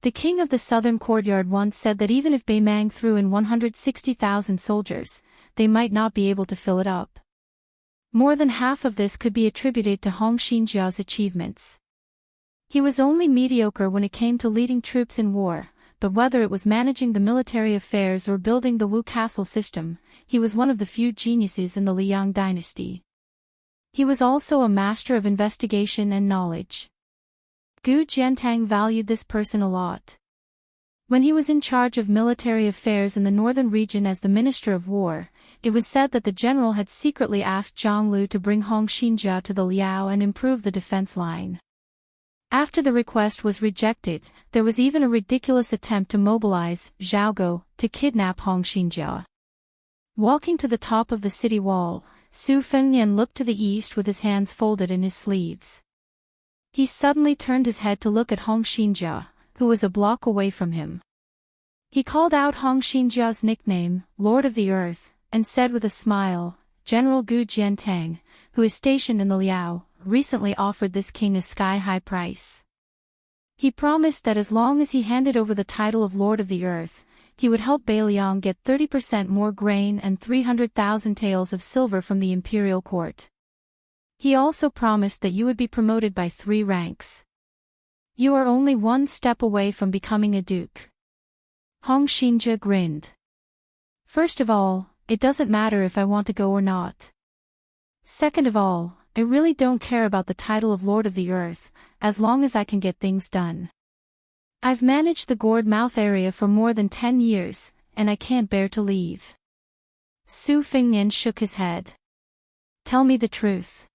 The king of the southern courtyard once said that even if Beimang threw in 160,000 soldiers, they might not be able to fill it up. More than half of this could be attributed to Hong Xinjia's achievements. He was only mediocre when it came to leading troops in war, but whether it was managing the military affairs or building the Wu castle system, he was one of the few geniuses in the Liang dynasty. He was also a master of investigation and knowledge. Gu Jiantang valued this person a lot. When he was in charge of military affairs in the northern region as the Minister of War, it was said that the general had secretly asked Zhang Lu to bring Hong Xinjia to the Liao and improve the defense line. After the request was rejected, there was even a ridiculous attempt to mobilize Zhao Go to kidnap Hong Xinjia. Walking to the top of the city wall, Su Fengnian looked to the east with his hands folded in his sleeves. He suddenly turned his head to look at Hong Xinjia, who was a block away from him. He called out Hong Xinjia's nickname, Lord of the Earth, and said with a smile, General Gu Jiantang, who is stationed in the Liao, recently offered this king a sky-high price. He promised that as long as he handed over the title of Lord of the Earth, he would help Beiliang get 30% more grain and 300,000 taels of silver from the imperial court. He also promised that you would be promoted by 3 ranks. You are only one step away from becoming a duke. Hong Xinjia grinned. First of all, it doesn't matter if I want to go or not. Second of all, I really don't care about the title of Lord of the Earth, as long as I can get things done. I've managed the gourd mouth area for more than 10 years, and I can't bear to leave. Su Fengnian shook his head. Tell me the truth.